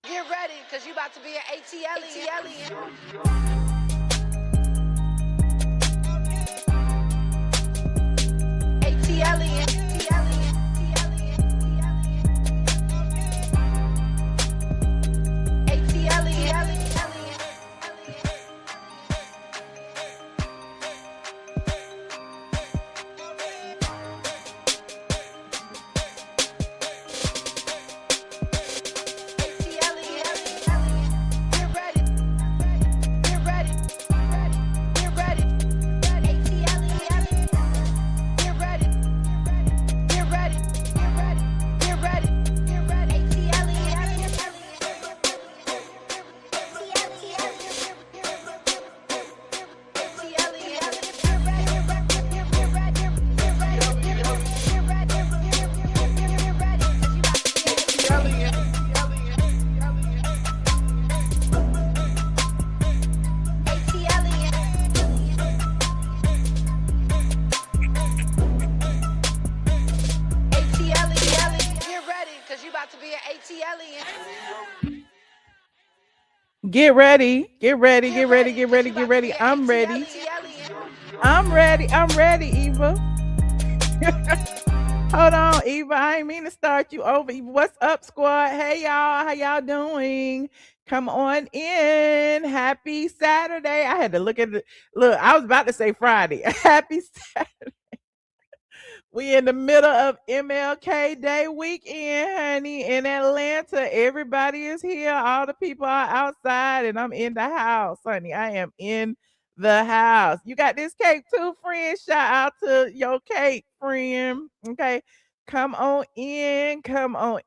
Get ready, because you about to be an ATLien. ATLien. Get ready. I'm ready. I'm ready, Eva. Hold on, Eva. I ain't mean to start you over. Eva, what's up, squad? Hey, y'all. How y'all doing? Come on in. Happy Saturday. I had to look at it. Look, I was about to say Friday. Happy Saturday. We in the middle of MLK Day weekend, honey, in Atlanta. Everybody is here. All the people are outside, and I'm in the house, honey. I am in the house. You got this cake too, friend. Shout out to your cake, friend. Okay. Come on in.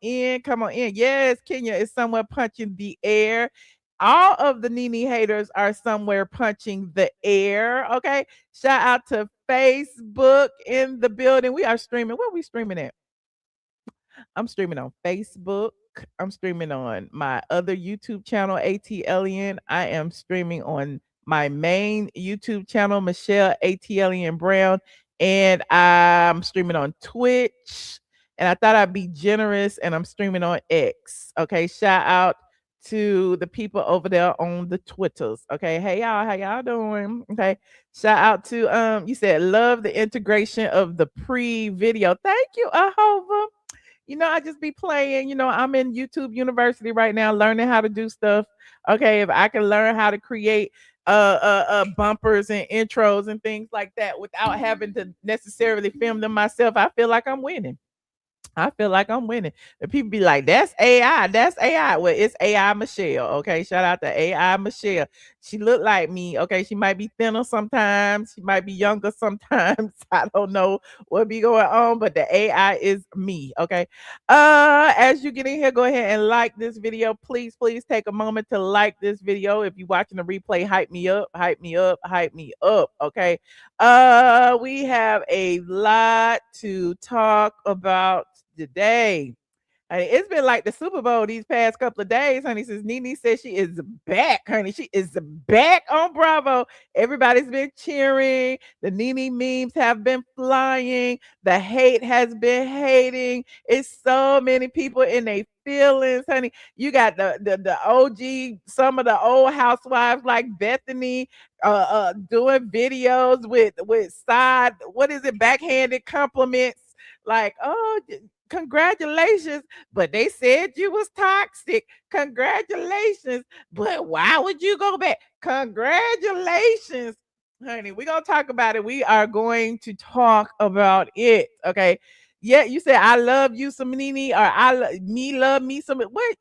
Yes, Kenya is somewhere punching the air. All of the Nene haters are somewhere punching the air. Okay. Shout out to Facebook in the building. We are streaming. Where are we streaming at? I'm streaming on Facebook. I'm streaming on my other YouTube channel, ATLien. I am streaming on my main YouTube channel, Michelle ATLien Brown. And I'm streaming on Twitch. And I thought I'd be generous and I'm streaming on X. Okay. Shout out to the people over there on the Twitters. Okay. Hey y'all, how y'all doing? Okay. Shout out to you said love the integration of the pre-video. Thank you, Ahova. I just be playing. I'm in YouTube University right now, learning how to do stuff. Okay, if I can learn how to create bumpers and intros and things like that without having to necessarily film them myself, I feel like I'm winning. The people be like, that's AI. That's AI. Well, it's AI Michelle. Okay. Shout out to AI Michelle. She look like me. Okay. She might be thinner sometimes. She might be younger sometimes. I don't know what be going on, but the AI is me. Okay. As you get in here, go ahead and like this video. Please take a moment to like this video. If you're watching the replay, hype me up. Okay. We have a lot to talk about today. Honey, it's been like the Super Bowl these past couple of days, honey, since Nene said she is back, honey. She is back on Bravo. Everybody's been cheering. The Nene memes have been flying. The hate has been hating. It's so many people in their feelings, honey. You got the OG, some of the old housewives like Bethenny doing videos with side, what is it, backhanded compliments like, oh, congratulations, but they said you was toxic. Congratulations, but why would you go back? Congratulations, honey. We're gonna talk about it. We are going to talk about it. Okay. Yeah, you said I love you some Nene, or me love me some. What?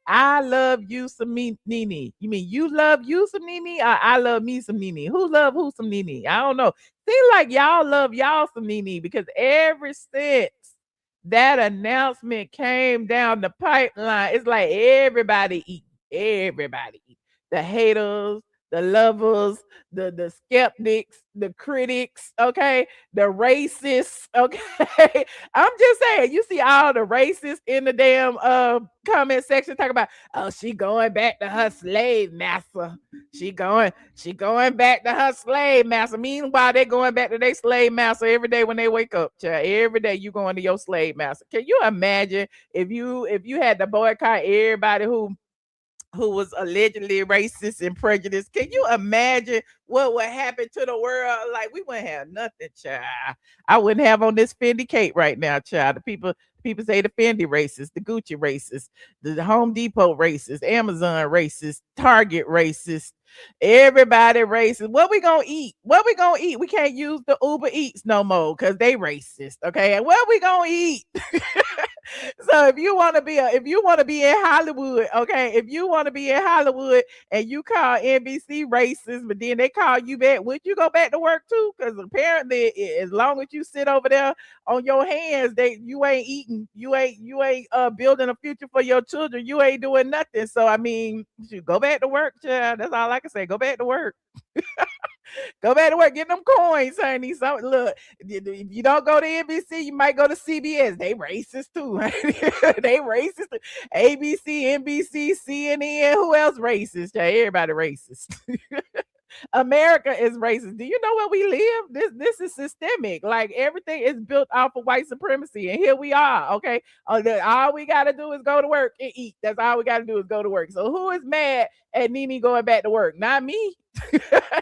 I love you some Nene. You mean you love you some Nene, or I love me some Nene? Who love who some Nene? I don't know. Seems like y'all love y'all some Nene, because ever since that announcement came down the pipeline, it's like everybody eat. The haters, the lovers, the skeptics, the critics, okay, the racists, okay. I'm just saying, you see all the racists in the damn comment section talking about, oh, she going back to her slave master. She going back to her slave master. Meanwhile, they're going back to their slave master every day when they wake up. Child. Every day you going to your slave master. Can you imagine if you had to boycott everybody who who was allegedly racist and prejudiced. Can you imagine what would happen to the world? Like, we wouldn't have nothing, child. I wouldn't have on this Fendi cape right now, child. The people say the Fendi racist, the Gucci racist, the Home Depot racist, Amazon racist, Target racist, everybody racist. What we gonna eat? What we gonna eat? We can't use the Uber Eats no more because they racist. Okay, and what we gonna eat? So if you want to be in Hollywood, okay, if you want to be in Hollywood and you call NBC racist, but then they call you back, would you go back to work too? Because apparently, as long as you sit over there on your hands, you ain't eating, you ain't building a future for your children, you ain't doing nothing. So I mean, you go back to work, child. That's all I can say. Go back to work. Go back to work, get them coins, honey. So look, if you don't go to NBC, you might go to CBS. They racist too. They racist. Too. ABC, NBC, CNN. Who else racist? Yeah, everybody racist. America is racist. Do you know where we live? This is systemic. Like everything is built off of white supremacy, and here we are. Okay, all we gotta do is go to work and eat. That's all we gotta do is go to work. So who is mad at Nene going back to work? Not me.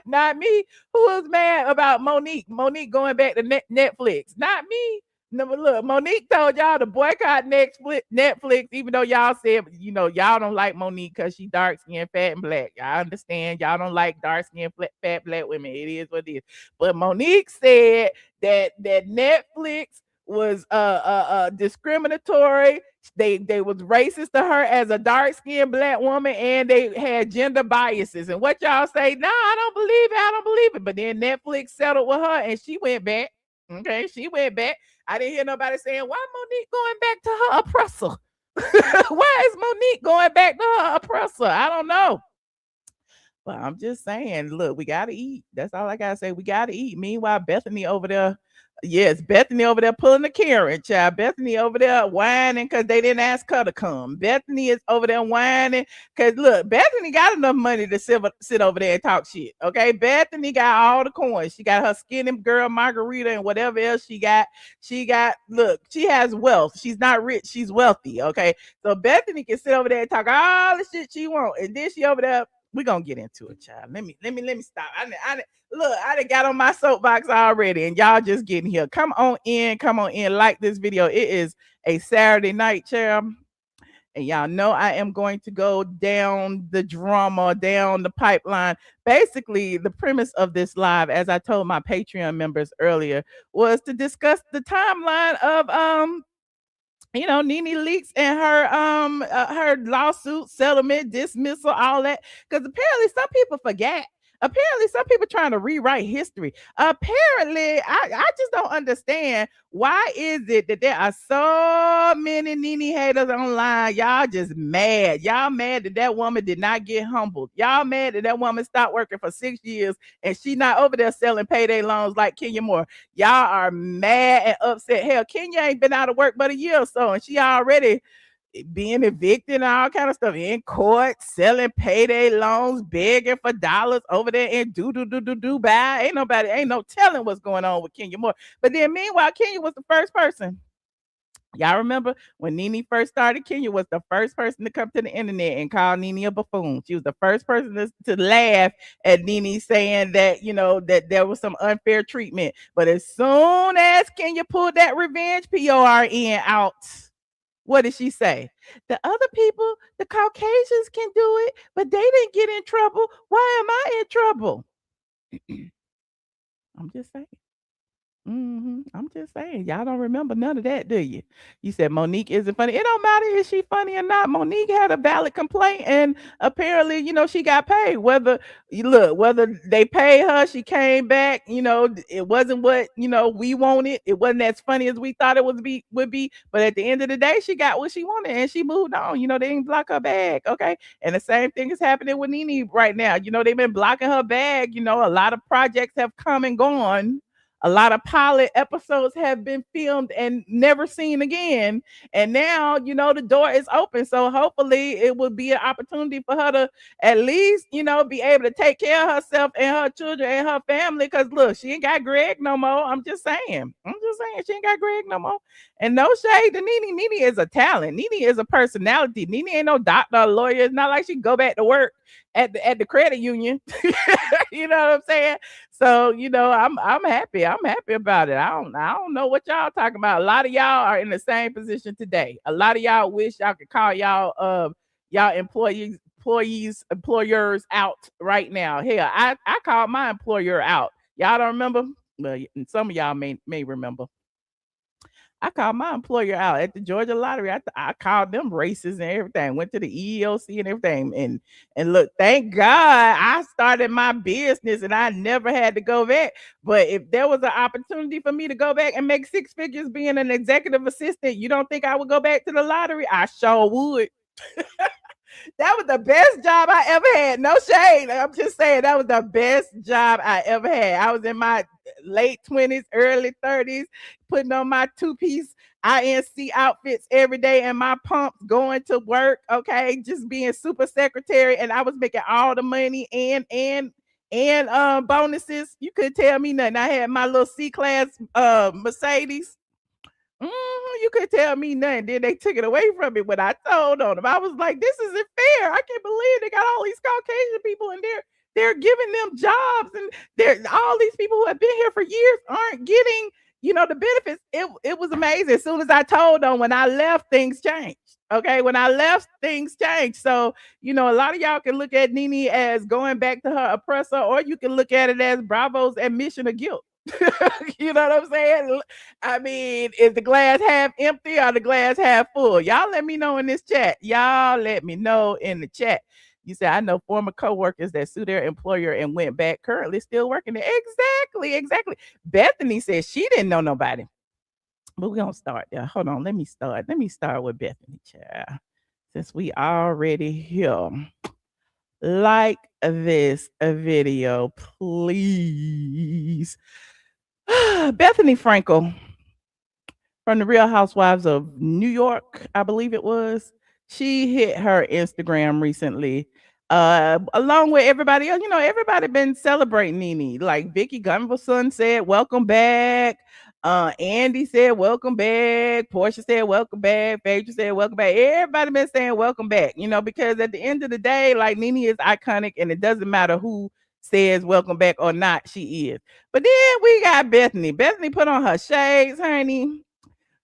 Not me. Who is mad about Monique? Monique going back to Netflix? Not me. No, but look, Monique told y'all to boycott Netflix, even though y'all said, y'all don't like Monique because she dark skinned, fat, and black. Y'all understand. Y'all don't like dark skinned, fat, black women. It is what it is. But Monique said that Netflix was discriminatory. They was racist to her as a dark skinned black woman, and they had gender biases. And what y'all say? Nah, I don't believe it. I don't believe it. But then Netflix settled with her, and she went back. Okay, she went back. I didn't hear nobody saying, why Monique going back to her oppressor? Why is Monique going back to her oppressor? I don't know. But I'm just saying, look, we gotta eat. That's all I gotta say. We gotta eat. Meanwhile, Bethenny over there, yes, Bethenny over there pulling the Karen, child. Bethenny over there whining because they didn't ask her to come. Bethenny is over there whining because look, Bethenny got enough money to sit over there and talk shit. Okay, Bethenny got all the coins. She got her skinny girl margarita and whatever else she got. Look, she has wealth. She's not rich. She's wealthy. Okay, so Bethenny can sit over there and talk all the shit she want, and then she over there. We're gonna get into it, child. Let me stop. Look, I done got on my soapbox already, and y'all just getting here. Come on in, like this video. It is a Saturday night, child. And y'all know I am going to go down the drama, down the pipeline. Basically, the premise of this live, as I told my Patreon members earlier, was to discuss the timeline of Nene Leakes and her lawsuit, settlement, dismissal, all that. Because apparently some people forget. Apparently, some people trying to rewrite history. Apparently, I just don't understand why is it that there are so many Nene haters online. Y'all just mad. Y'all mad that woman did not get humbled. Y'all mad that woman stopped working for 6 years and she not over there selling payday loans like Kenya Moore. Y'all are mad and upset. Hell, Kenya ain't been out of work but a year or so, and she already being evicted and all kind of stuff in court, selling payday loans, begging for dollars over there in Dubai. Ain't no telling what's going on with Kenya Moore. But then meanwhile, Kenya was the first person. Y'all remember when Nene first started? Kenya was the first person to come to the internet and call Nene a buffoon. She was the first person to laugh at Nene saying that, that there was some unfair treatment. But as soon as Kenya pulled that revenge PORN out, what did she say? The other people, the Caucasians can do it, but they didn't get in trouble. Why am I in trouble? I'm just saying. I'm just saying, y'all don't remember none of that, do you? You said Monique isn't funny. It don't matter if she funny or not. Monique had a valid complaint, and apparently, she got paid. Whether they pay her, she came back. It wasn't what we wanted. It wasn't as funny as we thought it would be. But at the end of the day, she got what she wanted, and she moved on. They didn't block her bag, okay? And the same thing is happening with Nene right now. They've been blocking her bag. A lot of projects have come and gone. A lot of pilot episodes have been filmed and never seen again. And now, the door is open. So hopefully it will be an opportunity for her to at least, be able to take care of herself and her children and her family. Cause look, she ain't got Greg no more. I'm just saying. She ain't got Greg no more. And no shade to Nene. Nene is a talent. Nene is a personality. Nene ain't no doctor or lawyer. It's not like she go back to work at the credit union. You know what I'm saying? So, I'm happy. I'm happy about it. I don't know what y'all talking about. A lot of y'all are in the same position today. A lot of y'all wish y'all could call y'all employers out right now. Hell, I called my employer out. Y'all don't remember? Well, some of y'all may remember. I called my employer out at the Georgia lottery. I called them racist and everything. Went to the EEOC and everything. And look, thank God I started my business and I never had to go back. But if there was an opportunity for me to go back and make six figures being an executive assistant, you don't think I would go back to the lottery? I sure would. That was the best job I ever had. No shade. I'm just saying that was the best job I ever had. I was in my late 20s, early 30s, putting on my two-piece INC outfits every day and my pumps going to work. Okay, just being super secretary, and I was making all the money and bonuses. You couldn't tell me nothing. I had my little C-class Mercedes. You could tell me nothing. Then they took it away from me when I told on them. I was like, this isn't fair. I can't believe they got all these Caucasian people in there. They're giving them jobs, and all these people who have been here for years aren't getting, the benefits. It was amazing. As soon as I told them, when I left, things changed. Okay, when I left, things changed. So, a lot of y'all can look at Nene as going back to her oppressor, or you can look at it as Bravo's admission of guilt. You know what I'm saying? I mean, is the glass half empty or the glass half full? Y'all let me know in this chat. Y'all let me know in the chat. You say, I know former coworkers that sued their employer and went back, currently still working there. Exactly. Bethenny said she didn't know nobody. But we're going to start there. Hold on. Let me start with Bethenny, child. Since we already here. Like this video, please. Bethenny Frankel from the Real Housewives of New York, I believe it was. She hit her Instagram recently, along with everybody else. Everybody been celebrating Nene. Like Vicky Gunvalson said, "Welcome back." Andy said, "Welcome back." Portia said, "Welcome back." Phaedra said, "Welcome back." Everybody been saying, "Welcome back." Because at the end of the day, like, Nene is iconic, and it doesn't matter who says welcome back or not, she is. But then we got Bethenny. Bethenny put on her shades, honey.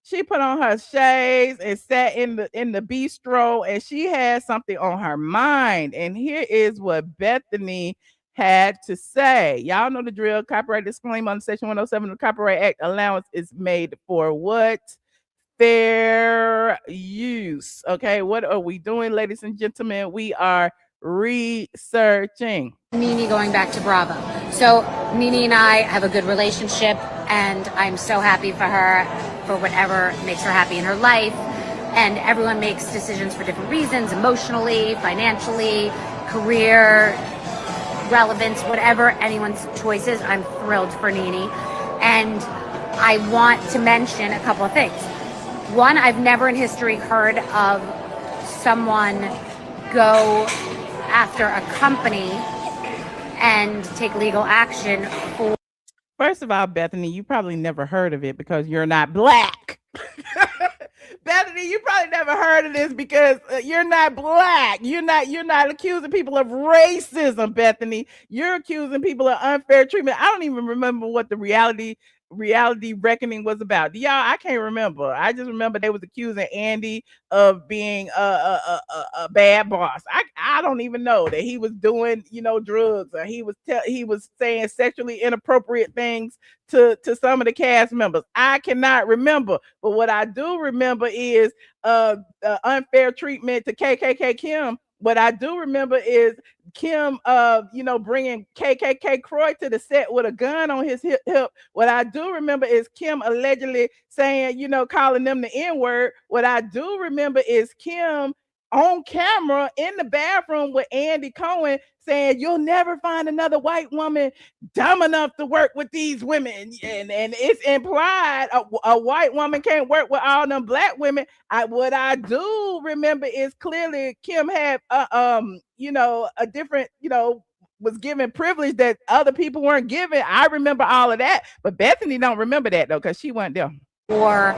She put on her shades and sat in the bistro, and she had something on her mind. And here is what Bethenny had to say. Y'all know the drill. Copyright disclaimer on Section 107 of the Copyright Act. Allowance is made for what? Fair use. Okay, what are we doing, ladies and gentlemen? We are researching. Nene going back to Bravo. So Nene and I have a good relationship, and I'm so happy for her, for whatever makes her happy in her life. And everyone makes decisions for different reasons, emotionally, financially, career, relevance, whatever anyone's choice is. I'm thrilled for Nene. And I want to mention a couple of things. One, I've never in history heard of someone go after a company and take legal action for. First of all, Bethenny, you probably never heard of it because you're not black. Bethenny, you probably never heard of this because you're not black. You're not accusing people of racism, Bethenny. You're accusing people of unfair treatment. I don't even remember what the reality reckoning was about. Y'all, I can't remember. I just remember they was accusing Andy of being a bad boss. I don't even know that he was doing, drugs, or he was saying sexually inappropriate things to some of the cast members. I cannot remember, but what I do remember is unfair treatment to KKK Kim. What I do remember is Kim, bringing KKK Croy to the set with a gun on his hip. What I do remember is Kim allegedly saying, calling them the N-word. What I do remember is Kim on camera in the bathroom with Andy Cohen saying, "You'll never find another white woman dumb enough to work with these women." And it's implied a white woman can't work with all them black women. What I do remember is clearly Kim had a different, was given privilege that other people weren't given. I remember all of that, but Bethenny don't remember that though, because she wasn't there. Or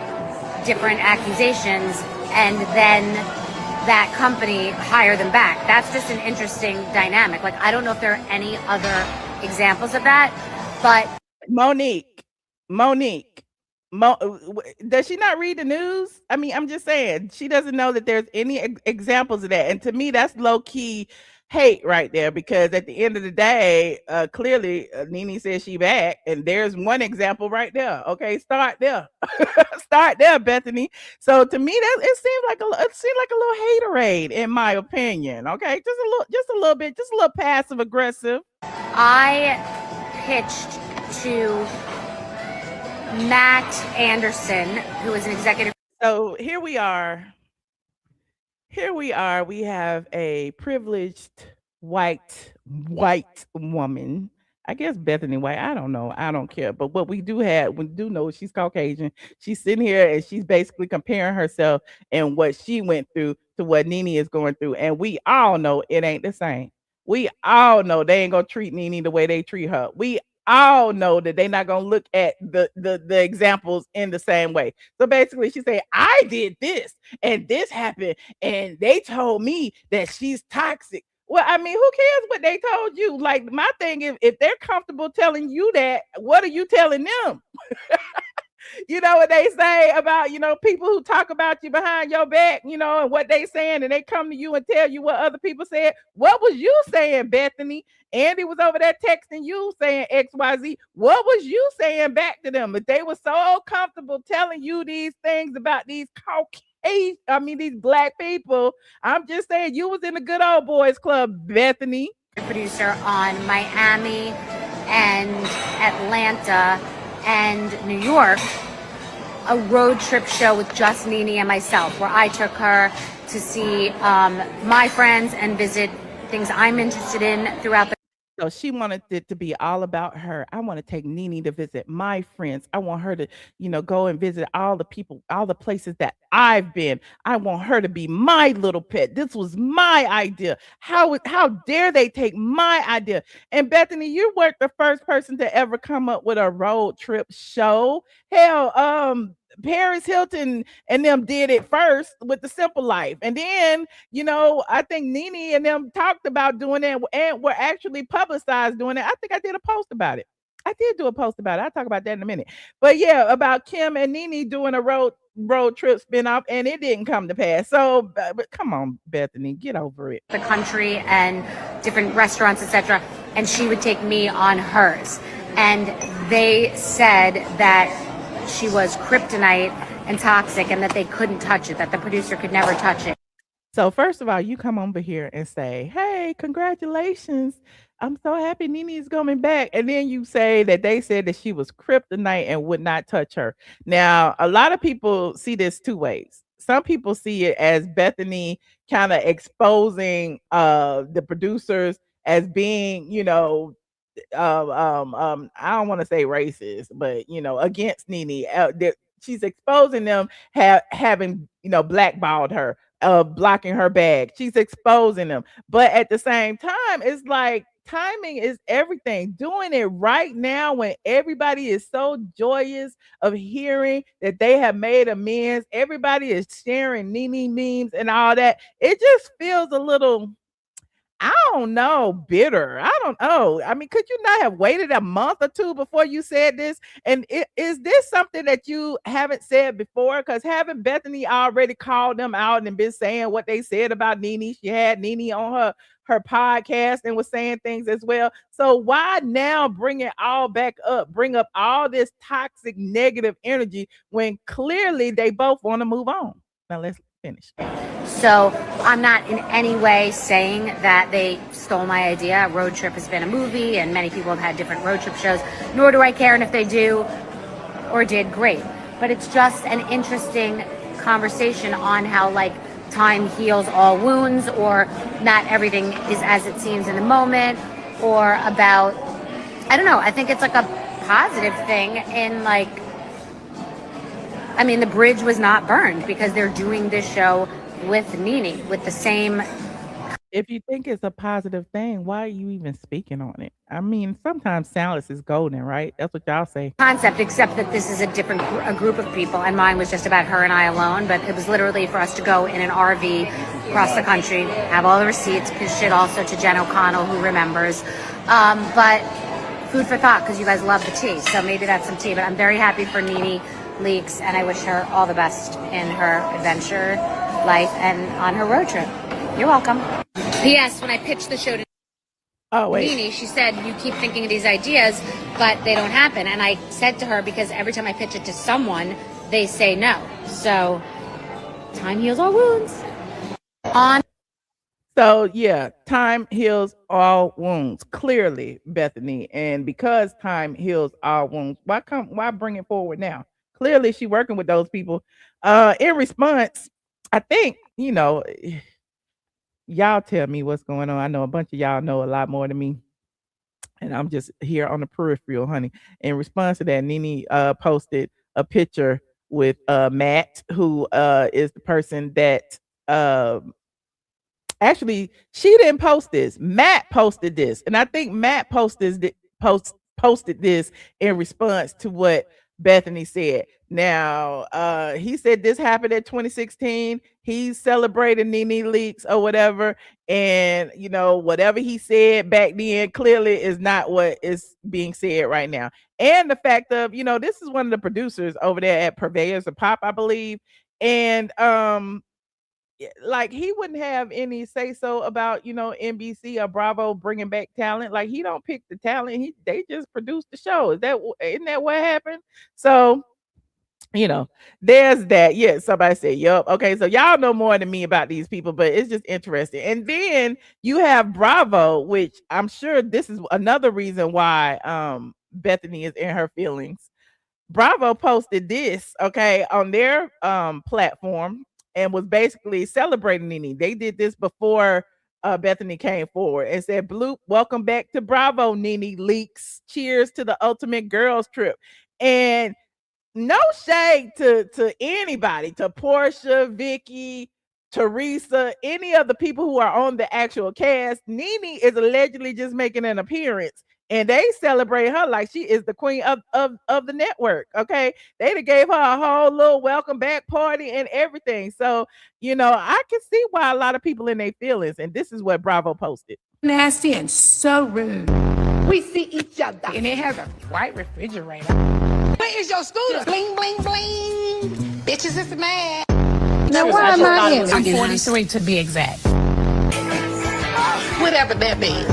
different accusations, and then that company hire them back. That's just an interesting dynamic. Like, I don't know if there are any other examples of that, but Monique, does she not read the news? I mean, I'm just saying, she doesn't know that there's any examples of that. And to me, that's low key hate right there, because at the end of the day, clearly Nene says she back, and there's one example right there. Okay, start there. Start there, Bethenny. So to me, that it seemed like a little haterade, in my opinion. Okay, just a little bit, just a little passive aggressive. I pitched to Matt Anderson, who is an executive. So here we are. We have a privileged white woman. I guess Bethenny White. I don't know. I don't care. But what we do know she's Caucasian. She's sitting here and she's basically comparing herself and what she went through to what Nene is going through. And we all know it ain't the same. We all know they ain't gonna treat Nene the way they treat her. We all know that they're not gonna look at the examples in the same way. So basically, she said, "I did this and this happened, and they told me that she's toxic." Well, I mean, who cares what they told you? Like, my thing is, if they're comfortable telling you that, what are you telling them? You know what they say about, people who talk about you behind your back, and what they saying, and they come to you and tell you what other people said. What was you saying, Bethenny? Andy was over there texting you saying XYZ. What was you saying back to them? If they were so comfortable telling you these things about these these black people, I'm just saying, you was in the good old boys club, Bethenny. Producer on Miami and Atlanta and New York, a road trip show with just Nene and myself, where I took her to see my friends and visit things I'm interested in throughout the. So she wanted it to be all about her. I want to take Nene to visit my friends. I want her to, go and visit all the people, all the places that I've been. I want her to be my little pet. This was my idea. How dare they take my idea? And Bethenny, you weren't the first person to ever come up with a road trip show. Hell, Paris Hilton and them did it first with The Simple Life. And then, I think Nene and them talked about doing it and were actually publicized doing it. I think I did a post about it. I did do a post about it. I'll talk about that in a minute. But yeah, about Kim and Nene doing a road trip spinoff, and it didn't come to pass. So, but come on, Bethenny, get over it. The country and different restaurants, etc. And she would take me on hers. And they said that she was kryptonite and toxic, and that they couldn't touch it, that the producer could never touch it. So first of all, you come over here and say, "Hey, congratulations. I'm so happy Nene's coming back." And then you say that they said that she was kryptonite and would not touch her. Now, a lot of people see this two ways. Some people see it as Bethenny kind of exposing the producers as being, I don't want to say racist, but against Nene. She's exposing them having blackballed her, blocking her bag. She's exposing them, but at the same time, it's like timing is everything. Doing it right now when everybody is so joyous of hearing that they have made amends. Everybody is sharing Nene memes and all that. It just feels a little, I don't know, bitter. I don't know. I mean, could you not have waited a month or two before you said this? And is this something that you haven't said before? Because haven't Bethenny already called them out and been saying what they said about Nene? She had Nene on her podcast and was saying things as well. So why now bring it all back up? Bring up all this toxic, negative energy when clearly they both want to move on. Now let's finish. So I'm not in any way saying that they stole my idea. Road Trip has been a movie, and many people have had different road trip shows, nor do I care. And if they do or did, great. But it's just an interesting conversation on how, like, time heals all wounds, or not everything is as it seems in the moment, or about, I don't know, I think it's like a positive thing in like, I mean, the bridge was not burned because they're doing this show with Nene with the same. If you think it's a positive thing, why are you even speaking on it? I mean, sometimes silence is golden, right? That's what y'all say. Concept, except that this is a different group of people, and mine was just about her and I alone, but it was literally for us to go in an RV across the country, have all the receipts, because shit also to Jen O'Connell, who remembers. But food for thought, because you guys love the tea, so maybe that's some tea. But I'm very happy for Nene Leakes, and I wish her all the best in her adventure life and on her road trip. You're welcome. P.S. When I pitched the show to Nene, she said, you keep thinking of these ideas, but they don't happen. And I said to her, because every time I pitch it to someone, they say no. So time heals all wounds. So yeah, time heals all wounds. Clearly, Bethenny, and because time heals all wounds, why bring it forward now? Clearly, she working with those people. In response, I think y'all tell me what's going on. I know a bunch of y'all know a lot more than me, and I'm just here on the peripheral, honey. In response to that, Nene posted a picture with Matt, who is the person that actually she didn't post this. Matt posted this, and I think Matt posted this in response to what Bethenny said. Now, he said this happened in 2016. He's celebrating Nene Leakes or whatever, and whatever he said back then clearly is not what is being said right now. And the fact of this is one of the producers over there at Purveyors of Pop, I believe, and like he wouldn't have any say so about NBC or Bravo bringing back talent. Like he don't pick the talent. They just produce the show. Isn't that what happened? So there's that. Yeah, somebody said, yup. Okay, so y'all know more than me about these people, but it's just interesting. And then you have Bravo, which I'm sure this is another reason why Bethenny is in her feelings. Bravo posted this, okay, on their platform and was basically celebrating Nene. They did this before Bethenny came forward and said, "Bloop, welcome back to Bravo, Nene Leakes. Cheers to the ultimate girls trip." And no shade to anybody, to Portia, Vicky, Teresa, any of the people who are on the actual cast. Nene is allegedly just making an appearance, and they celebrate her like she is the queen of the network. Okay, they gave her a whole little welcome back party and everything. So I can see why a lot of people in their feelings, and this is what Bravo posted. Nasty and so rude. We see each other. And it has a white refrigerator. Where is your scooter? Bling, bling, bling. Bitches is mad. Now, why am I in? I'm 43 to be exact. Whatever that means.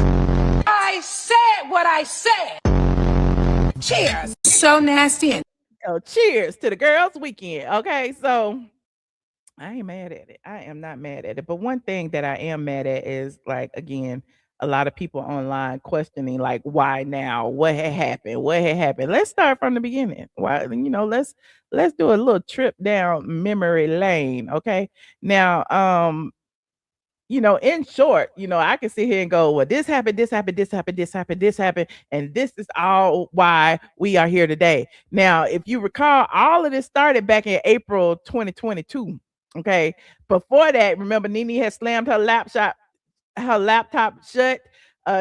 I said what I said. Cheers. So nasty. And cheers to the girls' weekend. Okay, so I ain't mad at it. I am not mad at it. But one thing that I am mad at is, like, again, a lot of people online questioning, like, why now? What had happened? What had happened? Let's start from the beginning. Why, let's do a little trip down memory lane. Okay. Now, in short, I can sit here and go, well, this happened, this happened, this happened, this happened, this happened, and this is all why we are here today. Now, if you recall, all of this started back in April 2022. Okay. Before that, remember, Nene had slammed her laptop shut.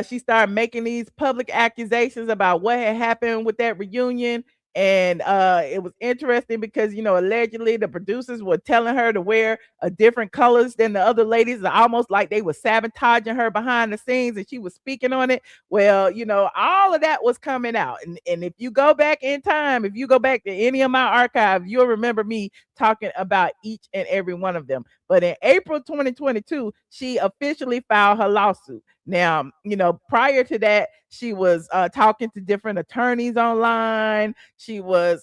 She started making these public accusations about what had happened with that reunion. And it was interesting because, allegedly the producers were telling her to wear a different colors than the other ladies, almost like they were sabotaging her behind the scenes, and she was speaking on it. Well, all of that was coming out. And if you go back in time, if you go back to any of my archives, you'll remember me talking about each and every one of them. But in April 2022, she officially filed her lawsuit. Now, prior to that, she was talking to different attorneys online. She was,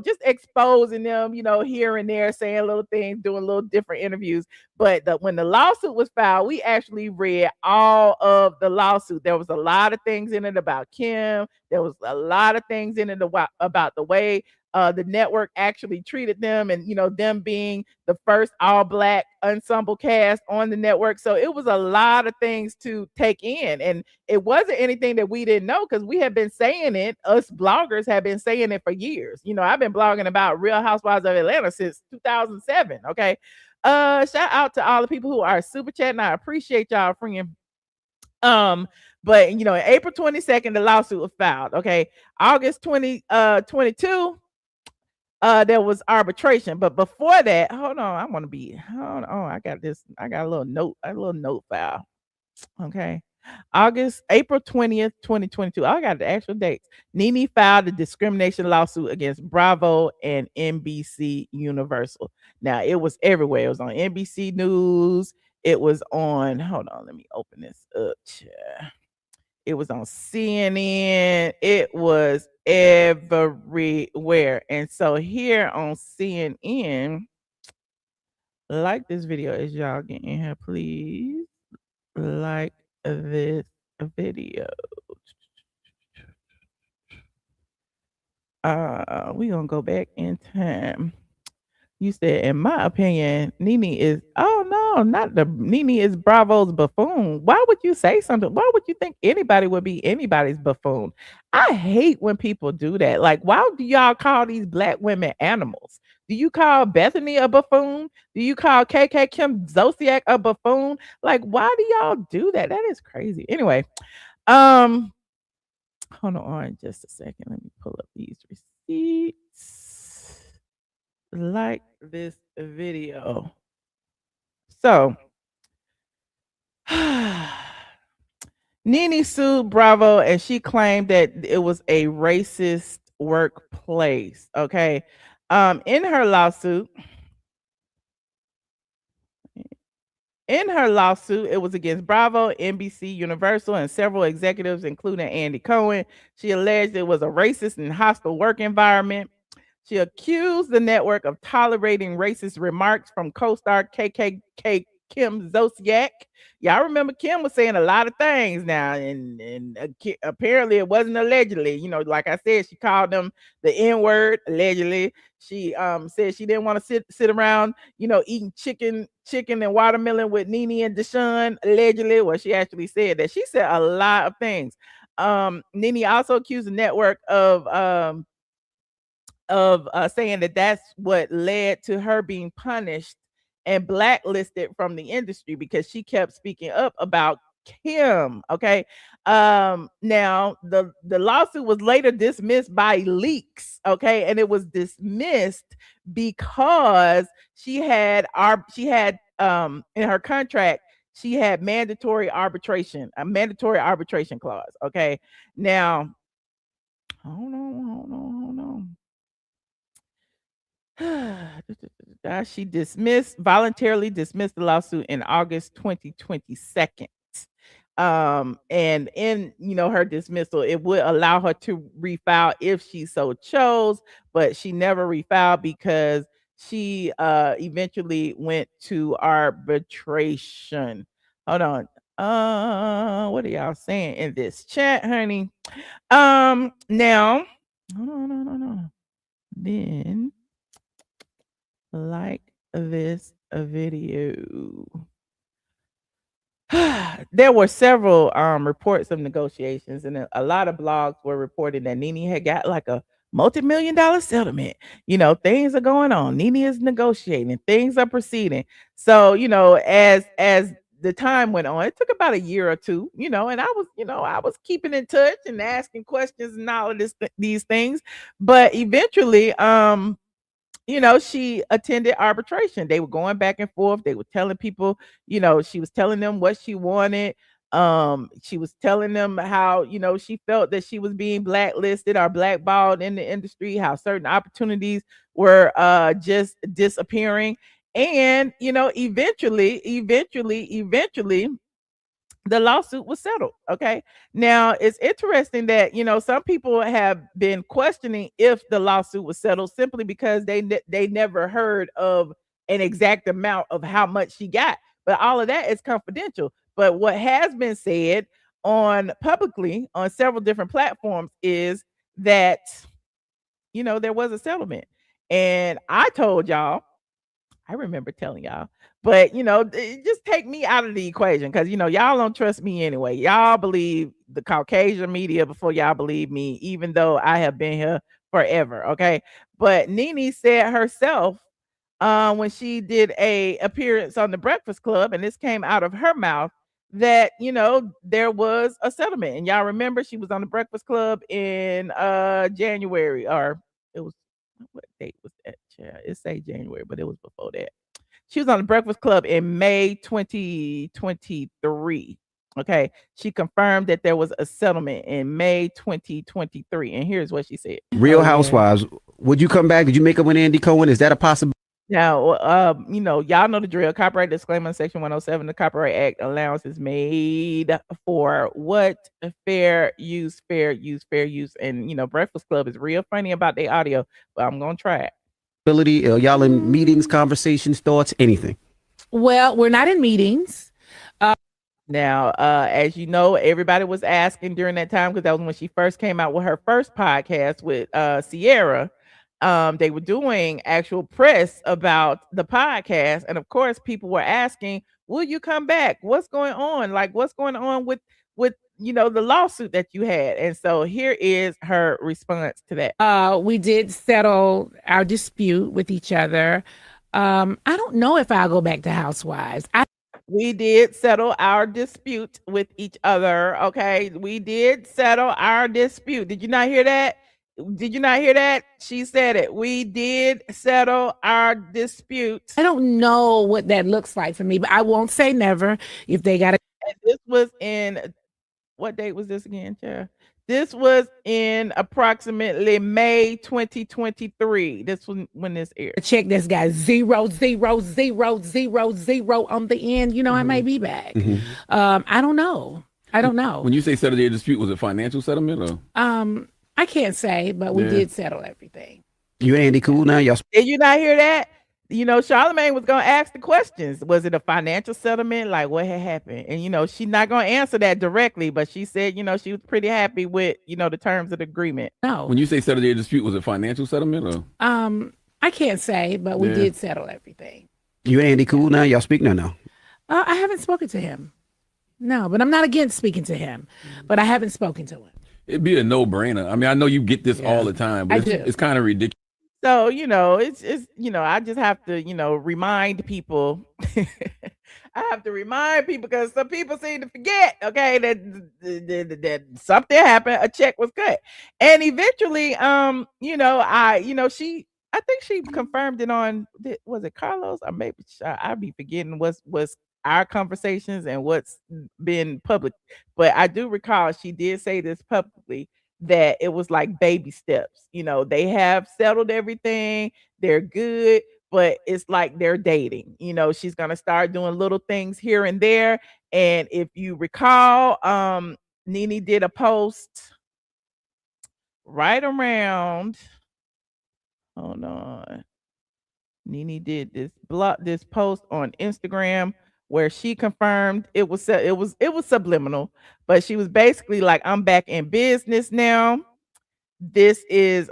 just exposing them, here and there, saying little things, doing little different interviews. But when the lawsuit was filed, we actually read all of the lawsuit. There was a lot of things in it about Kim. There was a lot of things in it about the way The network actually treated them, and them being the first all-black ensemble cast on the network. So it was a lot of things to take in, and it wasn't anything that we didn't know, because we have been saying it. Us bloggers have been saying it for years. I've been blogging about Real Housewives of Atlanta since 2007. Okay. Shout out to all the people who are super chatting. I appreciate y'all, friend. But April 22nd, the lawsuit was filed. Okay. August 2022, there was arbitration. But before that, hold on, I want to be hold on. I got a little note file. Okay. April 20th, 2022. I got the actual dates. Nene filed a discrimination lawsuit against Bravo and NBC Universal. Now, it was everywhere. It was on NBC News. It was on, hold on, let me open this up. It was on CNN. It was everywhere. And so here on CNN, like this video as y'all get in here, please. Like this video. We gonna go back in time. You said, in my opinion, Nene is Nene is Bravo's buffoon. Why would you say something? Why would you think anybody would be anybody's buffoon? I hate when people do that. Like, why do y'all call these black women animals? Do you call Bethenny a buffoon? Do you call KK Kim Zosiak a buffoon? Like, why do y'all do that? That is crazy. Anyway, hold on just a second. Let me pull up these receipts. Like this video. So, Nene sued Bravo, and she claimed that it was a racist workplace. Okay. In her lawsuit, it was against Bravo, NBC, Universal, and several executives, including Andy Cohen. She alleged it was a racist and hostile work environment. She accused the network of tolerating racist remarks from co-star KKK Kim Zosiak. Y'all remember Kim was saying a lot of things now, and apparently it wasn't allegedly. Like I said, she called them the N-word allegedly. She said she didn't want to sit around, eating chicken and watermelon with Nene and Deshaun allegedly. Well, she actually said that. She said a lot of things. Nene also accused the network of saying that that's what led to her being punished and blacklisted from the industry, because she kept speaking up about Kim. Okay. Now the lawsuit was later dismissed by Leakes. Okay. And it was dismissed because she had in her contract, she had a mandatory arbitration clause. Okay. Now, hold on. She voluntarily dismissed the lawsuit in August 2022. And in her dismissal, it would allow her to refile if she so chose, but she never refiled because she eventually went to arbitration. Hold on. What are y'all saying in this chat, honey? Now, no. Then like this video. There were several reports of negotiations, and a lot of blogs were reporting that Nene had got like a multi-million-dollar settlement. Things are going on. Nene is negotiating. Things are proceeding. So, as the time went on, it took about a year or two, and I was keeping in touch and asking questions and all of these things. But eventually, she attended arbitration. They were going back and forth. They were telling people, she was telling them what she wanted. She was telling them how, she felt that she was being blacklisted or blackballed in the industry, how certain opportunities were just disappearing. And, eventually, the lawsuit was settled. Okay. Now, it's interesting that, some people have been questioning if the lawsuit was settled simply because they never heard of an exact amount of how much she got. But all of that is confidential. But what has been said publicly on several different platforms is that there was a settlement. And I told y'all, I remember telling y'all, but just take me out of the equation because y'all don't trust me anyway. Y'all believe the Caucasian media before y'all believe me, even though I have been here forever. Okay. But Nene said herself when she did a appearance on the Breakfast Club, and this came out of her mouth, that there was a settlement. And y'all remember she was on the Breakfast Club in January, or it was, what date was that? Yeah, it say January, but it was before that. She was on the Breakfast Club in May 2023. Okay. She confirmed that there was a settlement in May 2023. And here's what she said. Real Housewives, would you come back? Did you make up with Andy Cohen? Is that a possibility? Now, y'all know the drill. Copyright disclaimer in Section 107, the Copyright Act allowance is made for what? Fair use. And, Breakfast Club is real funny about their audio, but I'm going to try it. Y'all in meetings, conversations, thoughts, anything? Well, we're not in meetings. Now, as you know, everybody was asking during that time, because that was when she first came out with her first podcast with Sierra. They were doing actual press about the podcast, and of course people were asking, will you come back? What's going on? Like, what's going on with the lawsuit that you had? And so here is her response to that. We did settle our dispute with each other. I don't know if I'll go back to Housewives. We did settle our dispute with each other. Okay, we did settle our dispute. Did you not hear that? She said it. We did settle our dispute. I don't know what that looks like for me, but I won't say never if they got it. And this was in, what date was this again, Chair? This was in approximately May 2023. This was when this aired. A check that's got 0, 0, 0, 0, 0 on the end. I may be back. I don't know. When you say settle your dispute, was it financial settlement or? I can't say, but we did settle everything. You and Andy cool now? Y'all. Did you not hear that? Charlamagne was going to ask the questions. Was it a financial settlement? Like, what had happened? And, she's not going to answer that directly, but she said, she was pretty happy with, the terms of the agreement. No. When you say settle your dispute, was it financial settlement or? I can't say, but we did settle everything. You and Andy cool now? Y'all speak now? I haven't spoken to him. No, but I'm not against speaking to him, but I haven't spoken to him. It'd be a no-brainer. I mean, I know you get this all the time, but it's kind of ridiculous. So, it's I just have to, remind people. I have to remind people because some people seem to forget, okay, that something happened, a check was cut. And eventually, I think she confirmed it on, was it Carlos? Or maybe I'd be forgetting what's our conversations and what's been public. But I do recall she did say this publicly, that it was like baby steps. They have settled everything. They're good, but it's like they're dating. She's going to start doing little things here and there. And if you recall, Nene did a post right around, hold on. Nene did this post on Instagram where she confirmed it was subliminal, but she was basically like, I'm back in business now. This is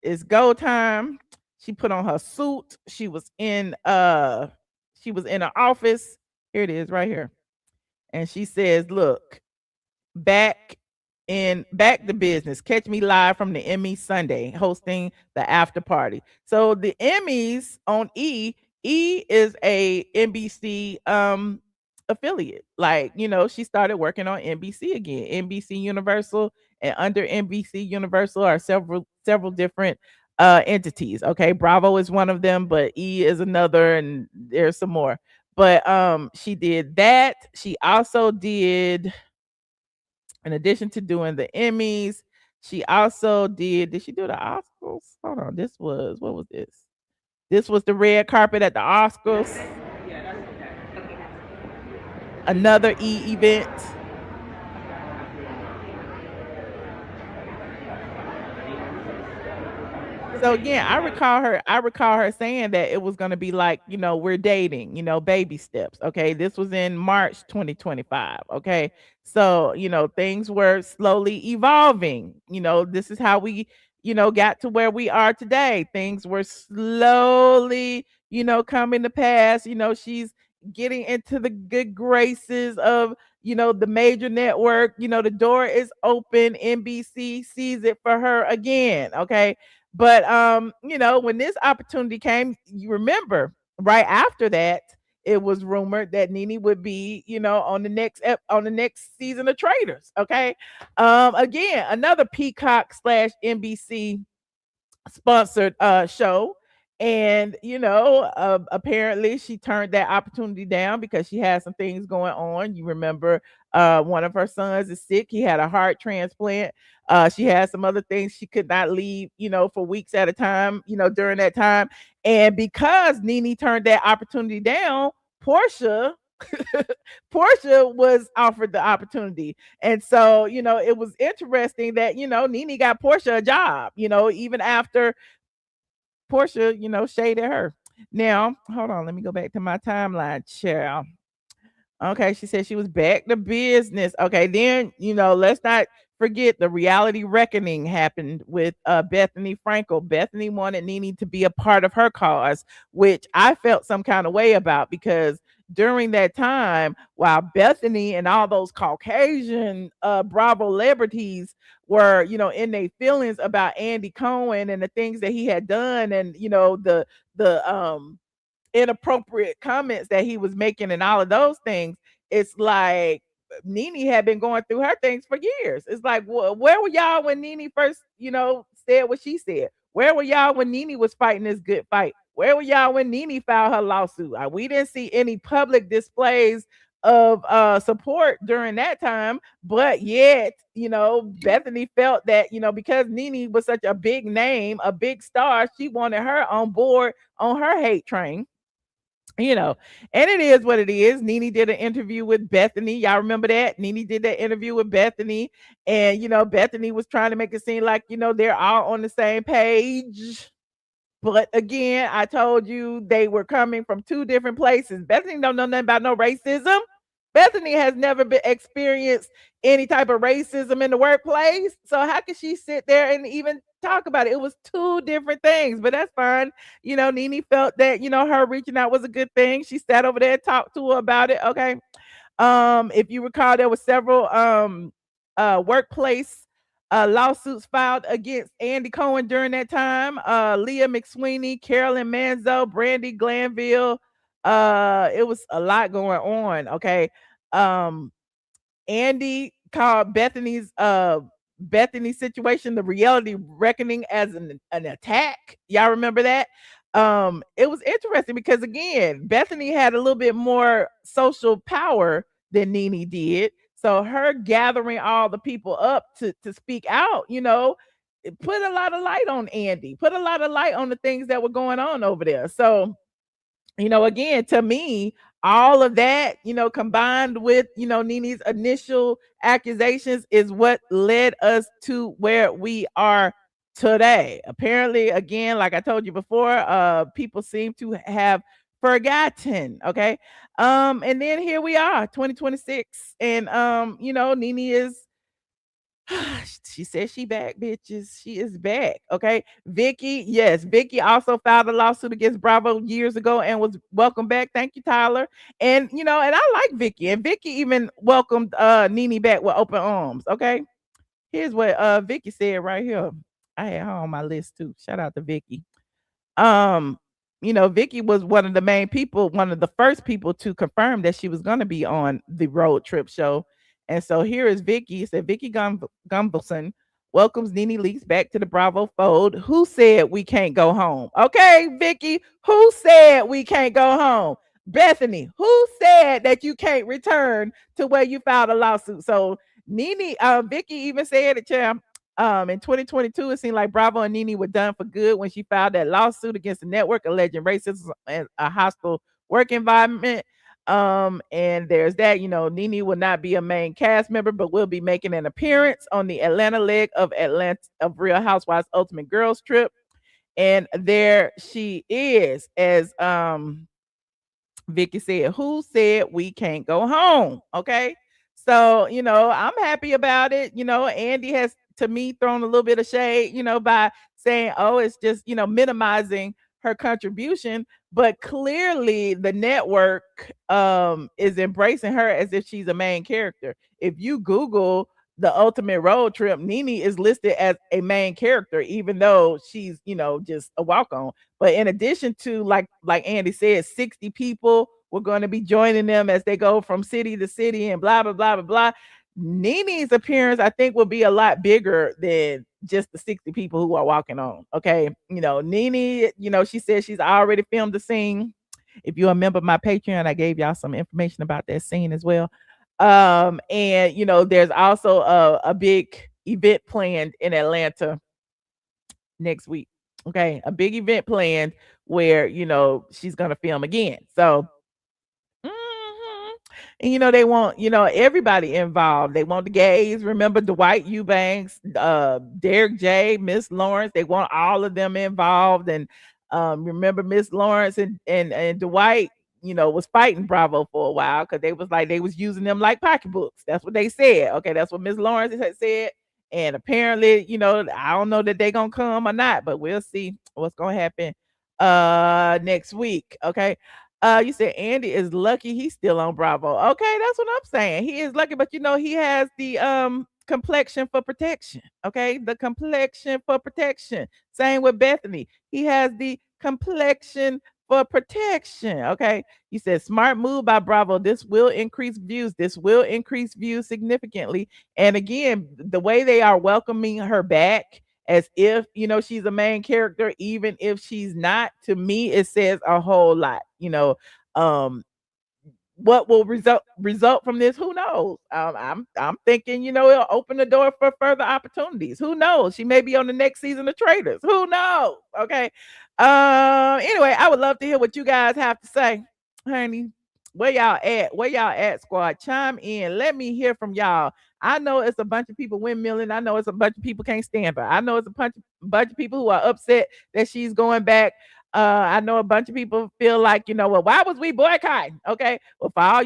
it's go time. She put on her suit. She was in her office. Here it is right here. And she says, look, back to business. Catch me live from the Emmys Sunday, hosting the after party. So the Emmys on E is a NBC affiliate. Like, she started working on NBC again, NBC Universal, and under NBC Universal are several different entities. Okay, Bravo is one of them, but E is another, and there's some more. But she did that. She also did, in addition to doing the Emmys, she also did she do the Oscars? Hold on, what was this? This was the red carpet at the Oscars. Another E event. So again, I recall her saying that it was going to be like, we're dating, baby steps. Okay. This was in March 2025. Okay. So, things were slowly evolving. This is how we, got to where we are today. Things were slowly, coming to pass. She's getting into the good graces of, the major network. The door is open. NBC sees it for her again. Okay. But when this opportunity came, you remember right after that, it was rumored that Nene would be, on the next season of Traitors. Okay. Again, another Peacock / NBC sponsored show. And apparently she turned that opportunity down because she had some things going on. You remember one of her sons is sick. He had a heart transplant. She had some other things she could not leave, for weeks at a time, during that time. And because Nene turned that opportunity down, Portia was offered the opportunity. And so, it was interesting that, Nene got Portia a job, even after Portia, shaded her. Now, hold on, let me go back to my timeline, child. Okay, she said she was back to business. Okay, then, let's not forget the reality reckoning happened with Bethenny Frankel. Bethenny wanted Nene to be a part of her cause, which I felt some kind of way about, because during that time, while Bethenny and all those Caucasian Bravo celebrities were, in their feelings about Andy Cohen and the things that he had done, and the inappropriate comments that he was making and all of those things, it's like Nene had been going through her things for years. It's like, where were y'all when Nene first, said what she said? Where were y'all when Nene was fighting this good fight? Where were y'all when Nene filed her lawsuit? We didn't see any public displays of support during that time, but yet, Bethenny felt that, because Nene was such a big name, a big star, she wanted her on board on her hate train. And it is what it is. Nene did an interview with Bethenny. Y'all remember that? Nene did that interview with Bethenny, and Bethenny was trying to make it seem like, they're all on the same page. But again, I told you they were coming from two different places. Bethenny don't know nothing about no racism. Bethenny has never been experienced any type of racism in the workplace. So how could she sit there and even talk about it? It was two different things, but that's fine. Nene felt that, her reaching out was a good thing. She sat over there and talked to her about it. Okay. If you recall, there were several workplace lawsuits filed against Andy Cohen during that time. Leah McSweeney, Carolyn Manzo, Brandy Glanville. It was a lot going on. Okay. Andy called Bethenny's situation, the reality reckoning, as an attack. Y'all remember that? It was interesting because, again, Bethenny had a little bit more social power than Nene did. So her gathering all the people up to speak out, it put a lot of light on Andy, put a lot of light on the things that were going on over there. So, again, to me, all of that, combined with, Nene's initial accusations is what led us to where we are today. Apparently, again, like I told you before, people seem to have forgotten. Okay. And then here we are, 2026. And Nene is she says she back, bitches. She is back. Okay. Vicky, yes. Vicky also filed a lawsuit against Bravo years ago and was welcomed back. Thank you, Tyler. And and I like Vicky. And Vicky even welcomed Nene back with open arms. Okay. Here's what Vicky said right here. I had her on my list too. Shout out to Vicky. Vicky was one of the first people to confirm that she was gonna be on the road trip show. And so here is Vicky. It said Vicky Gunvalson welcomes Nene Leakes back to the Bravo fold. Who said we can't go home? Okay, Vicky, who said we can't go home? Bethenny, who said that you can't return to where you filed a lawsuit? So Vicky even said it, champ. In 2022, it seemed like Bravo and Nene were done for good when she filed that lawsuit against the network alleging racism and a hostile work environment. And there's that, Nene will not be a main cast member, but will be making an appearance on the Atlanta leg of Real Housewives Ultimate Girls Trip. And there she is, as Vicky said, who said we can't go home? Okay. So, I'm happy about it. Andy has to me, thrown a little bit of shade, by saying, oh, it's just, minimizing her contribution. But clearly the network is embracing her as if she's a main character. If you Google The Ultimate Road Trip, Nene is listed as a main character, even though she's, just a walk-on. But in addition to, like Andy said, 60 people were going to be joining them as they go from city to city and blah, blah, blah, blah, blah. Nene's appearance, I think, will be a lot bigger than just the 60 people who are walking on. Okay. Nene, she said she's already filmed the scene. If you remember my Patreon, I gave y'all some information about that scene as well. And there's also a big event planned in Atlanta next week. Okay, a big event planned where she's gonna film again. So and they want everybody involved. They want the gays. Remember Dwight Eubanks, Derek J, Miss Lawrence. They want all of them involved. And remember Miss Lawrence and Dwight, was fighting Bravo for a while because they was using them like pocketbooks. That's what they said. Okay, that's what Miss Lawrence had said. And apparently, I don't know that they're gonna come or not, but we'll see what's gonna happen next week. Okay. You said Andy is lucky he's still on Bravo. Okay, that's what I'm saying. He is lucky, but he has the complexion for protection. Okay, the complexion for protection. Same with Bethenny. He has the complexion for protection. Okay, you said smart move by Bravo. This will increase views. This will increase views significantly. And again, the way they are welcoming her back as if she's a main character, even if she's not, to me it says a whole lot. What will result from this, who knows? I'm thinking it'll open the door for further opportunities. Who knows? She may be on the next season of Traitors. Who knows? Okay. Anyway, I would love to hear what you guys have to say, honey. Where y'all at, squad? Chime in. Let me hear from y'all. I know it's a bunch of people windmilling. I know it's a bunch of people can't stand her. I know it's a bunch of people who are upset that she's going back. I know a bunch of people feel like, well, why was we boycotting? Okay. Well, for all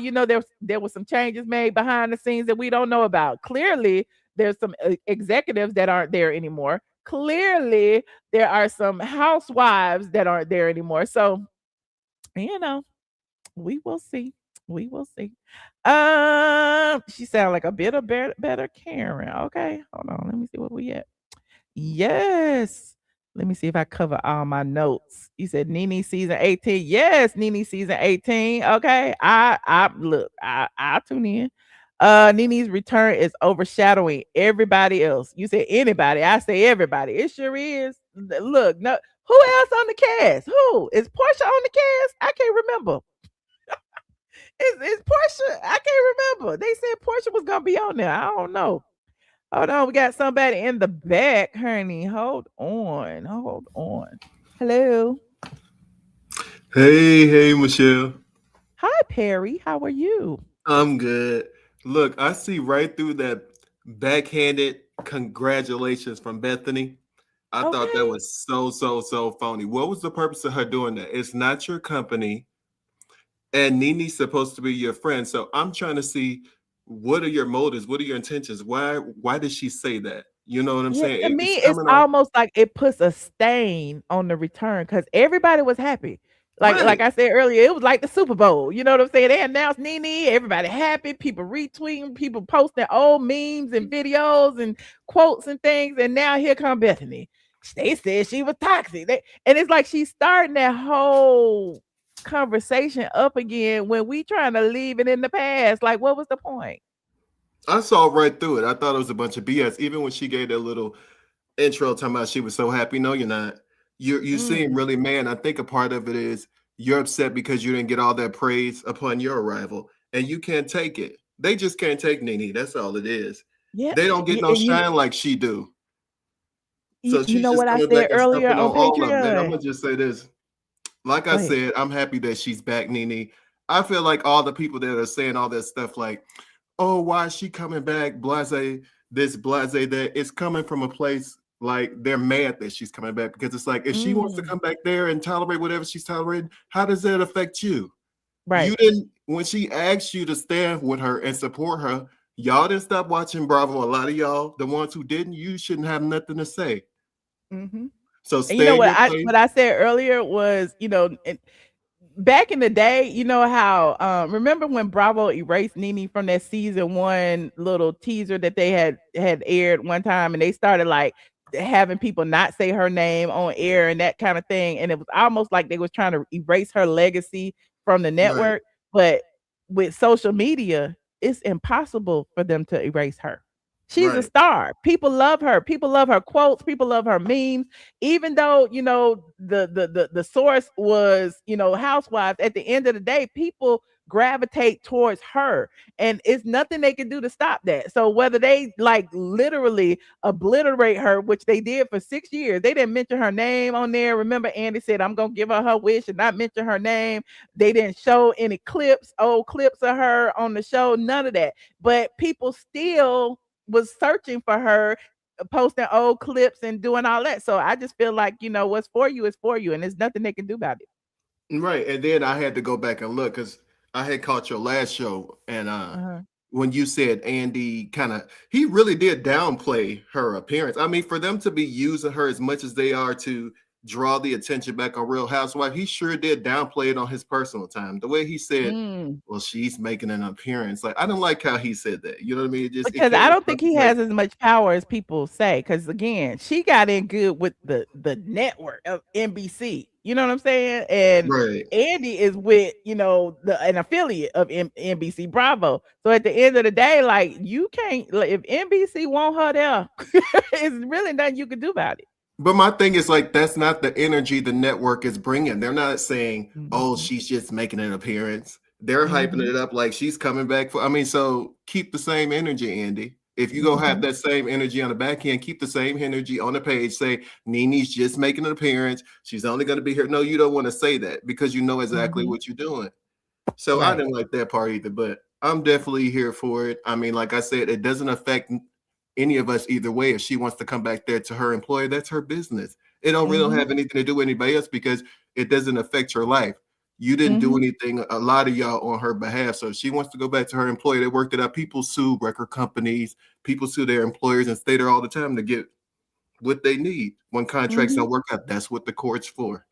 there was some changes made behind the scenes that we don't know about. Clearly, there's some executives that aren't there anymore. Clearly, there are some housewives that aren't there anymore. So, we will see. We will see. She sounds like a bit of better Karen. Okay, hold on. Let me see what we at. Yes. Let me see if I cover all my notes. You said Nene season 18. Yes, Nene season 18. Okay. I tune in. Nene's return is overshadowing everybody else. You said anybody. I say everybody. It sure is. Look, no, who else on the cast? Who is Portia on the cast? I can't remember. Is Portia? I can't remember. They said Portia was gonna be on there. I don't know. Hold on, we got somebody in the back, honey. Hold on. Hello. Hey, Michelle. Hi, Perry. How are you? I'm good. Look, I see right through that backhanded congratulations from Bethenny. I thought that was so phony. What was the purpose of her doing that? It's not your company. And Nene's supposed to be your friend. So I'm trying to see, what are your motives? What are your intentions? Why did she say that? You know what I'm saying? To me, it's almost like it puts a stain on the return because everybody was happy. Like I said earlier, it was like the Super Bowl. You know what I'm saying? They announced Nene, everybody happy, people retweeting, people posting old memes and videos and quotes and things. And now here come Bethenny. They said she was toxic. And it's like she's starting that whole conversation up again when we trying to leave it in the past. Like, what was the point? I saw right through it. I thought it was a bunch of BS. Even when she gave that little intro talking about she was so happy. No, you're not. You seem really mad. I think a part of it is you're upset because you didn't get all that praise upon your arrival, and you can't take it. They just can't take Nene. That's all it is. Yeah, they don't get no shine like she do. So you know what I said earlier on Patreon. I'm gonna just say this. Like I said, I'm happy that she's back, Nene. I feel like all the people that are saying all that stuff, like, oh, why is she coming back? Blase this, blase that. It's coming from a place like they're mad that she's coming back because it's like if she wants to come back there and tolerate whatever she's tolerating, how does that affect you? Right. You didn't, when she asked you to stand with her and support her, Y'all didn't stop watching Bravo. A lot of y'all, the ones who didn't, you shouldn't have nothing to say. Mm-hmm. So And you know stay in what your place. what I said earlier was, back in the day, you know how remember when Bravo erased Nene from that season 1 little teaser that they had aired one time, and they started like having people not say her name on air and that kind of thing, and it was almost like they was trying to erase her legacy from the network. Right. But with social media, it's impossible for them to erase her. She's a star. People love her. People love her quotes. People love her memes. Even though, the source was, Housewives, at the end of the day, people gravitate towards her, and it's nothing they can do to stop that. So whether they like literally obliterate her, which they did for 6 years, they didn't mention her name on there. Remember, Andy said, I'm gonna give her wish and not mention her name. They didn't show any old clips of her on the show, none of that. But people still was searching for her, posting old clips and doing all that. So I just feel like, what's for you is for you, and there's nothing they can do about it. Right. And then I had to go back and look because I had caught your last show, and when you said Andy he really did downplay her appearance. I mean, for them to be using her as much as they are to draw the attention back on Real Housewives, he sure did downplay it on his personal time. The way he said, well, she's making an appearance. Like, I didn't like how he said that. You know what I mean? Because I don't think he has as much power as people say. Because again, she got in good with the network of NBC. You know what I'm saying? And Andy is with, an affiliate of NBC Bravo. So at the end of the day, like, you can't, if NBC want her there, it's really nothing you can do about it. But my thing is, like, that's not the energy the network is bringing. They're not saying, oh, she's just making an appearance. They're hyping it up like she's coming back so keep the same energy, Andy. If you go have that same energy on the back end, keep the same energy on the page. Say, Nene's just making an appearance. She's only going to be here. No, you don't want to say that because you know exactly what you're doing. So I didn't like that part either, but I'm definitely here for it. I mean, like I said, it doesn't affect any of us either way. If she wants to come back there to her employer, that's her business. It don't really have anything to do with anybody else because it doesn't affect her life. You didn't do anything, a lot of y'all, on her behalf. So if she wants to go back to her employer, they worked it out. People sue record companies, people sue their employers and stay there all the time to get what they need. When contracts don't work out, that's what the court's for.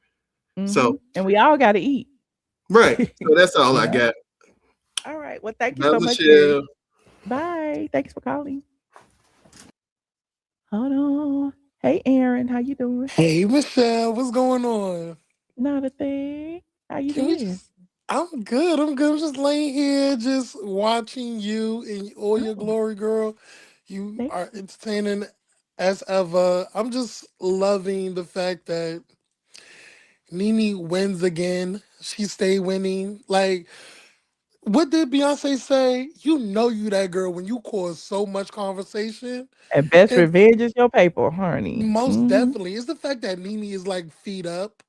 So, and we all got to eat. Right. So that's all I got. All right. Well, thank you so much. Bye. Thanks for calling. Hold on. Hey, Aaron, how you doing? Hey, Michelle, what's going on? Not a thing. How you doing? I'm good. I'm just laying here, just watching you in all your glory, girl. You are entertaining as ever. I'm just loving the fact that Nene wins again. She stay winning. Like, what did Beyonce say? You know you that girl when you cause so much conversation. And best revenge is your paper, honey. Most definitely. It's the fact that Nene is like feet up.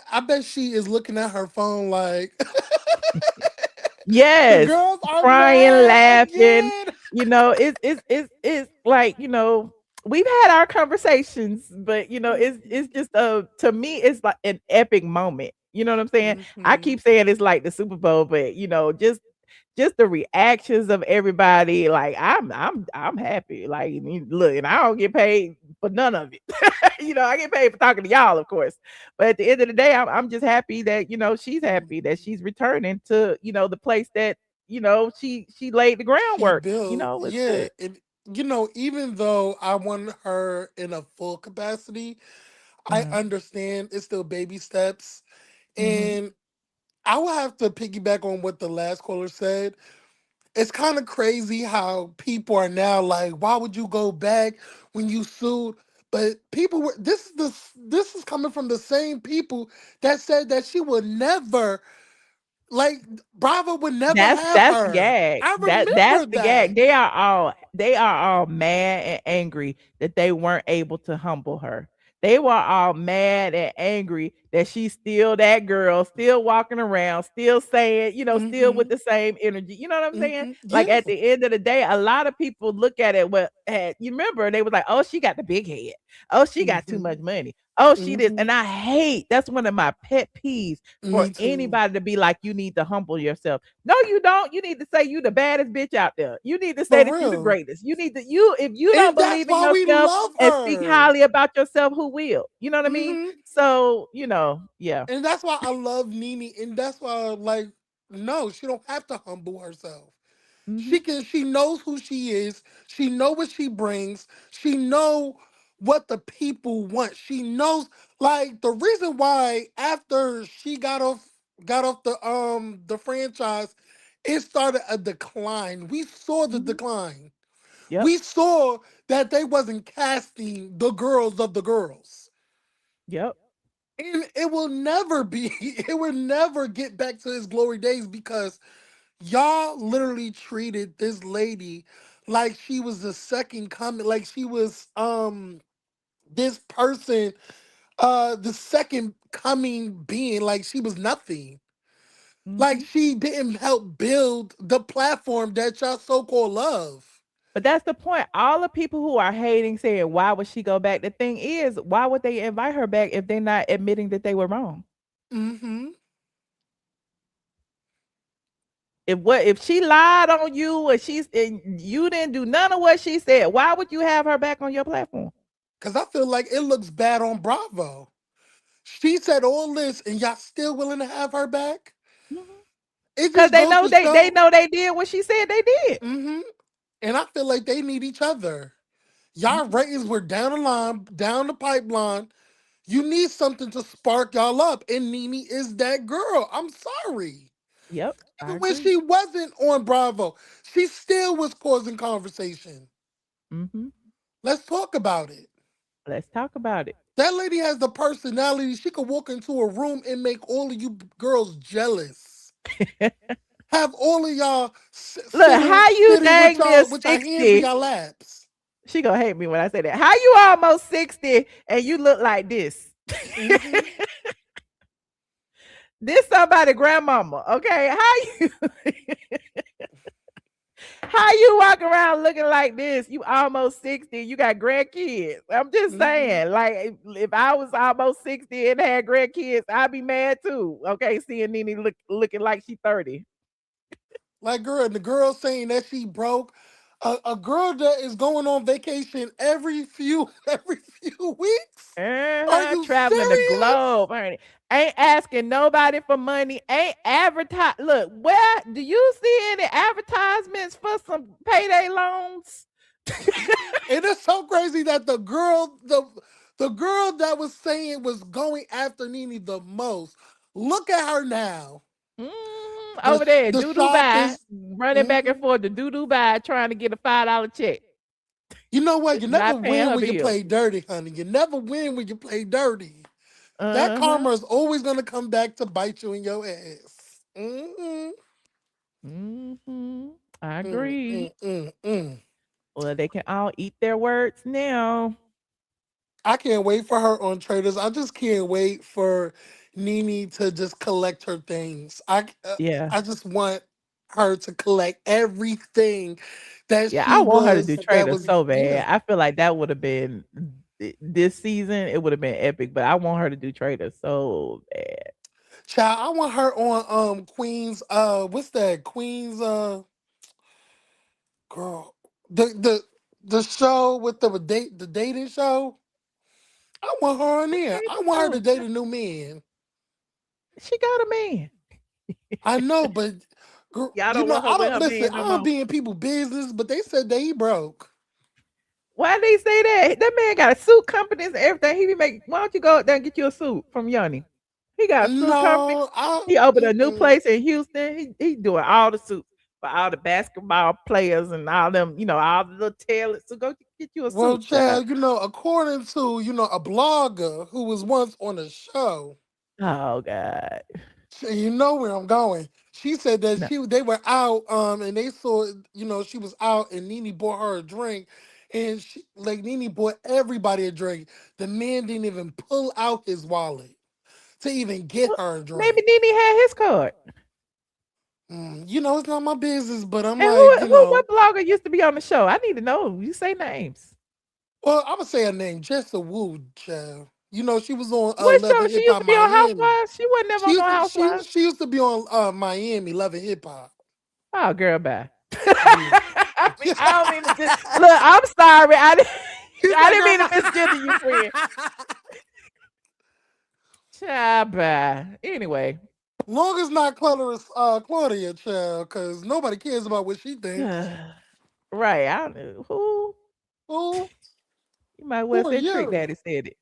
I bet she is looking at her phone like yes, the girls are crying, laughing. again. It's like, we've had our conversations, but it's just to me, it's like an epic moment. You know what I'm saying? I keep saying it's like the Super Bowl, but just the reactions of everybody, like I'm happy. Like, look, and I don't get paid for none of it. I get paid for talking to y'all, of course. But at the end of the day, I'm just happy that she's happy that she's returning to the place that she laid the groundwork. Yeah, and even though I want her in a full capacity, I understand it's still baby steps, and I will have to piggyback on what the last caller said. It's kind of crazy how people are now like, why would you go back when you sued? But people were this is coming from the same people that said that she would never, like, Bravo would never have That's her. the gag. I remember That's the that. gag. They are all mad and angry that they weren't able to humble her. They were all mad and angry that she's still that girl, still walking around, still saying, still with the same energy. You know what I'm saying? Like Yeah. at the end of the day, a lot of people look at it. You remember they was like, "Oh, she got the big head. Oh, she got too much money. Oh, she did." And I hate, that's one of my pet peeves for Me too. anybody to be like, "You need to humble yourself." No, you don't. You need to say you the baddest bitch out there. You need to say For that you the real. greatest. You need to if you don't And that's believe in why we yourself love and speak her. highly about yourself, who will? You know what I mean? Mhm. So, yeah. And that's why I love Nene. And that's why, like, no, she don't have to humble herself. Mhm. She knows who she is. She know what she brings. She know what the people want. She knows, like, the reason why after she got off the franchise, it started a decline. We saw the Mhm. decline. Yep. We saw that they wasn't casting the girls of the girls. Yep. And it will never be, it will never get back to its glory days because y'all literally treated this lady like she was the second coming, like she was this person, the second coming being, like she was nothing. Like Mhm. she didn't help build the platform that y'all so-called love. But that's the point. All the people who are hating saying, "Why would she go back?" The thing is, why would they invite her back if they're not admitting that they were wrong? Mm-hmm. If she lied on you and you didn't do none of what she said, why would you have her back on your platform? Because I feel like it looks bad on Bravo. She said all this and y'all still willing to have her back? It Because just they goes know to they show. know they did what she said they did. Mm-hmm. And I feel like they need each other. Y'all ratings were down the line, down the pipeline. You need something to spark y'all up. And Nene is that girl. I'm sorry. Yep, I Even when agree. she wasn't on Bravo, she still was causing conversation. Mhm. Let's talk about it. Let's talk about it. That lady has the personality. She could walk into a room and make all of you girls jealous. Have all of y'all Look, sitting how you sitting with dang near y'all with your hands in 60? your laps. She gonna hate me when I say that. How you almost 60 and you look like this? Mm-hmm. This somebody grandmama, okay? How you walk around looking like this? You almost 60, you got grandkids. I'm just Mm-hmm. saying, like if I was almost 60 and had grandkids, I'd be mad too. Okay, seeing Nene looking like she 30. Like, girl, the girl saying that she broke. A girl that is going on vacation every few every few weeks. Are you Traveling the serious? globe, honey. Ain't asking nobody for money. Ain't advertise. Look, where do you see any advertisements for some payday loans? And it's so crazy that the girl that was saying was going after Nene the most. Look at her now. Over there, The doo doo bye, sharpest. running back and Mhm. forth to doo doo bye, trying to get a $5 check. You know what? You never Not paying win her when you bills. play dirty, honey. You never win when you play dirty. That Uh-huh. karma is always gonna come back to bite you in your ass. Mm-hmm. I Mm, agree. mm, mm, mm. Well, they can all eat their words now. I can't wait for her on Traders. I just can't wait for Nene to just collect her things. Yeah. I just want her to collect everything that Yeah, I want her to do that Trader was so yeah. bad. I feel like that would have been this season, it would have been epic, but I want her to do Trader so bad. Child, I want her on Queens what's that? Queens girl. The show with the dating show. I want her on What there. I dating want her to show? date a new man. She got a man. I know, but girl, Y'all don't want her I with don't her listen. man I no don't more. be in people business, but they said that he broke. Why they say that? That man got a suit companies and everything. He be making. Why don't you go out there and get you a suit from Yanni? He got a suit company. No, He opened a new mm-mm. place in Houston. He doing all the suits for all the basketball players and all them, all the little tailors. So go get you a Well, suit, child. child, according to a blogger who was once on a show, Oh God. you know where I'm going. She said that No. they were out and they saw she was out and Nene bought her a drink and Nene bought everybody a drink. The man didn't even pull out his wallet. to even get her a drink. Maybe Nene had his card. You know, it's not my business, but I'm And like, you know. what blogger used to be on the show? I need to know. You say names. Well, I'm gonna say her name, Jessa Wu, child. You know, she was on What Love show? and She Hip used Hop to be on Miami. Housewives. She wasn't never She on no used to, Housewives. she used to be on Miami, Love and Hip Hop. Oh, girl, bye. Yeah. I don't mean to look. I'm sorry. I didn't mean to Girl, misgender you, friend. Child, bye. Anyway. long as not Claudia, child, because nobody cares about what she thinks. Right. I don't know. Who? Who? You might well Who are say Trick you? Daddy said it.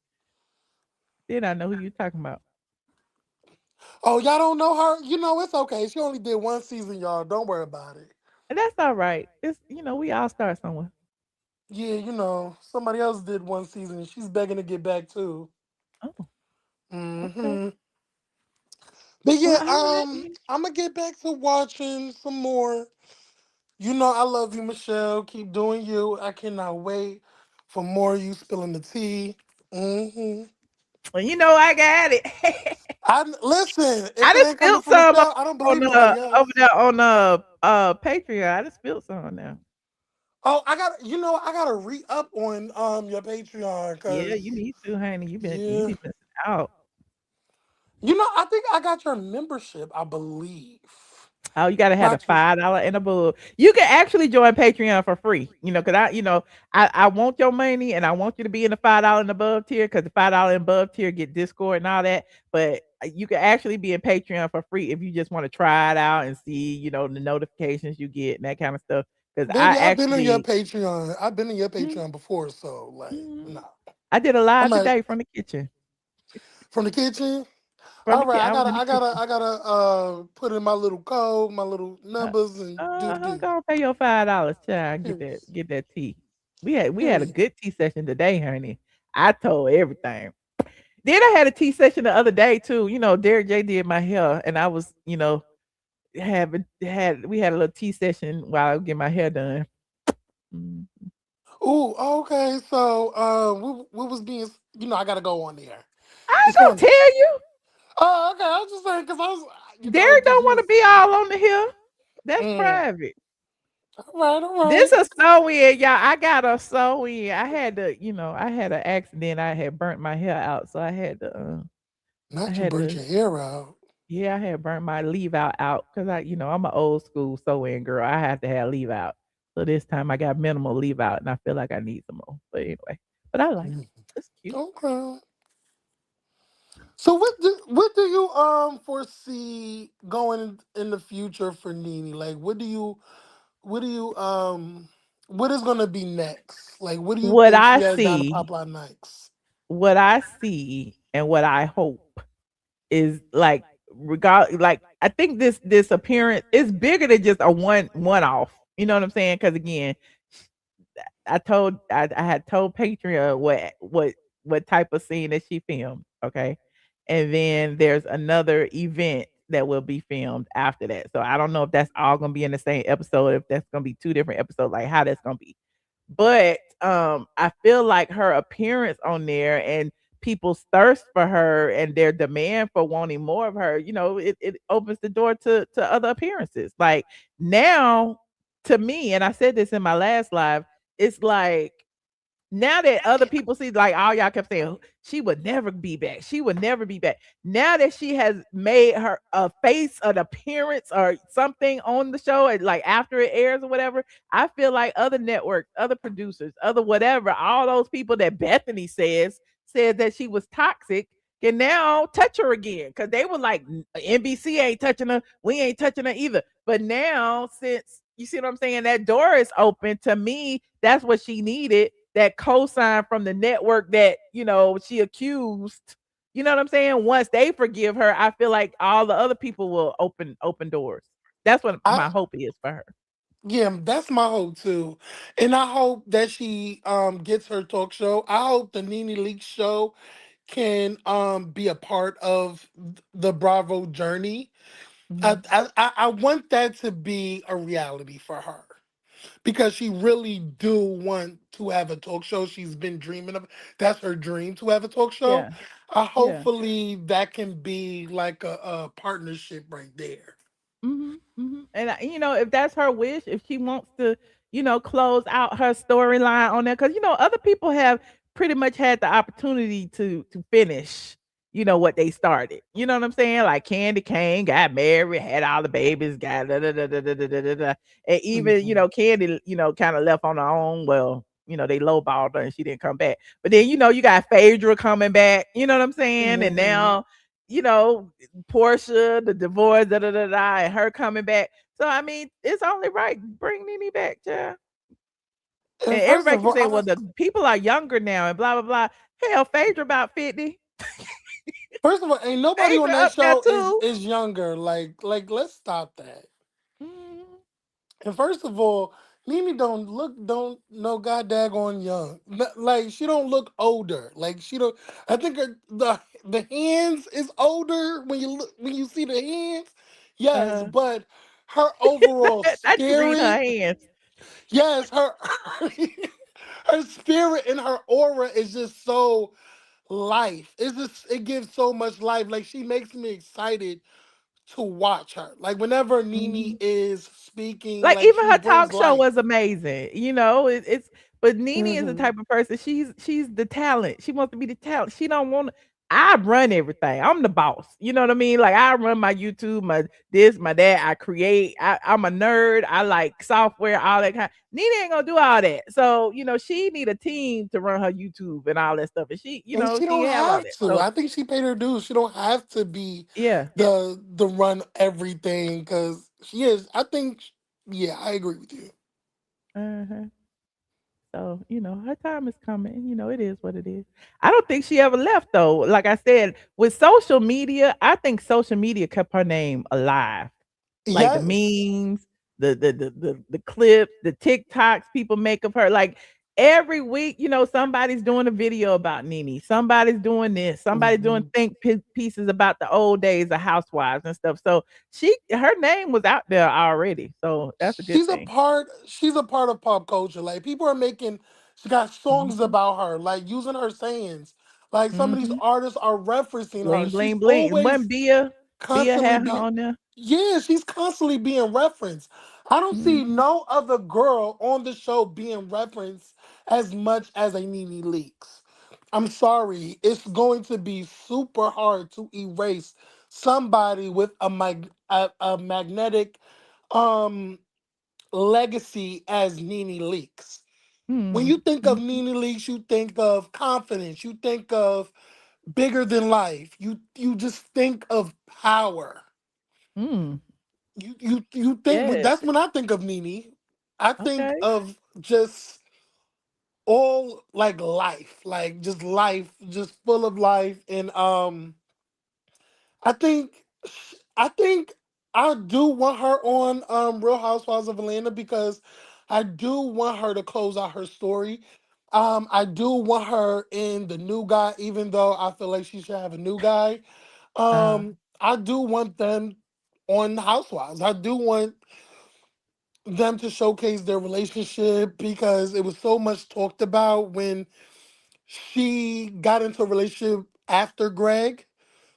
Then I know who you talking about. Oh, y'all don't know her? You know, it's okay. She only did one season, y'all. Don't worry about it. And that's all right. It's we all start somewhere. Yeah, you know, somebody else did one season. She's begging to get back too. Oh, okay. Mm-hmm. But yeah, Well, all right. I'm gonna get back to watching some more. You know, I love you, Michelle. Keep doing you. I cannot wait for more of you spilling the tea. Mm-hmm. Well, I got it. Listen. I If it just ain't coming spilled from some Michelle, I don't believe on nobody else. over there on Patreon. I just spilled some now. Oh, I gotta re-up on your Patreon Yeah, because you need to, honey. You yeah. be missing out. You know, I think I got your membership, I believe. Oh, you gotta have a Not too sure. $5 and above. You can actually join Patreon for free. Because I want your money and I want you to be in the $5 and above tier because the $5 and above tier get Discord and all that. But you can actually be in Patreon for free if you just want to try it out and see, the notifications you get and that kind of stuff. Because I Baby, I've been in your actually Patreon. I've been in your Mhm, Patreon before, so like, mhm. no. I did a I'm live like today from the kitchen. from the kitchen. From the All kitchen, right, I was in the kitchen. I gotta put in my little code, my little numbers, and do the do. Go pay your $5, child. Period. Get that tea. We had a Period. good tea session today, honey. I told everything. Then I had a tea session the other day too. Derek J did my hair, and I was, we had a little tea session while I was getting my hair done. Mm. Ooh, okay. So, what was being? You know, I gotta go on there. I It's ain't gonna funny. tell you. Oh, okay. I was just saying because I was, Derek because don't you want to was. be all on the hill. That's Mm, private. all This right. a sew in, y'all. I got a sew in. I had to, I had an accident. I had burnt my hair out, so I Not you had burnt to. your hair out. Yeah, I had burnt my leave out because I'm an old school sew in girl. I have to have leave out. So this time I got minimal leave out, and I feel like I need some more. But anyway, but I like it. Mm, It's cute. okay. So what do you foresee going in the future for Nene? Like what do you what is gonna be next? Like what do you What think she I has down the see, pipeline next? and what I hope is like like I think this appearance is bigger than just a one off. You know what I'm saying? Because again, I had told Patreon what type of scene that she filmed, okay? And then there's another event that will be filmed after that. So I don't know if that's all gonna be in the same episode, if that's gonna be two different episodes, like how that's gonna be. But I feel like her appearance on there and people's thirst for her and their demand for wanting more of her, it opens the door to other appearances. Like now, to me, and I said this in my last live, it's like now that other people see, like all y'all kept saying, she would never be back. She would never be back. Now that she has made her a face, an appearance, or something on the show, and like after it airs or whatever, I feel like other networks, other producers, other whatever, all those people that Bethenny said that she was toxic can now touch her again because they were like, NBC ain't touching her, we ain't touching her either. But now, since you see what I'm saying, that door is open to me. That's what she needed. That cosign from the network that she accused. You know what I'm saying? Once they forgive her, I feel like all the other people will open doors. That's what I my hope is for her. Yeah, that's my hope too. And I hope that she gets her talk show. I hope the Nene Leakes show can be a part of the Bravo journey. Mhm. I want that to be a reality for her. because she really do want to have a talk show. She's been dreaming of, that's her dream, to have a talk show. Yeah. Yeah. Hopefully that can be like a partnership right there. And if that's her wish, if she wants to, close out her storyline on that, because other people have pretty much had the opportunity to finish, what they started. You know what I'm saying? Like Candy Kane got married, had all the babies, got da da da da da da da da, da. And even Mhm. Candy, kind of left on her own. Well, they lowballed her and she didn't come back. But then you got Phaedra coming back. You know what I'm saying? And Mhm. now you know Portia, the divorce, da da da da, and her coming back. So I mean, it's only right bring Nene back, child. And And first everybody of can all, say, well, the people are younger now and blah blah blah. Hell, Phaedra about 50. ain't nobody on Phaedra that up there show too. is younger. Like let's stop that. Mhm. And first of all, Nene don't no god daggone young. Like she don't look older. Like she don't. I think the hands is older when you look when you see the hands. Yes, Uh-huh. but her overall Not you read her spirit. hands. Yes, her her spirit and her aura is just so life. It gives so much life. Like she makes me excited to watch her. Like whenever Nene Mhm. is speaking, Like like even she her brings talk show life. was amazing. It's but Nene is the Hmm. type of person. She's the talent. She wants to be the talent. She don't want. I run everything. I'm the boss. You know what I mean? Like I run my YouTube, my this, my that. I create. I'm a nerd. I like software, all that kind. Nene ain't gonna do all that. So she need a team to run her YouTube and all that stuff. And And she she don't have all have that. to. So I think she paid her dues. She don't have to be yeah. the run everything because she is. I think yeah, I agree with you. Uh-huh. So, her time is coming. It is what it is. I don't think she ever left though. Like I said, with social media, I think social media kept her name alive. Like the Yes. memes, the clips, the TikToks people make of her. Like every week, somebody's doing a video about Nene. Somebody's doing this. Somebody's doing Mhm. pieces about the old days of housewives and stuff. So her name was out there already. So that's a good thing. She's a part of pop culture. Like people are making she got songs Mhm. about her, like using her sayings. Like some of these Mhm. artists are referencing her. Bling, She's bling, bling. And when always Bia constantly had her being on there. yeah, she's constantly being referenced. I don't see Mhm. no other girl on the show being referenced as much as a Nene Leakes. I'm sorry, it's going to be super hard to erase somebody with a magnetic um legacy as Nene Leakes. When Mm. you think of Mhm. Nene Leakes, you think of confidence, you think of bigger than life. You just think of power. Mm. You think Yes. that's when I think of Nene. I think Okay. of just all like life, just full of life. And I think I think I do want her on Real Housewives of Atlanta because I do want her to close out her story. I do want her in the new guy, even though I feel like she should have a new guy. Uh, I do want them on Housewives. I do want them to showcase their relationship because it was so much talked about when she got into a relationship after Greg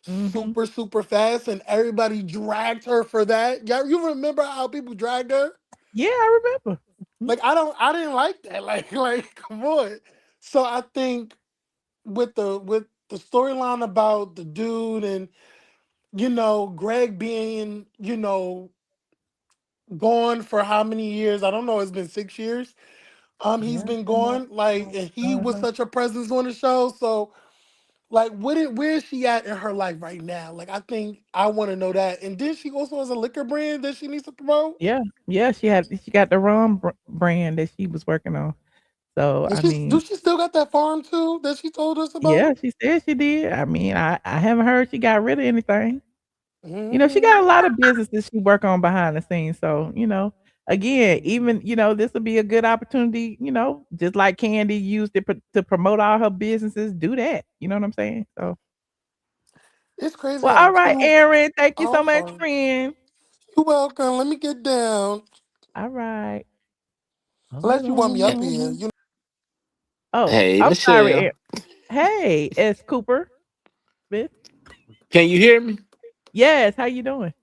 mhm. super fast and everybody dragged her for that. Yeah, you remember how people dragged her? Yeah, I remember. Mhm. Like I didn't like that. Like come on. So I think with the storyline about the dude and Greg being, gone for how many years? I don't know, it's been 6 years. He's Yeah. been gone. Like and he was Uh-huh. such a presence on the show. So like, where is she at in her life right now? Like, I think I want to know that. And then she also has a liquor brand that she needs to promote. Yeah. Yeah, she got the rum brand that she was working on. So, And I she's do mean, she still got that farm too that she told us yeah, about? she said she did. I mean, I haven't heard she got rid of anything. She got a Mm. lot of businesses she work on behind the scenes. So, again, Mhm. even, this will be a good opportunity, just like Kandi used it to promote all her businesses, do that. You know what I'm saying? So, It's crazy well, how all right, two. Aaron. Thank you Oh, so I'm much, sorry. friend. You're welcome. Let me get down. All right. Unless you want me up here, you know. Oh, Hey, I'm sorry. Michelle. Hey, it's Cooper Smith. Can you hear me? Yes, how you doing?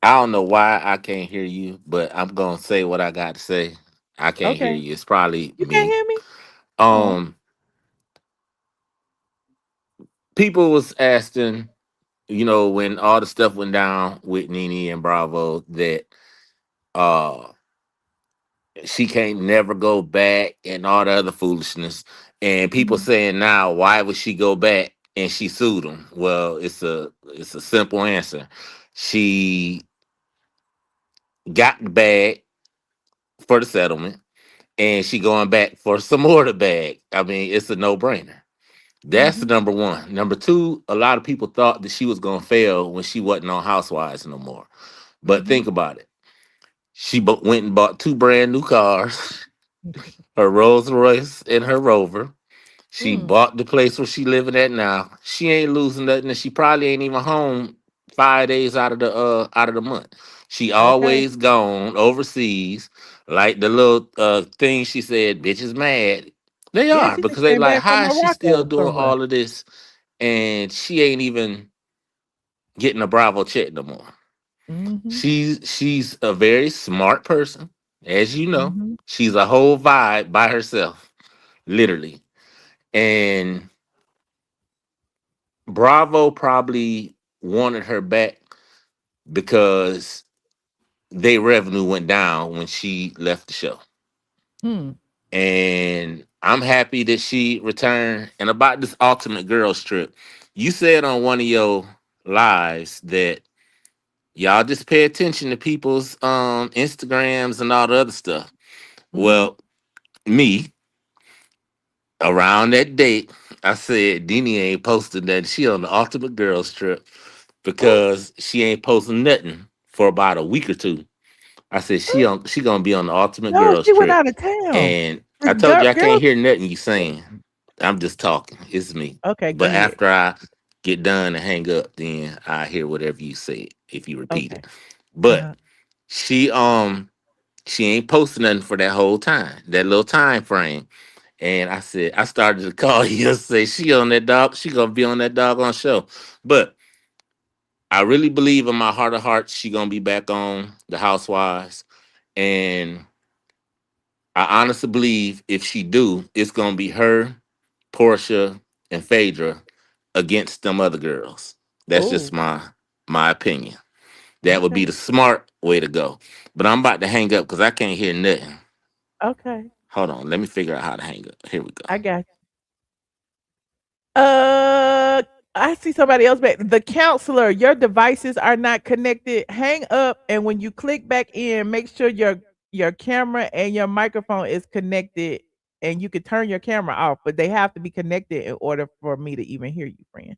I don't know why I can't hear you, but I'm gonna say what I got to say. I can't hear Okay. you. It's probably You can't me. hear me? Oh. Um, People was asking, when all the stuff went down with Nene and Bravo, that uh she can't never go back and all the other foolishness. And people Mhm. saying now, why would she go back and she sued him? Well, it's a simple answer. She got the bag for the settlement, and she going back for some more of the bag. I mean, it's a no brainer. That's the Mhm. number one. Number two, a lot of people thought that she was gonna fail when she wasn't on Housewives no more. But Mhm. think about it. She went and bought two brand new cars, her Rolls Royce and her Rover. She Mm. bought the place where she living at now. She ain't losing nothing, and she probably ain't even home 5 days out of the month. She Okay. always gone overseas. Like the little thing she said, bitches mad. They Yeah, are she just because they came like, back from how is she still Morocco doing somewhere. all of this and she ain't even getting a Bravo check no more. Mhm. She's a very smart person, as you know. Mhm. She's a whole vibe by herself, literally. And Bravo probably wanted her back because their revenue went down when she left the show. Hmm. And I'm happy that she returned. And about this Ultimate Girls trip, you said on one of your lives that y'all just pay attention to people's Instagrams and all the other stuff. Mhm. Well, me, around that date, I said Dini ain't posted that she on the Ultimate Girls trip Ooh. because she ain't posting nothing for about a week or two. I said she gonna be on the Ultimate No, Girls she went trip, out of town. and The I told you I can't girls. hear nothing you saying. I'm just talking. It's me. Okay, go But ahead. after I get done and hang up, then I hear whatever you say if you repeat Okay. it. But Uh-huh. she she ain't posting nothing for that whole time, that little time frame. And I said, I started to call you and say she on that dog, she gonna be on that doggone show. But I really believe in my heart of hearts she gonna be back on the Housewives. And I honestly believe if she do, it's gonna be her, Portia, and Phaedra against them other girls. That's just Oh, my opinion. That would be okay. the smart way to go. But I'm about to hang up because I can't hear nothing. Okay. Hold on, let me figure out how to hang up. Here we go. I got you. I see somebody else back. The counselor, your devices are not connected. Hang up, and when you click back in, make sure your camera and your microphone is connected, and you can turn your camera off, but they have to be connected in order for me to even hear you, friend.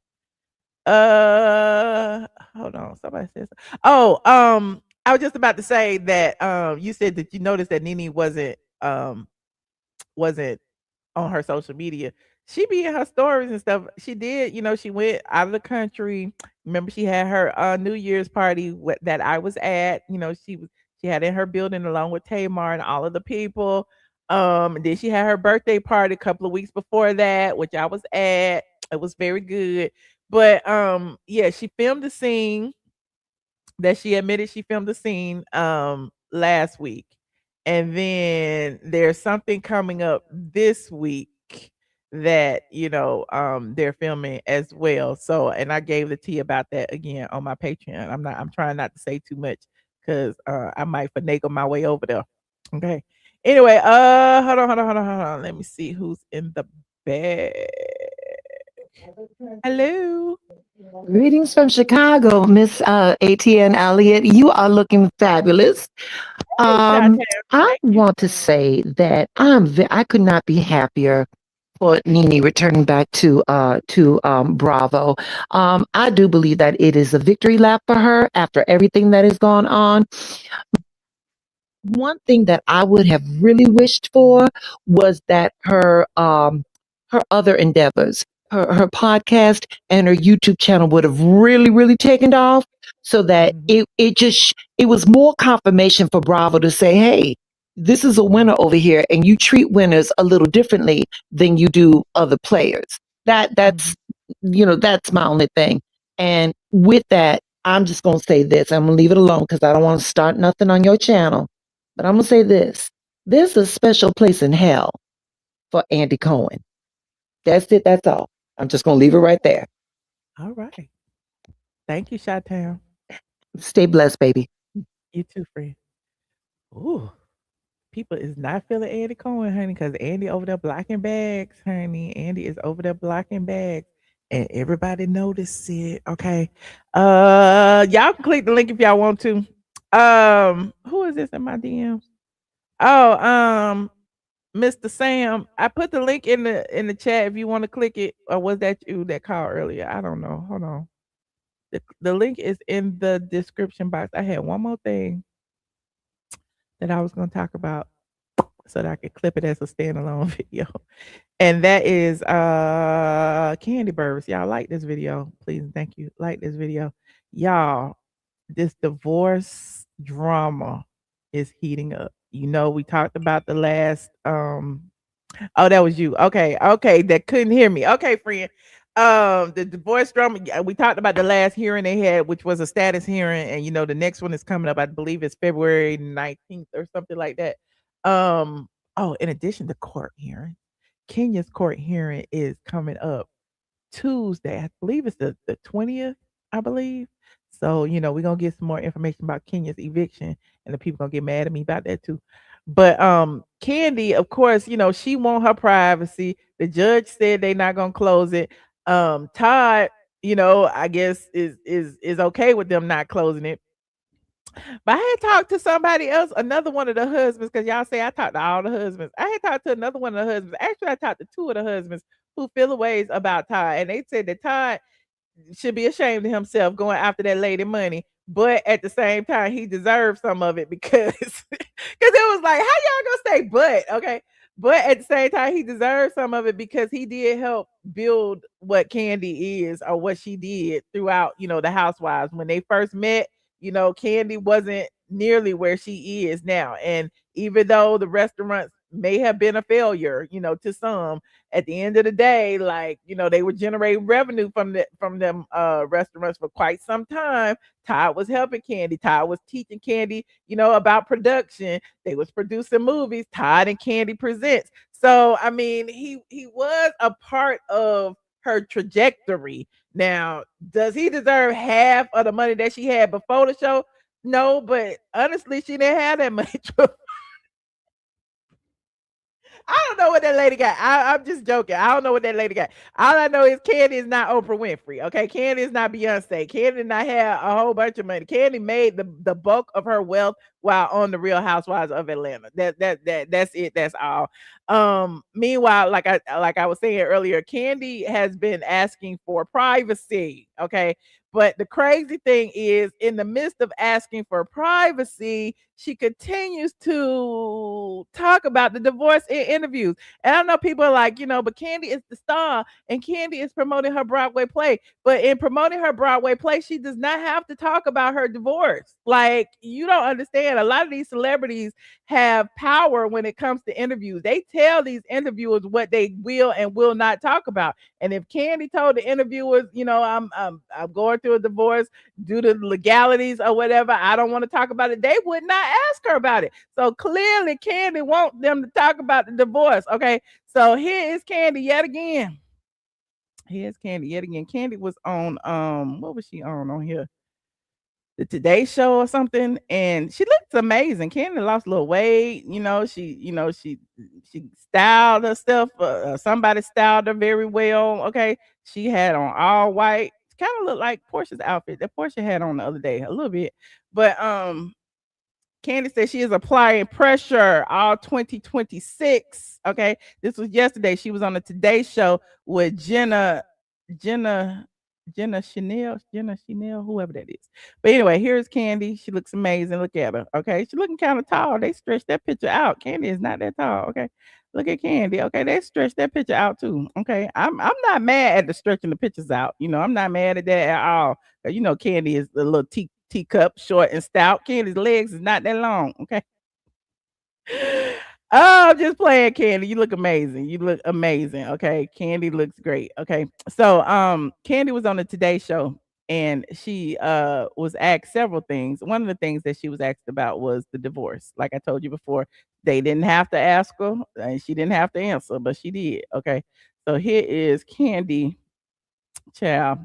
Hold on. Somebody says. Oh, I was just about to say that you said that you noticed that Nene wasn't on her social media. She be in her stories and stuff. She did, she went out of the country. Remember, she had her New Year's party that I was at. She had in her building along with Tamar and all of the people. And then she had her birthday party a couple of weeks before that, which I was at. It was very good. But yeah, she filmed the scene that she admitted she filmed the scene last week. And then there's something coming up this week that they're filming as well. So, and I gave the tea about that again on my Patreon. I'm trying not to say too much because I might finagle my way over there. Okay. Anyway, hold on. Let me see who's in the bag. Hello. Greetings from Chicago, Miss ATN Elliott. You are looking fabulous. Hey, Shantae. I Thank you. want to say that I could not be happier for Nene returning back to Bravo. I do believe that it is a victory lap for her after everything that has gone on. One thing that I would have really wished for was that her other endeavors, her podcast and her YouTube channel would have really, really taken off so that Mhm. it was more confirmation for Bravo to say, hey, this is a winner over here, and you treat winners a little differently than you do other players. That's that's my only thing. And with that, I'm just gonna say this. I'm gonna leave it alone because I don't want to start nothing on your channel. But I'm gonna say this. There's a special place in hell for Andy Cohen. That's it. That's all. I'm just gonna leave it right there. All right. Thank you, Chi-Town. Stay blessed, baby. You too, friend. Ooh. People is not feeling Andy Cohen, honey, because Andy over there blocking bags, honey. Andy is over there blocking bags. And everybody noticed it. Okay. Y'all can click the link if y'all want to. Who is this in my DMs? Oh, Mr. Sam. I put the link in the chat if you want to click it. Or was that you that called earlier? I don't know. Hold on. The link is in the description box. I had one more thing that I was going to talk about so that I could clip it as a standalone video. And that is Kandi Burruss. Y'all like this video. Please and thank you. Like this video. Y'all, this divorce drama is heating up. We talked about the last oh, that was you. Okay. That couldn't hear me. Okay, friend. The divorce drama. We talked about the last hearing they had, which was a status hearing, and the next one is coming up. I believe it's February 19th or something like that. In addition to court hearing, Kenya's court hearing is coming up Tuesday. I believe it's the 20th, I believe. So, we're gonna get some more information about Kenya's eviction, and the people gonna get mad at me about that too. But Kandi, of course, she want her privacy. The judge said they're not gonna close it. Todd, I guess is okay with them not closing it. But I had talked to somebody else, another one of the husbands, because y'all say I talked to all the husbands. I had talked to another one of the husbands. Actually, I talked to two of the husbands who feel ways about Todd, and they said that Todd should be ashamed of himself going after that lady money, but at the same time, he deserves some of it because it was like, how y'all gonna say but? Okay. But at the same time, he deserves some of it because he did help build what Kandi is or what she did throughout, the housewives. When they first met, Kandi wasn't nearly where she is now. And even though the restaurants may have been a failure, to some, at the end of the day, like, they were generating revenue from them restaurants for quite some time. Todd was helping Kandi. Todd was teaching Kandi, about production. They was producing movies. Todd and Kandi presents. So, I mean, he was a part of her trajectory. Now, does he deserve half of the money that she had before the show? No, but honestly, she didn't have that much. I don't know what that lady got. I'm just joking. I don't know what that lady got. All I know is Kandi is not Oprah Winfrey. Okay, Kandi is not Beyonce. Kandi did not have a whole bunch of money. Kandi made the bulk of her wealth while on the Real Housewives of Atlanta. That's it. That's all. Meanwhile, like I was saying earlier, Kandi has been asking for privacy. Okay. But the crazy thing is, in the midst of asking for privacy, she continues to talk about the divorce in interviews. And I know people are like, but Kandi is the star and Kandi is promoting her Broadway play. But in promoting her Broadway play, she does not have to talk about her divorce. Like, you don't understand. A lot of these celebrities have power when it comes to interviews. They tell these interviewers what they will and will not talk about. And if Kandi told the interviewers, I'm going through a divorce due to legalities or whatever, I don't want to talk about it, they would not ask her about it. So clearly Kandi wants them to talk about the divorce. Okay. So here is Kandi yet again. Kandi was on what was she on here? The Today Show or something, and she looks amazing. Kandi lost a little weight, she styled herself. Somebody styled her very well. Okay, she had on all white, kind of looked like Portia's outfit that Portia had on the other day a little bit. But Kandi said she is applying pressure all 2026. Okay, this was yesterday. She was on the Today Show with Jenna Chanel, whoever that is. But anyway, here's Kandi. She looks amazing. Look at her. Okay, she's looking kind of tall. They stretched that picture out. Kandi is not that tall. Okay, look at Kandi. Okay, they stretched that picture out too. Okay, I'm not mad at the stretching the pictures out. I'm not mad at that at all. Kandi is a little teacup, short and stout. Kandi's legs is not that long. Okay. Oh, I'm just playing, Kandi. You look amazing. You look amazing. Okay. Kandi looks great. Okay. So Kandi was on the Today Show and she was asked several things. One of the things that she was asked about was the divorce. Like I told you before, they didn't have to ask her and she didn't have to answer, but she did. Okay. So here is Kandi. Child.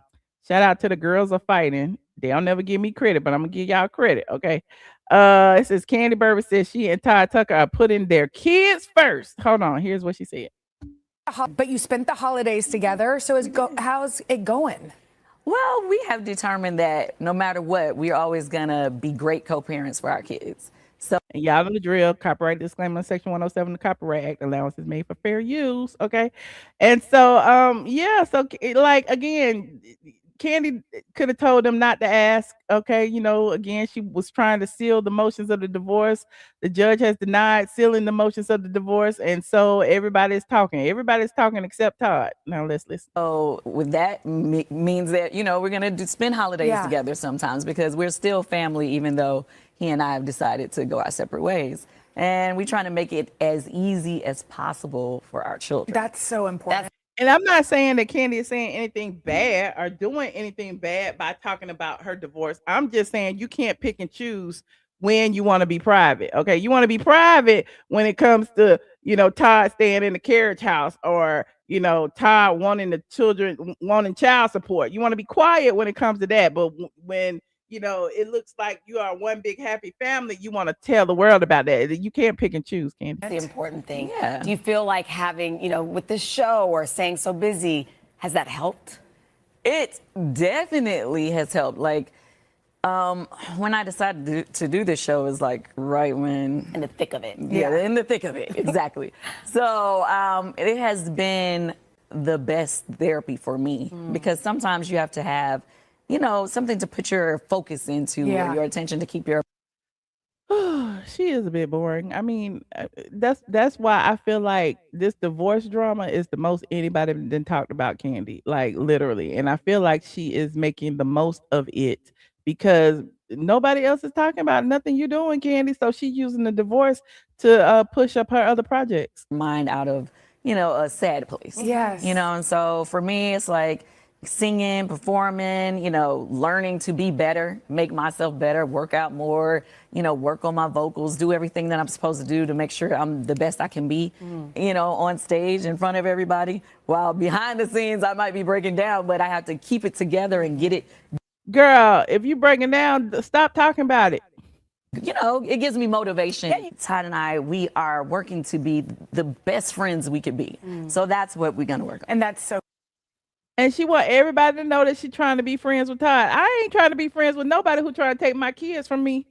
Shout out to the girls are fighting. They'll never give me credit, but I'm gonna give y'all credit. Okay. It says Kandi Burruss says she and Ty Tucker are putting their kids first. Hold on, here's what she said. But you spent the holidays together, so how's it going? Well, we have determined that no matter what, we're always gonna be great co-parents for our kids. So and y'all know the drill. Copyright disclaimer, Section 107 of the Copyright Act. Allowance is made for fair use. Okay. And so yeah, so like again, Kandi could have told them not to ask. Okay, you know, again, she was trying to seal the motions of the divorce. The judge has denied sealing the motions of the divorce, and so everybody's talking. Everybody's talking except Todd. Now let's listen. So with that means that, you know, we're gonna spend holidays together sometimes because we're still family, even though he and I have decided to go our separate ways. And we're trying to make it as easy as possible for our children. That's so important. And I'm not saying that Kandi is saying anything bad or doing anything bad by talking about her divorce. I'm just saying you can't pick and choose when you want to be private. Okay. You want to be private when it comes to, you know, Todd staying in the carriage house or, you know, Todd wanting the children, wanting child support. You want to be quiet when it comes to that. But when, you know, it looks like you are one big happy family, you want to tell the world about that. You can't pick and choose, Kandi. That's the important thing. Yeah. Do you feel like having, you know, with this show or staying so busy, has that helped? It definitely has helped. Like, when I decided to do this show is like right when... In the thick of it. Yeah, in the thick of it, exactly. So it has been the best therapy for me because sometimes you have to have, you know, something to put your focus into or your attention to keep your... She is a bit boring. I mean, that's why I feel like this divorce drama is the most anybody done talked about Kandi, like literally. And I feel like she is making the most of it because nobody else is talking about nothing you're doing, Kandi. So she's using the divorce to push up her other projects. Mind out of, you know, a sad place. Yes. You know, and so for me, it's like singing, performing, you know, learning to be better, make myself better, work out more, you know, work on my vocals, do everything that I'm supposed to do to make sure I'm the best I can be, you know, on stage in front of everybody. While behind the scenes, I might be breaking down, but I have to keep it together and get it. Girl, if you breaking down, stop talking about it. You know, it gives me motivation. Todd and I, we are working to be the best friends we could be. So that's what we're going to work on. And that's so... And she want everybody to know that she's trying to be friends with Todd. I ain't trying to be friends with nobody who trying to take my kids from me.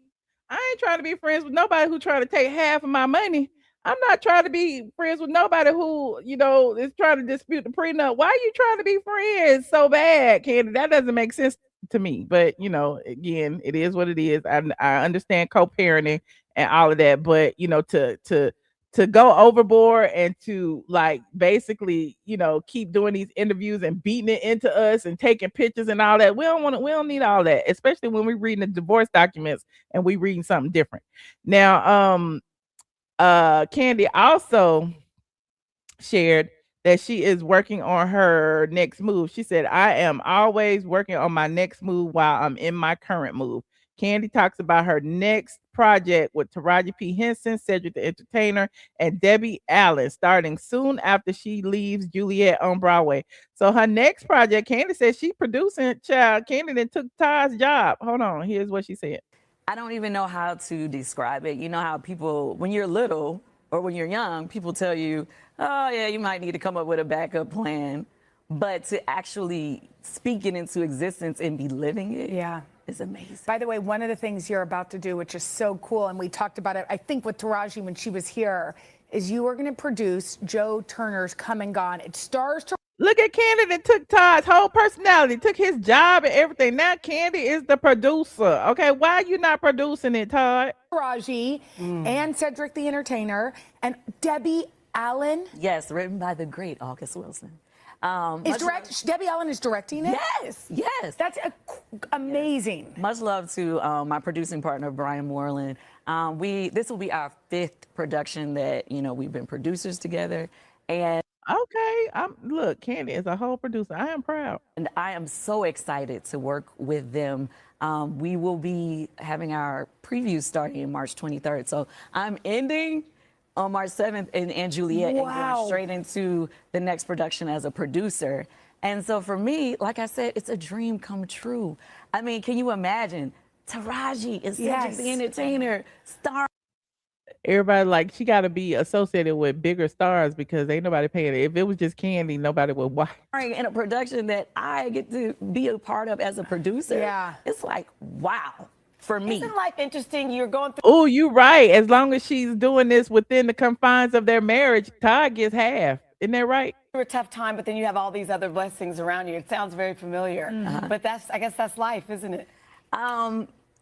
I ain't trying to be friends with nobody who trying to take half of my money. I'm not trying to be friends with nobody who, you know, is trying to dispute the prenup. Why are you trying to be friends so bad, Kandi? That doesn't make sense to me. But, you know, again, it is what it is. I understand co-parenting and all of that. But, you know, to go overboard and to like basically, you know, keep doing these interviews and beating it into us and taking pictures and all that. We don't need all that, especially when we're reading the divorce documents and we reading something different. Now, Kandi also shared that she is working on her next move. She said, I am always working on my next move while I'm in my current move. Kandi talks about her next project with Taraji P. Henson, Cedric the Entertainer, and Debbie Allen, starting soon after she leaves Juliet on Broadway. So her next project, Kandi says she producing. Child, Kandi then took Todd's job. Hold on, here's what she said. I don't even know how to describe it. You know how people, when you're little or when you're young, people tell you, oh yeah, you might need to come up with a backup plan. But to actually speak it into existence and be living it. Is amazing. By the way, one of the things you're about to do, which is so cool, and we talked about it, I think with Taraji when she was here, is you are going to produce Joe Turner's Come and Gone. It stars... Look at Kandi that took Todd's whole personality, took his job and everything. Now Kandi is the producer. Okay, why are you not producing it, Todd? Taraji and Cedric the Entertainer and Debbie Allen. Yes, written by the great August Wilson. Debbie Allen is directing it? Yes. That's amazing. Much love to my producing partner, Brian Moreland. This will be our 5th production that we've been producers together, and okay, look, Kandi is a whole producer. I am proud, and I am so excited to work with them. We will be having our preview starting March 23rd, so I'm ending on March 7th in Juliet and going straight into the next production as a producer. And so for me, like I said, it's a dream come true. I mean, can you imagine? Taraji is Cedric the Entertainer, star. everybody like she got to be associated with bigger stars because ain't nobody paying it. If it was just Kandi, nobody would watch. In a production that I get to be a part of as a producer, it's like, wow, for me. Isn't life interesting? You're going through. Oh, you're right. As long as she's doing this within the confines of their marriage, Todd gets half. Isn't that right? A tough time, but then you have all these other blessings around you. It sounds very familiar, but I guess that's life, isn't it?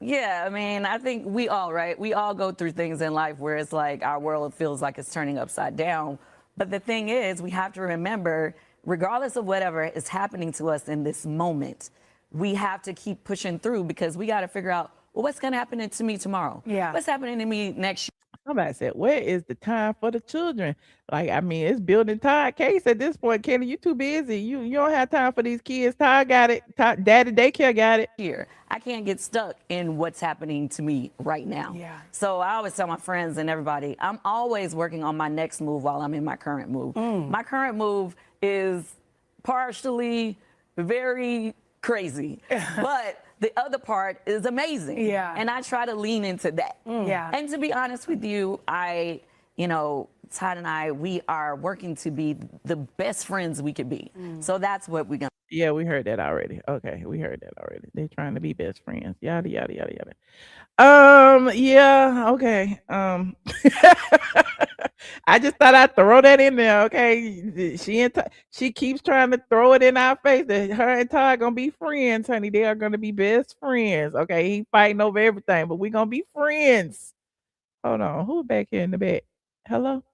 Yeah, I mean, I think we all go through things in life where it's like our world feels like it's turning upside down. But the thing is, we have to remember, regardless of whatever is happening to us in this moment, we have to keep pushing through because we got to figure out, well, what's going to happen to me tomorrow? Yeah. What's happening to me next year? Somebody said, where is the time for the children? Like, I mean, it's building Todd case at this point. Kandi, you too busy. You don't have time for these kids. Todd got it. Daddy daycare got it. Here, I can't get stuck in what's happening to me right now. Yeah. So I always tell my friends and everybody, I'm always working on my next move while I'm in my current move. My current move is partially very crazy, but the other part is amazing. Yeah. And I try to lean into that. Yeah. And to be honest with you, Todd and I, we are working to be the best friends we could be. So that's what we're going to. Yeah, we heard that already. Okay, we heard that already. They're trying to be best friends. Yada, yada, yada, yada. Yeah, okay. I just thought I'd throw that in there, okay? She keeps trying to throw it in our face that her and Todd gonna be friends, honey. They are gonna be best friends, okay? He fighting over everything, but we gonna be friends. Hold on, who back here in the back? Hello?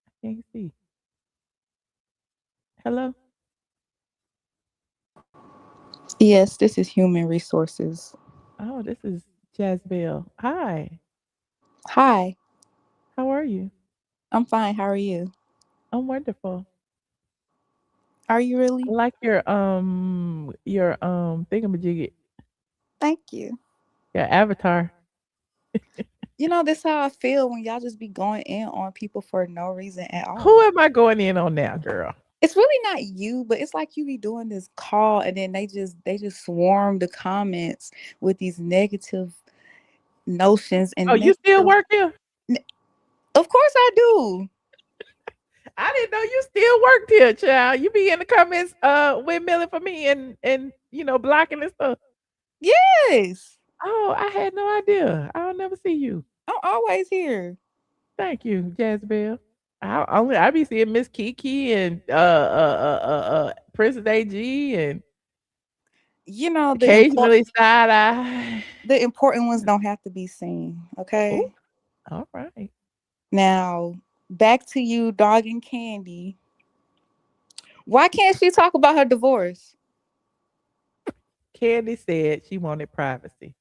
I can't see. Hello? Yes, this is Human Resources. Oh, this is Jazbel. Hi. Hi, How are you? I'm fine. How are you? I'm wonderful. Are you really? I like your thingamajiggy, Thank you. your avatar. You know, this how I feel when y'all just be going in on people for no reason at all. Who am I going in on now, girl? It's really not you, but it's like you be doing this call and then they just swarm the comments with these negative notions and Oh, you still work here? Of course I do. I didn't know you still worked here, child. You be in the comments windmilling for me and blocking and stuff. Yes. Oh, I had no idea. I'll never see you. I'm always here. Thank you, Jazbel. I be seeing Miss Kiki and Princess AG and occasionally side eye. The important ones don't have to be seen. Okay. Ooh. All right. Now back to you, Dog and Kandi. Why can't she talk about her divorce? Kandi said she wanted privacy.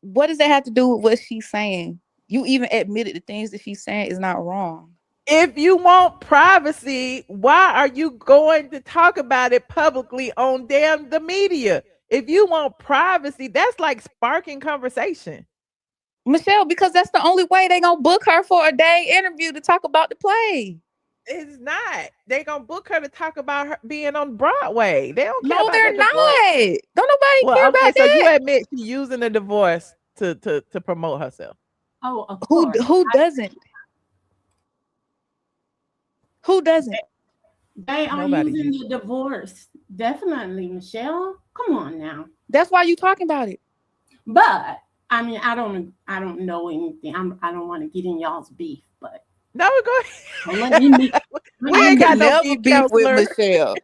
What does that have to do with what she's saying? You even admitted the things that she's saying is not wrong. If you want privacy, why are you going to talk about it publicly on the media? If you want privacy, that's like sparking conversation. Michelle, because that's the only way they gonna book her for a day interview to talk about the play. It's not. They gonna book her to talk about her being on Broadway. They don't care No, about they're that not. divorce. Don't nobody care about so that. you admit she's using the divorce to promote herself. Oh, of course. Who doesn't? Who doesn't? They are Nobody using the divorce. Definitely, Michelle. Come on now. That's why you talking about it. But I mean, I don't know anything. I don't want to get in y'all's beef, but no, go ahead. We ain't got no beef counselor. with Michelle.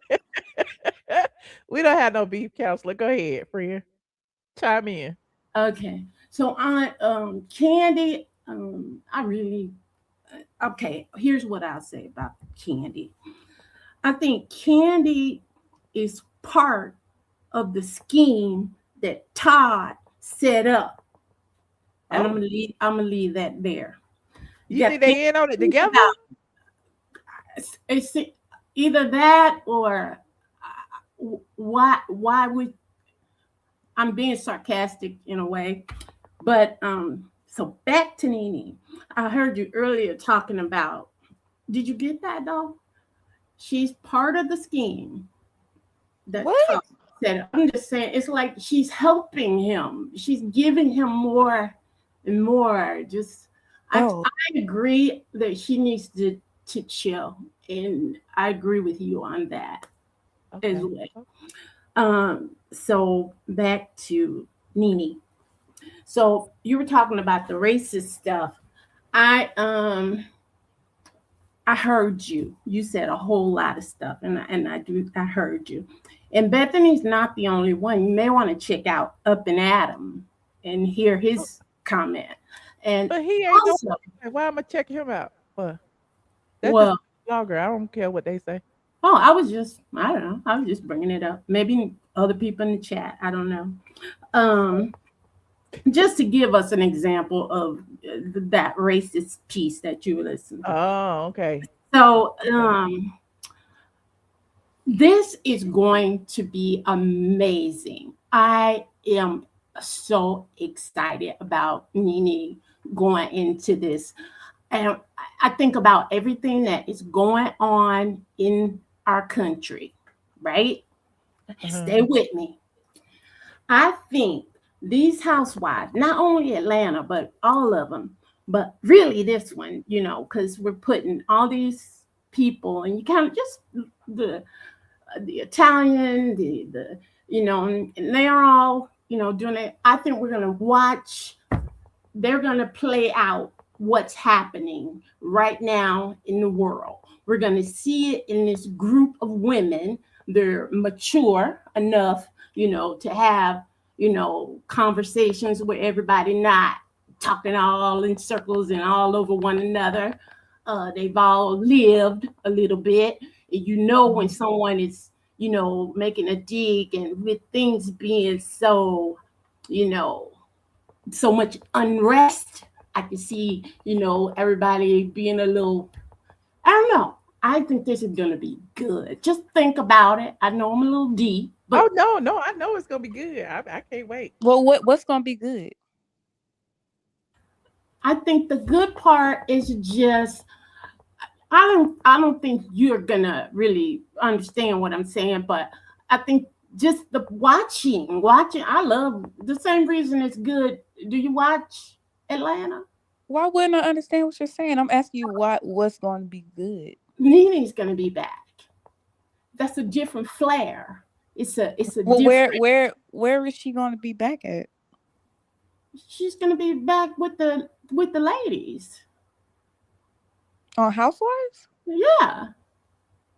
We don't have no beef counselor. Go ahead, friend. Chime in. Okay. So Kandi, I really okay. Here's what I'll say about Kandi. I think Kandi is part of the scheme that Todd set up And I'm gonna leave that there. You think they in on it together? It's either that or why would I'm being sarcastic in a way, but so back to Nene. I heard you earlier talking about. Did you get that though? She's part of the scheme. What? Said, I'm just saying, it's like she's helping him. She's giving him more and more. Just, I agree that she needs to chill, and I agree with you on that as well. So back to Nene. So you were talking about the racist stuff. I heard you. You said a whole lot of stuff, and I heard you. And Bethenny's not the only one. You may want to check out Up and Adam and hear his comment. But he ain't also, why am I checking him out? That's just a blogger. I don't care what they say. Oh, I don't know. I was just bringing it up. Maybe other people in the chat. I don't know. Just to give us an example of that racist piece that you listened to. Oh, okay. So, this is going to be amazing. I am so excited about Nene going into this. And I think about everything that is going on in our country, right? Stay with me. I think these housewives, not only Atlanta, but all of them, but really this one, because we're putting all these people, and you kind of just the Italian, the and they are all, doing it. I think we're going to watch, they're going to play out what's happening right now in the world. We're going to see it in this group of women. They're mature enough, to have, conversations with everybody, not talking all in circles and all over one another. They've all lived a little bit. When someone is, making a dig, and with things being so, so much unrest, I can see, everybody being a little, I don't know. I think this is going to be good. Just think about it. I know I'm a little deep. But no, I know it's going to be good. I can't wait. Well, what's going to be good? I think the good part is just, I don't think you're gonna really understand what I'm saying, but I think just the watching. I love the same reason it's good. Do you watch Atlanta? Why wouldn't I understand what you're saying? I'm asking you what's going to be good. Nene's gonna be back. That's a different flair. It's a well, different. Where is she going to be back at? She's gonna be back with the ladies. On Housewives? Yeah.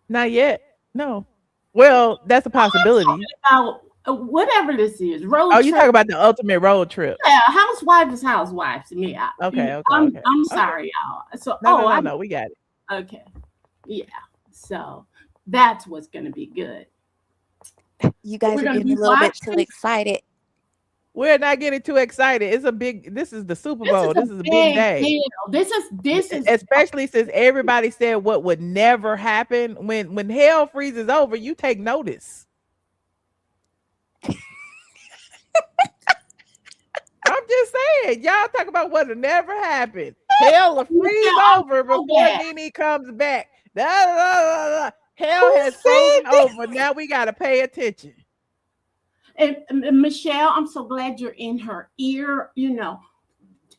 Not yet. No. Well, that's a possibility. About whatever this is. Road trip. You talking about the ultimate road trip? Yeah, housewife is housewife to me. Okay. I'm sorry, y'all. So no, we got it. Okay. Yeah. So that's what's gonna be good. You guys are getting a little bit too excited. We're not getting too excited. This is the Super Bowl. This is a big day. Deal. This is especially since everybody said what would never happen. When hell freezes over, you take notice. I'm just saying, y'all talk about what will never happen. Hell will freeze over before Nene comes back. Hell has frozen over. Now we gotta pay attention. And Michelle, I'm so glad you're in her ear.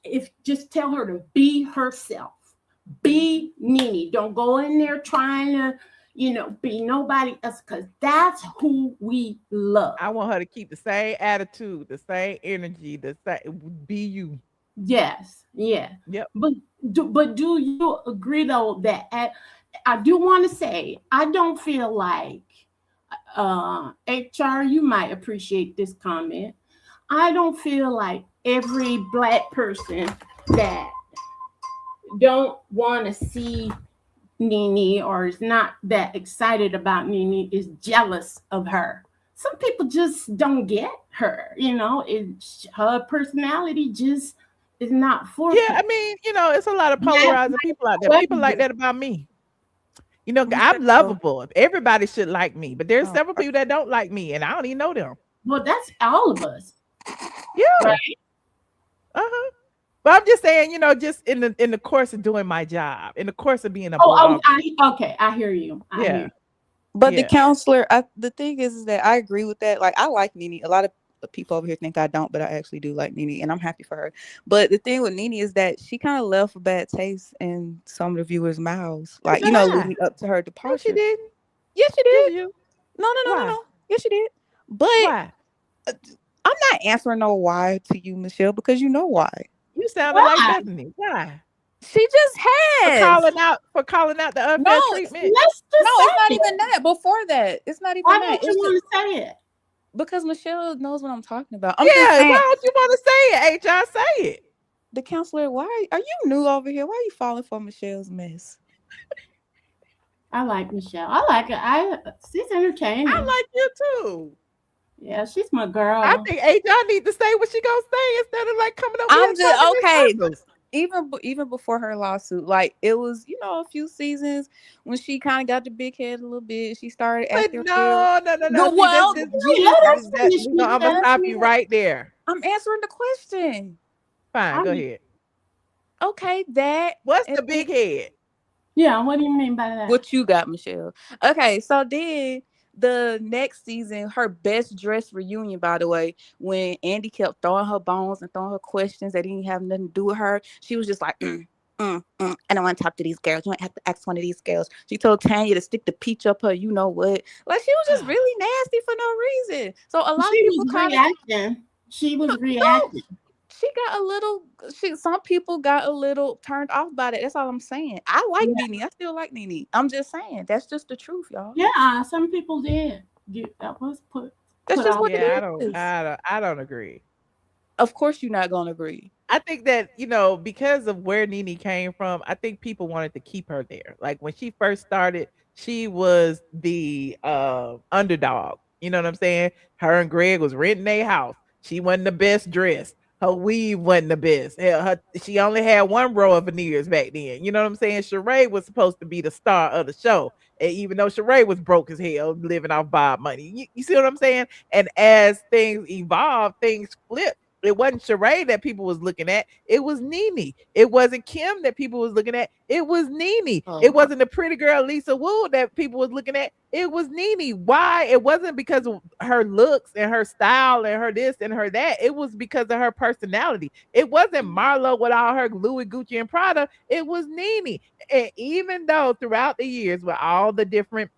If just tell her to be herself, be Nene. Don't go in there trying to, be nobody else, because that's who we love. I want her to keep the same attitude, the same energy, the same. Be you. Yes. Yeah. Yep. But do you agree though that I do want to say I don't feel like. HR, you might appreciate this comment. I don't feel like every Black person that don't want to see Nene or is not that excited about Nene is jealous of her. Some people just don't get her, her personality just It's not foreplay. Yeah, I mean, it's a lot of polarizing people out there. People like that about me. I'm lovable. Everybody should like me, but there's several people that don't like me, and I don't even know them. Well, that's all of us. Yeah. Right? But I'm just saying, just in the course of doing my job, in the course of being a okay, I hear you. I hear you. But the counselor, the thing is that I agree with that. Like, I like Nene. A lot of people over here think I don't, but I actually do like Nene, and I'm happy for her. But the thing with Nene is that she kind of left a bad taste in some of the viewers' mouths, like leading up to her departure. No, she didn't. Yes, she did. You? No. Yes, she did. But why? I'm not answering no why to you, Michelle, because you know why. You sounded like Bethenny. Why? She just has for calling out the unfair treatment. It's not even that. Before that, it's not even Why that. don't you want to say it? Because Michelle knows what I'm talking about. Why don't you want to say it, HR? Say it. The counselor, why are you new over here? Why are you falling for Michelle's mess? I like Michelle. I like her. She's entertaining. I like you too. Yeah, she's my girl. I think HR need to say what she gonna say instead of like coming up. I'm just okay. Even before her lawsuit, like it was, a few seasons when she kind of got the big head a little bit. She started acting. No. Well, I'm gonna stop you right there. I'm answering the question. Fine, go ahead. Okay, what's the big head? Yeah, what do you mean by that? What you got, Michelle? Okay, so then the next season, her best dress reunion, by the way, when Andy kept throwing her bones and throwing her questions that didn't have nothing to do with her, she was just like, I don't want to talk to these girls. You might have to ask one of these girls. She told Tanya to stick the peach up her, you know what? Like, she was just really nasty for no reason. So a lot of people reacting. She was reacting. Some people got a little turned off by that. That's all I'm saying. I like Nene. I still like Nene. I'm just saying. That's just the truth, y'all. Yeah, some people did. That was put. That's just what it is. I don't agree. Of course you're not gonna agree. I think that, because of where Nene came from, I think people wanted to keep her there. Like when she first started, she was the underdog. You know what I'm saying? Her and Greg was renting a house. She wasn't the best dressed. Her weave wasn't the best. She only had one row of veneers back then. You know what I'm saying? Sheree was supposed to be the star of the show. And even though Sheree was broke as hell, living off Bob money. You see what I'm saying? And as things evolved, things flipped. It wasn't Sheree that people was looking at. It was Nene. It wasn't Kim that people was looking at. It was Nene. It wasn't the pretty girl Lisa Wu that people was looking at. It was Nene. Why? It wasn't because of her looks and her style and her this and her that. It was because of her personality. It wasn't Marlo with all her Louis, Gucci, and Prada. It was Nene. And even though throughout the years with all the different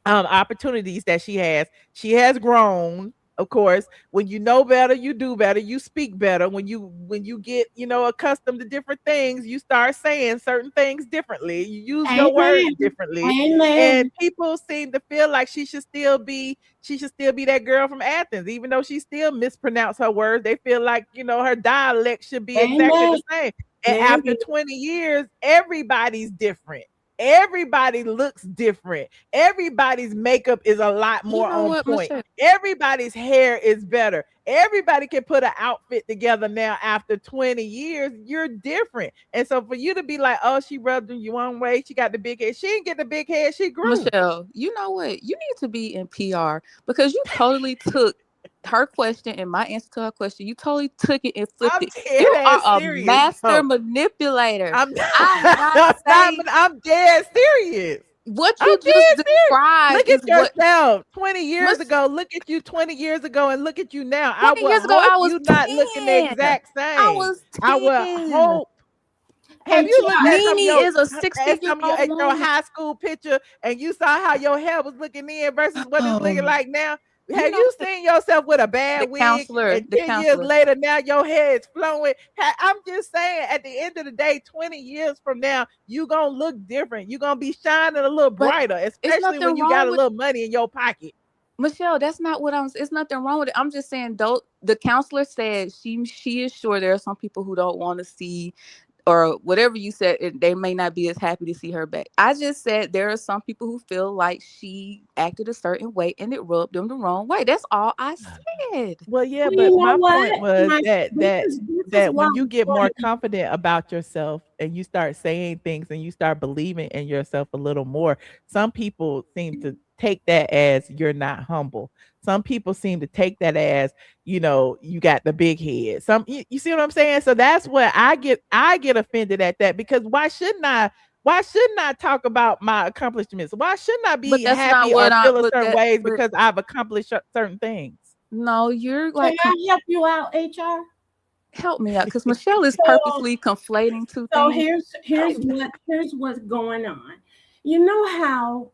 opportunities that she has grown. Of course, when you know better, you do better, you speak better. When you get, accustomed to different things, you start saying certain things differently. You use your words differently. And people seem to feel like she should still be that girl from Athens, even though she still mispronounced her words. They feel like, her dialect should be exactly the same. And after 20 years, everybody's different. Everybody looks different. Everybody's makeup is a lot more on point. Everybody's hair is better. Everybody can put an outfit together now after 20 years. You're different. And so for you to be like, oh, she rubbed you one way, she got the big head. She didn't get the big head, she grew. Michelle, you know what? You need to be in PR because you totally took her question and my answer to her question. You totally took it and flipped it. You are a master manipulator. I'm dead serious. What you just described. Look at yourself 20 years ago. Look at you 20 years ago and look at you now. 20 years ago, I was 10. Not looking the exact same. I was 10. I would hope. Have you looked at Nene is a 60-year-old at your high school picture and you saw how your hair was looking then versus what it's looking like now? Have you seen yourself with a bad wig? And 10 years later, now your hair is flowing. I'm just saying, at the end of the day, 20 years from now, you're going to look different. You're going to be shining a little brighter, especially when you got a little money in your pocket. Michelle, that's not what it's nothing wrong with it. I'm just saying, the counselor said she is sure there are some people who don't want to see or whatever you said, they may not be as happy to see her back. I just said there are some people who feel like she acted a certain way and it rubbed them the wrong way. That's all I said. Well, yeah, Well, but you know my what? point was This is why when you I'm get going more to confident about yourself and you start saying things and you start believing in yourself a little more, some people seem to take that as you're not humble. Some people seem to take that as, you know, you got the big head. You see what I'm saying? So that's what I get offended at that, because why shouldn't I talk about my accomplishments? Why shouldn't I But be that's not happy what or I. feel a But certain that. ways But because I've accomplished certain things? no, you're Can like. I help you out, HR? Help me out, because Michelle is So, purposely conflating two so things. here's what's going on. You know how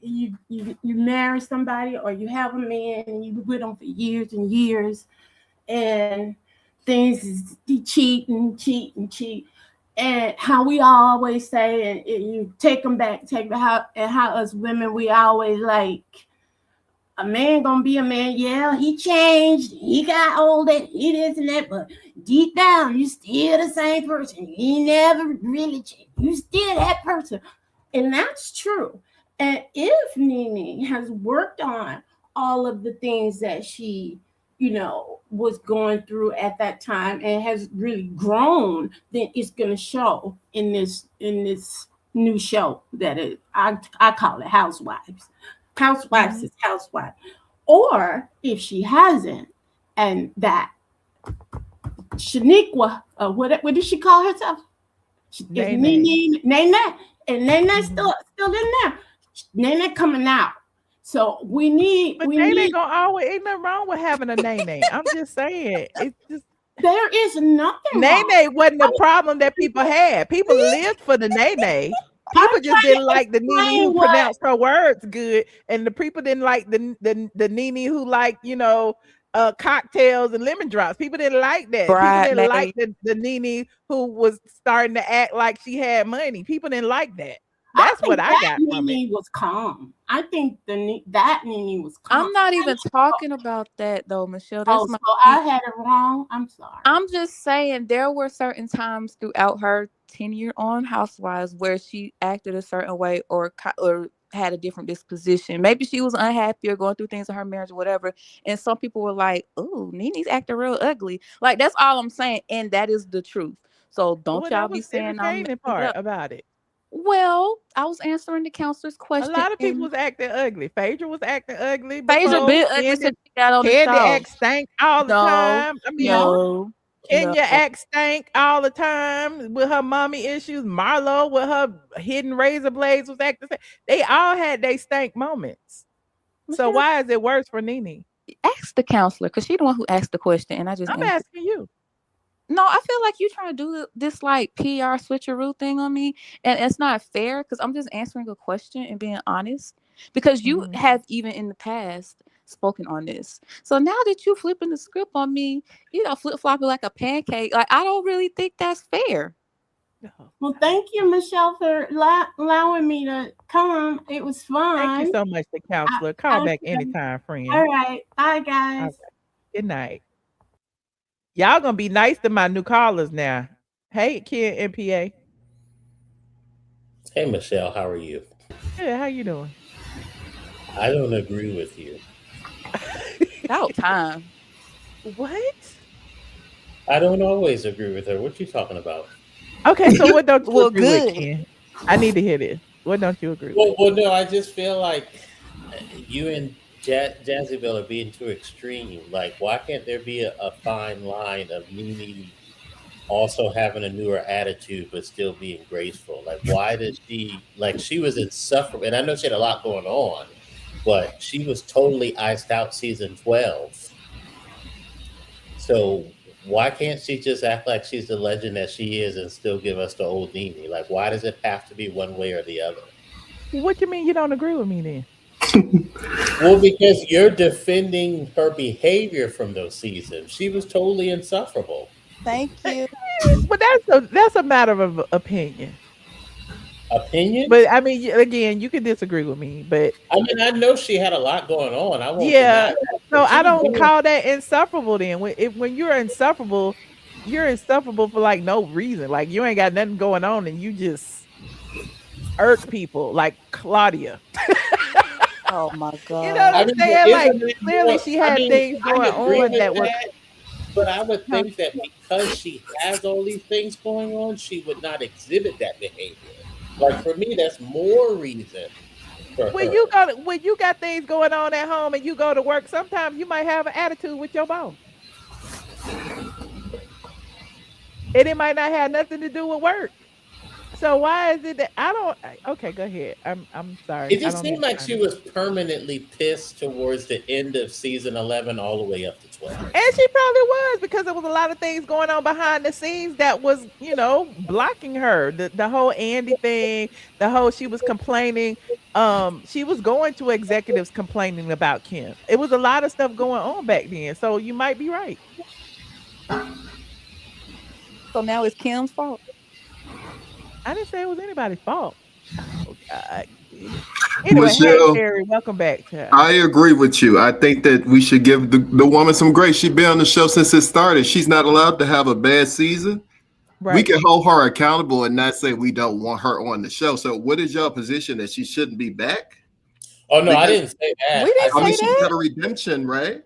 you marry somebody, or you have a man and you with them for years and years, and things is he cheat, and how we always say, and you take them back, how us women, we always like, a man gonna be a man. Yeah, he changed, he got older, he this and that, but deep down, you still the same person. You never really changed. You still that person. And that's true. And if Nene has worked on all of the things that she, was going through at that time and has really grown, then it's gonna show in this new show that I call it Housewives. Housewives is housewife. Or if she hasn't, and that Shaniqua, what did she call herself? Nene, and Nene still in there. Nene coming out. So we need. Gonna always, ain't nothing wrong with having a Nene. I'm just saying, it's just there is nothing. Nene wasn't the problem that people had. People lived for the Nene. People just didn't like the Nene who pronounced her words good, and the people didn't like the Nene who liked, cocktails and lemon drops. People didn't like that. People didn't like the Nene who was starting to act like she had money. People didn't like that. That's what I got from it. Nene was calm. I think that Nene was calm. I'm not even talking about that though, Michelle. So I had it wrong. I'm sorry. I'm just saying there were certain times throughout her tenure on Housewives where she acted a certain way or had a different disposition. Maybe she was unhappy or going through things in her marriage or whatever. And some people were like, "Oh, Nene's acting real ugly." Like, that's all I'm saying, and that is the truth. So don't y'all be saying I'm the part about it. Well, I was answering the counselor's question. A lot of people was acting ugly. Phaedra was acting ugly. Phaedra been ugly since she got on the show. Kandi act stank all the time. I mean, Kenya act stank all the time with her mommy issues. Marlo with her hidden razor blades was acting stank. They all had their stank moments. So why is it worse for Nene? Ask the counselor, because she's the one who asked the question, and I'm asking you. No, I feel like you're trying to do this like PR switcheroo thing on me, and it's not fair because I'm just answering a question and being honest. Because you have even in the past spoken on this, so now that you flipping the script on me, flip flopping like a pancake. Like, I don't really think that's fair. Well, thank you, Michelle, for allowing me to come. It was fun. Thank you so much, the counselor. Call back anytime, friend. All right. Bye, guys. Okay. Good night. Y'all gonna be nice to my new callers now. Hey, Ken MPA. Hey, Michelle, how are you? Good, how you doing? I don't agree with you. About time. What? I don't always agree with her. What you talking about? Okay, so what don't you agree with, Ken? I need to hear this. What don't you agree with? Well, no, I just feel like you and Jazzyville are being too extreme. Like, why can't there be a fine line of Nene also having a newer attitude but still being graceful? Like, why did she was insufferable? And I know she had a lot going on, but she was totally iced out season 12. So why can't she just act like she's the legend that she is and still give us the old Nene? Like, why does it have to be one way or the other? What you mean you don't agree with me then? Well, because you're defending her behavior from those seasons. She was totally insufferable. Thank you. But that's a matter of opinion. Opinion? But I mean, again, you can disagree with me, but I mean, I know she had a lot going on. I won't yeah. deny that. So I don't call that insufferable then. When you're insufferable, you're insufferable for like no reason. Like you ain't got nothing going on and you just irk people like Claudia. Oh my God. You know what I I'm mean, saying? Like isn't it clearly more, she I had mean, things I going agree on with that were that, but I would think that because she has all these things going on, she would not exhibit that behavior. Like for me, that's more reason for her. when you got things going on at home and you go to work, sometimes you might have an attitude with your boss. And it might not have nothing to do with work. So why is it that okay, go ahead. I'm sorry. It I just don't mean seemed to like cut she in. was permanently pissed towards the end of season 11 all the way up to 12. And she probably was because there was a lot of things going on behind the scenes that was, blocking her. The whole Andy thing, the whole she was complaining. She was going to executives complaining about Kim. It was a lot of stuff going on back then. So you might be right. So now it's Kim's fault. I didn't say it was anybody's fault. Oh God. Anyway, hey Michelle, Terry, welcome back to I agree with you. I think that we should give the woman some grace. She's been on the show since it started. She's not allowed to have a bad season. We right. can hold her accountable and not say we don't want her on the show. So, what is your position that she shouldn't be back? Oh no, I Because didn't say that. We didn't I mean, say she's that. got a redemption, right?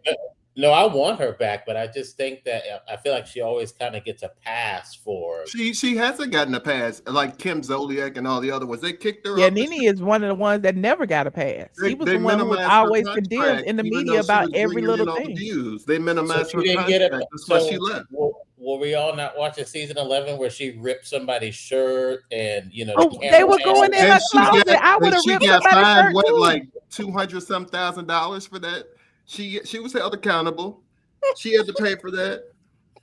No, I want her back, but I just think that I feel like she always kind of gets a pass for. She hasn't gotten a pass like Kim Zolciak and all the other ones. They kicked her Yeah, off the Nene is one of the ones that never got a pass. show. She was They the one who was minimized her always condemned contract, in the even media though she about was every bringing little in all the thing. views. They So minimized she her didn't get contract. it. That's why she So left. were we all not watching season 11 where she ripped somebody's shirt and the Oh, they camera were going in her closet. I would have She ripped got somebody's fined shirt what, too. like $200,000 for that. She was held accountable. She had to pay for that.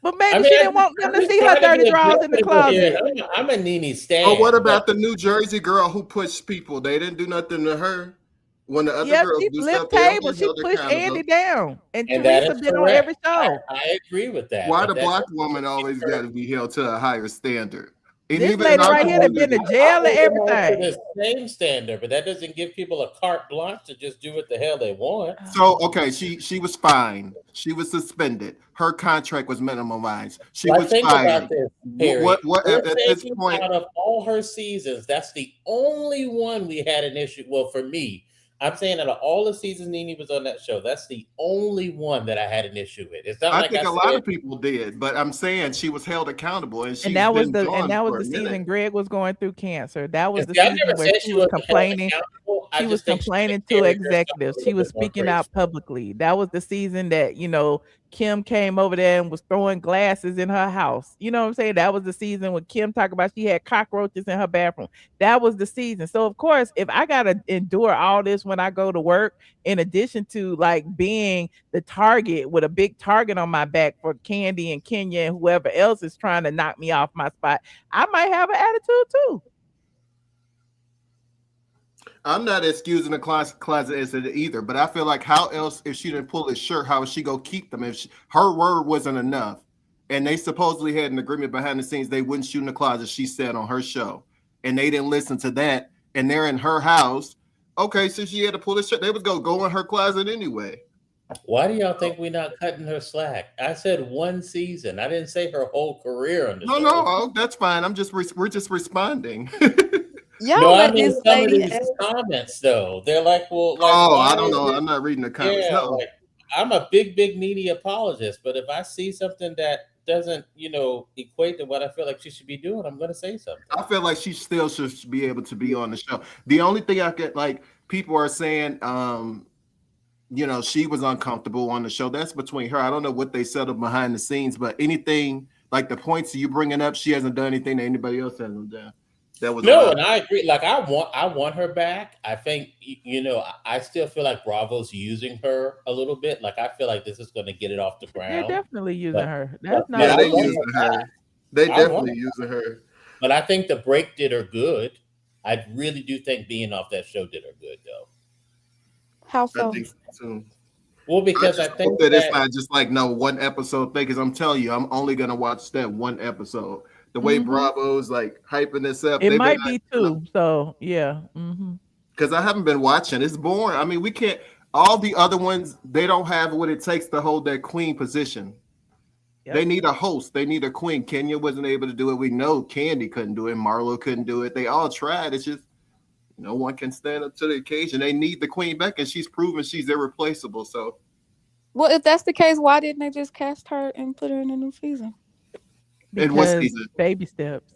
But maybe she didn't want them to see her dirty drawers in the closet. I'm a Nene stan. Oh, what about the New Jersey girl who pushed people? They didn't do nothing to her. When the other Yep, girls she do flipped stuff, they don't tables. get She held pushed accountable. Andy down. And And that Teresa is been on every correct. show. I agree with that. Why but the that black doesn't woman give always her- got to be held to a higher standard? And This even lady our right here done been to community. jail and I hold them all to everything. the same standard, but that doesn't give people a carte blanche to just do what the hell they want. So okay, she was fined. She was suspended. Her contract was minimized. She Like, was think fired. about this, Perry. What We're at this saying point? out of all her seasons, that's the only one we had an issue. Well, for me, I'm saying out of all the seasons Nene was on that show, that's the only one that I had an issue with. It's not I like think I a lot said of people did, but I'm saying she was held accountable, and she's And that was been the gone for a season minute. Greg was going through cancer. That was the See, I season never where said she she was wasn't held complaining. accountable. I She was just think she complaining to carried herself a executives. She little was bit more speaking crazy. out publicly. That was the season that, Kim came over there and was throwing glasses in her house. You know what I'm saying? That was the season when Kim talked about she had cockroaches in her bathroom. That was the season. So of course, if I gotta endure all this when I go to work, in addition to like being the target with a big target on my back for Kandi and Kenya and whoever else is trying to knock me off my spot, I might have an attitude too. I'm not excusing the closet incident either, but I feel like how else if she didn't pull his shirt, how is she gonna keep them? If her word wasn't enough, and they supposedly had an agreement behind the scenes, they wouldn't shoot in the closet. She said on her show, and they didn't listen to that, and they're in her house. Okay, so she had to pull his shirt. They was gonna go in her closet anyway. Why do y'all think we're not cutting her slack? I said one season. I didn't say her whole career on the show. No, that's fine. we're just responding. Y'all No, I let mean this some of lady these have- comments though. They're like, well, like, Oh, why I don't is know. it- I'm not reading the comments. Yeah, No. like, I'm a big Nene apologist, but if I see something that doesn't, equate to what I feel like she should be doing, I'm gonna say something. I feel like she still should be able to be on the show. The only thing I could people are saying, she was uncomfortable on the show. That's between her. I don't know what they settled behind the scenes, but anything like the points you bringing up, she hasn't done anything that anybody else hasn't done. That was No, and I agree. Like I want her back. I think I still feel like Bravo's using her a little bit. Like I feel like this is going to get it off the ground. They're definitely using her. That's not. Yeah, I they want using her her. back. They I definitely want her. using her. But I think the break did her good. I really do think being off that show did her good, though. How I so? think so too. Well, because I just think hope that it's not just like no one episode thing. Because I'm telling you, I'm only gonna watch that one episode. The way Bravo's like hyping this up, It might be too. So yeah. Because I haven't been watching. It's boring. I mean, we can't. All the other ones, they don't have what it takes to hold that queen position. Yep. They need a host. They need a queen. Kenya wasn't able to do it. We know Kandi couldn't do it. Marlo couldn't do it. They all tried. It's just no one can stand up to the occasion. They need the queen back, and she's proven she's irreplaceable. So, well, if that's the case, why didn't they just cast her and put her in a new season? Because in what season? Baby steps.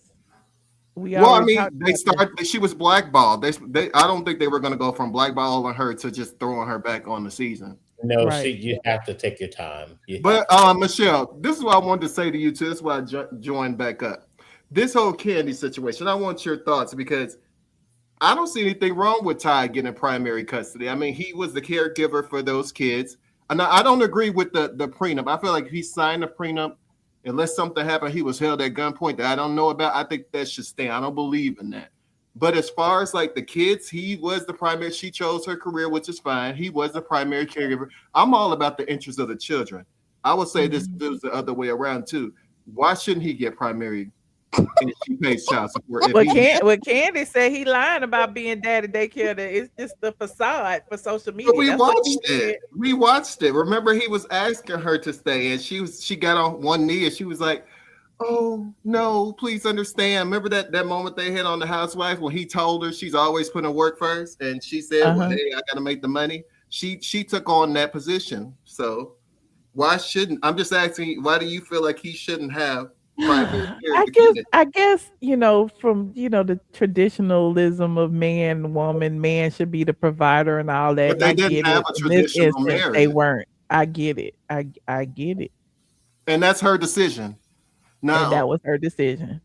Well, I mean, they started. She was blackballed. They. I don't think they were going to go from blackballing her to just throwing her back on the season. No, Right. you have to take your time. But Michelle, this is what I wanted to say to you too. This is why I joined back up. This whole Kandi situation, I want your thoughts because I don't see anything wrong with Ty getting primary custody. I mean, he was the caregiver for those kids. And I don't agree with the prenup. I feel like if he signed the prenup, unless something happened, he was held at gunpoint that I don't know about. I think that should stand. I don't believe in that. But as far as like the kids, he was the primary. She chose her career, which is fine. He was the primary caregiver. I'm all about the interests of the children. I would say this was the other way around too. Why shouldn't he get primary? And she pays child support. What Kandi said, he lying about being daddy daycare. It's just the facade for social media. But we watched it. Remember, he was asking her to stay, and she got on one knee, and she was like, "Oh no, please understand." Remember that moment they had on The Housewives when he told her she's always putting work first, and she said, "Well, hey, I got to make the money." She took on that position. So why shouldn't? I'm just asking. Why do you feel like he shouldn't have? I guess from the traditionalism of man should be the provider and all that. But they didn't have a traditional marriage. They weren't. I get it. I get it. And that's her decision. No, and that was her decision.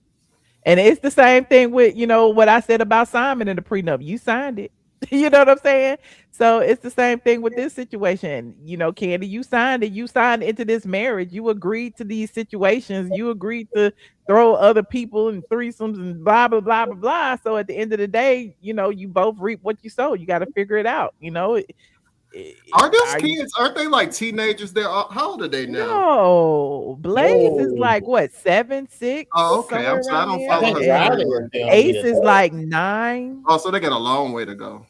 And it's the same thing with what I said about Simon in the prenup. You signed it. You know what I'm saying? So it's the same thing with this situation. Kandi, you signed it. You signed into this marriage. You agreed to these situations. You agreed to throw other people in threesomes and blah, blah, blah, blah, blah. So at the end of the day, you both reap what you sow. You got to figure it out. Are those kids? Aren't they like teenagers? How old are they now? No, Blaze is like what, 7, 6? Oh, okay. I don't follow her. Ace is like 9. Oh, so they got a long way to go.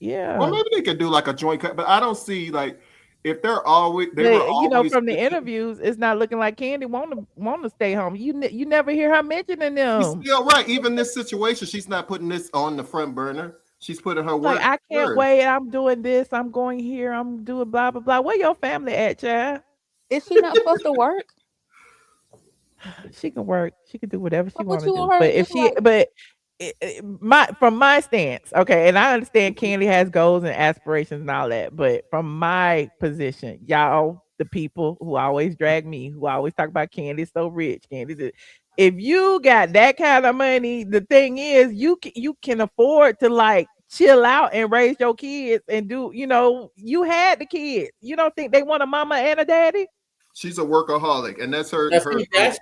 Yeah. Well, maybe they could do like a joint cut, but I don't see like if they're always from the interviews, it's not looking like Kandi want to stay home. You never hear her mentioning them. She's still right. Even this situation, she's not putting this on the front burner. She's putting her work. Like, I can't wait. I'm doing this. I'm going here. I'm doing blah blah blah. Where your family at, child? Is she not supposed to work? She can work. She can do whatever she wants to do. But if she, from my stance, okay, and I understand Kandi has goals and aspirations and all that, but from my position, y'all, the people who always drag me, who always talk about Kandi so rich, Kandi. If you got that kind of money, the thing is, you can afford to like chill out and raise your kids and do. You had the kids. You don't think they want a mama and a daddy? She's a workaholic, and that's her. That's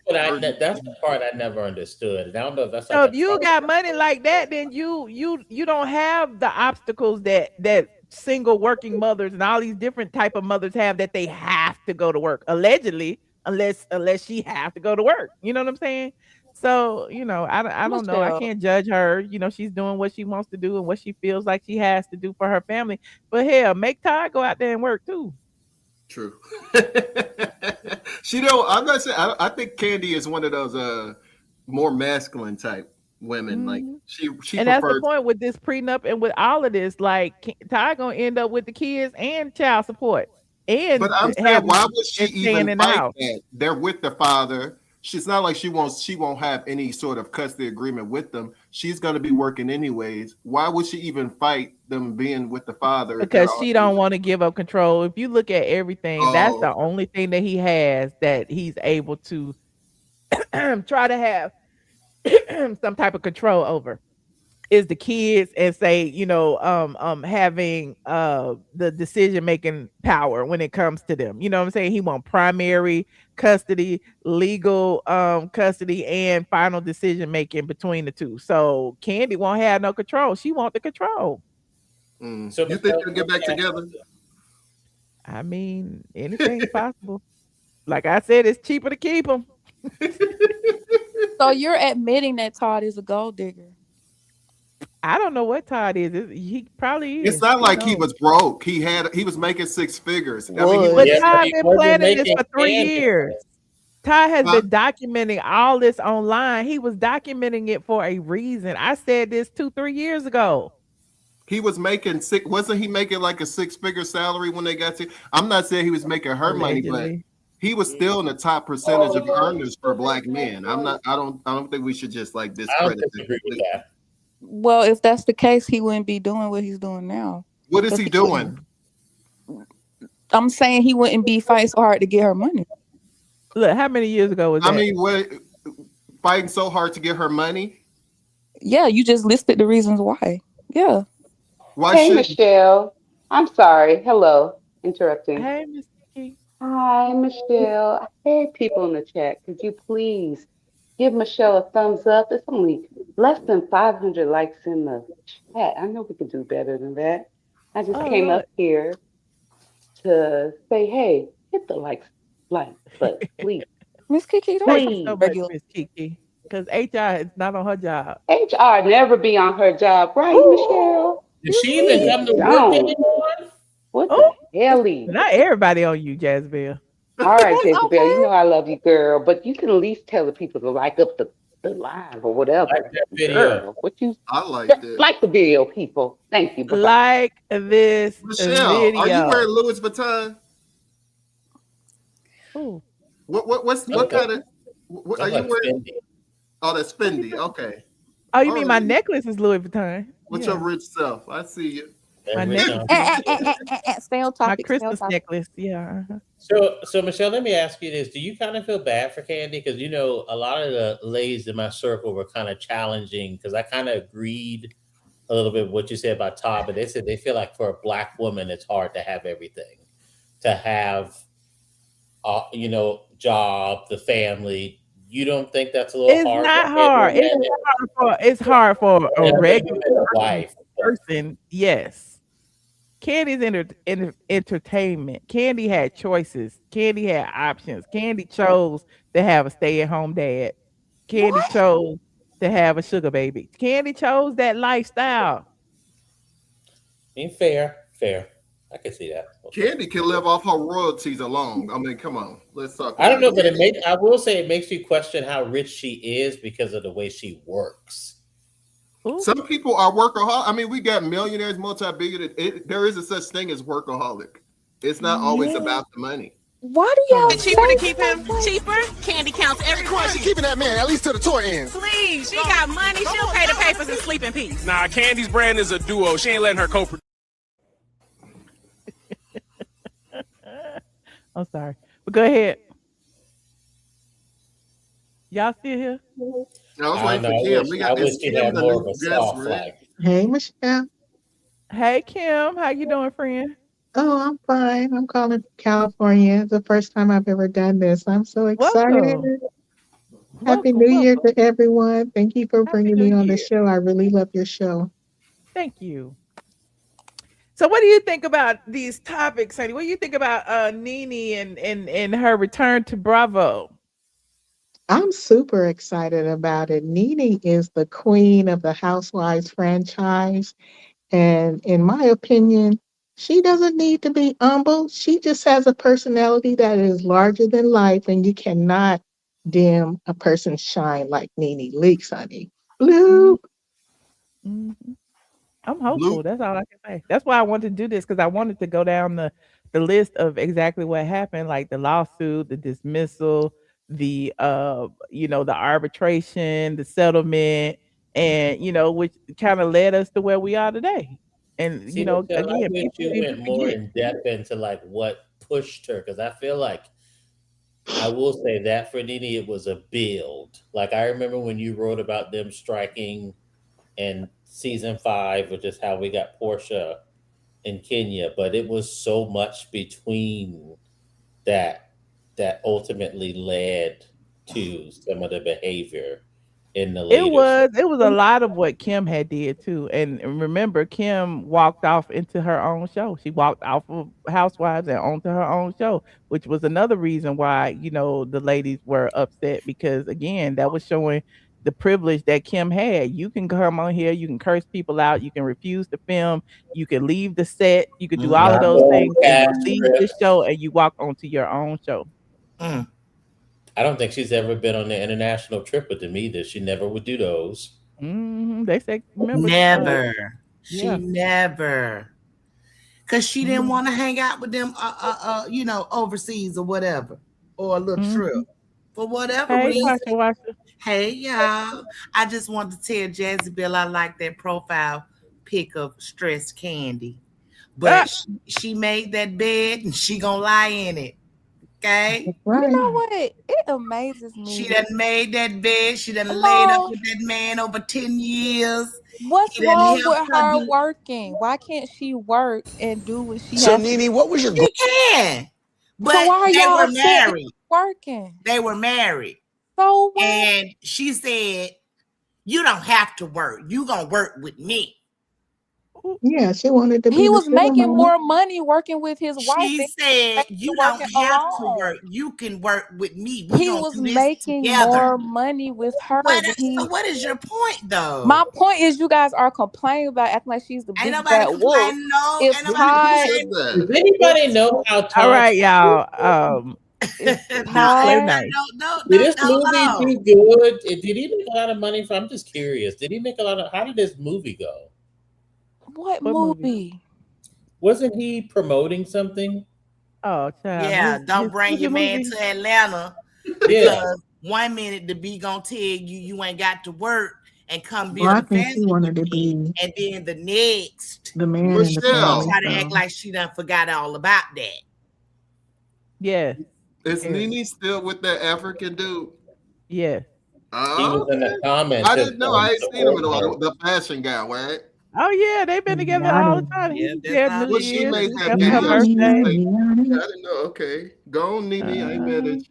the part I never understood. And I don't know if that's. So if you got money like that, then you don't have the obstacles that single working mothers and all these different type of mothers have, that they have to go to work allegedly, unless she have to go to work. You know what I'm saying? So I don't know. I can't judge her. She's doing what she wants to do and what she feels like she has to do for her family. But hell, make Ty go out there and work too. True. I'm gonna say I think Kandi is one of those more masculine type women. Mm-hmm. Like she and that's the point with this prenup and with all of this. Like, Ty gonna end up with the kids and child support. But I'm saying, why would she even fight that? They're with the father. She's not like she won't have any sort of custody agreement with them. She's going to be working anyways. Why would she even fight them being with the father? Because she don't want to give up control. If you look at everything, that's the only thing that he has that he's able to try to have some type of control over, is the kids, and say, having the decision-making power when it comes to them. You know what I'm saying? He wants primary custody, legal custody, and final decision-making between the two. So Kandi won't have no control. She wants the control. So you think they'll get back together? I mean, anything's possible. Like I said, it's cheaper to keep them. So you're admitting that Todd is a gold digger? I don't know what Todd is. He probably is. It's not like he was broke. He was making 6 figures. But Todd been planning this for 3 years. Ty has been documenting all this online. He was documenting it for a reason. I said this 2-3 years ago. He was making wasn't he making like a 6-figure salary when they got to? I'm not saying he was making her money, but he was still in the top percentage of earners for Black men. I don't think we should just like discredit it. Well, if that's the case, he wouldn't be doing what he's doing now. What is he doing? I'm saying he wouldn't be fighting so hard to get her money. Look, how many years ago was that? I mean, what, fighting so hard to get her money? Yeah, you just listed the reasons why. Yeah. Hey, Michelle. I'm sorry. Hello. Interrupting. Hey, Miss Kiki. Hi, Michelle. Hey, people in the chat. Could you please give Michelle a thumbs up? It's only less than 500 likes in the chat. I know we could do better than that. I just came up here to say, hey, hit the like button, please. Miss Kiki, Thank you so much, Miss Kiki. Because HR is not on her job. HR never be on her job, right, Michelle? Did she even come to work anymore? What the hell? Not everybody on you, Jazzville. All right, Jezebel, you know I love you, girl, but you can at least tell the people to like up the live or whatever. Like that video. Girl, I like that. Like the video, people. Thank you. Bye-bye. Like this Michelle, video. are you wearing Louis Vuitton? Ooh. What kind of? What, are you wearing? Fendi. Oh, that's Fendi. Okay. Oh, you mean my necklace is Louis Vuitton? What's your rich self? I see you. My necklace. Stay on topic. My Christmas necklace. Yeah. So Michelle, let me ask you this: do you kind of feel bad for Kandi? Because you know a lot of the ladies in my circle were kind of challenging because I kind of agreed a little bit with what you said about Todd, but they said they feel like for a Black woman it's hard to have everything, to have, job, the family. You don't think that's a little hard? It's not hard. It's hard for a regular person. Yes. Kandi's entertainment. Kandi had choices. Kandi had options. Kandi chose to have a stay-at-home dad. Kandi chose to have a sugar baby. Kandi chose that lifestyle. Fair. I can see that. Kandi can live off her royalties alone. I mean, come on. Let's talk. I don't know, but I will say it makes you question how rich she is because of the way she works. Ooh. Some people are workaholic. I mean, we got millionaires, multi-billionaires. There is a such thing as workaholic. It's not always about the money. Why do y'all cheaper to keep him? Cheaper? Kandi counts every She keeping that man at least to the tour ends. Please, she got money. She'll pay the papers and sleep in peace. Nah, Kandi's brand is a duo. She ain't letting her co-produce. I'm sorry. But go ahead. Y'all still here? I was waiting for Kim. We got this Kim, the new guest, right? Hey, Michelle. Hey, Kim. How you doing, friend? Oh, I'm fine. I'm calling from California. It's the first time I've ever done this. I'm so excited. Happy New Year to everyone. Thank you for bringing me on the show. I really love your show. Thank you. So what do you think about these topics, honey? What do you think about Nene and her return to Bravo? I'm super excited about it. Nene is the queen of the Housewives franchise. And in my opinion, she doesn't need to be humble. She just has a personality that is larger than life, and you cannot dim a person's shine like Nene Leakes, honey. Bloop. Mm-hmm. I'm hopeful. That's all I can say. That's why I wanted to do this, because I wanted to go down the list of exactly what happened, like the lawsuit, the dismissal, the the arbitration, the settlement, and which kind of led us to where we are today. And Michelle, again, I wish you went more in depth into like what pushed her, because I feel like I will say that for Nene, it was a build. Like I remember when you wrote about them striking in season 5, which is how we got Portia in Kenya, but it was so much between that ultimately led to some of the behavior in the leadership. It was a lot of what Kim had did too. And remember, Kim walked off into her own show. She walked off of Housewives and onto her own show, which was another reason why, the ladies were upset, because again, that was showing the privilege that Kim had. You can come on here, you can curse people out, you can refuse to film, you can leave the set, you can do all of those things, and you leave the show and you walk onto your own show. I don't think she's ever been on an international trip with them either. She never would do those. They say, remember, Never. She yeah. never. Because she didn't want to hang out with them, overseas or whatever, or a little trip. For whatever Hey, reason. Washa. Hey, y'all. I just wanted to tell Jazzy I like that profile pic of stressed Kandi. But she made that bed and she gonna lie in it. Okay? You know what? It amazes me. She done made that bed. She done laid up with that man over 10 years. What's wrong with her working? Why can't she work and do what she has Nene, to? what was your She can. But So why are they y'all were upset that married. she's working? They were married. So what? And she said, you don't have to work. You gonna work with me. Yeah, she wanted to be He the was making cinema. more money working with his wife. She than said, you don't working have to alone. work. You can work with me. We He gonna was do this making together. more money with her than he. So what is your point, though? My point is, you guys are complaining about acting like she's the big nobody bad wolf. complaining, no. If Ain't nobody Todd, Does anybody know how Todd? All right, y'all. Todd, nice. Did this movie do good? Did he make a lot of money from? I'm just curious. Did he make a lot of? How did this movie go? What movie? Wasn't he promoting something? Oh, child. Yeah, don't bring your man to Atlanta because 1 minute the B gonna tell you ain't got to work and come build I a think family she wanted to with me. be And then the next, the man in the Michelle. family. try to act like she done forgot all about that. Yeah. Is Nene still with that African dude? Yeah. He was in the comments. I didn't know. I ain't seen him in a while. The fashion guy, right? Oh yeah, they've been together all the time. Yeah, He that's shared how New Well, she Year's. made He that kept her video. birthday. I didn't know. Okay, go on, Nene. I ain't mad at you.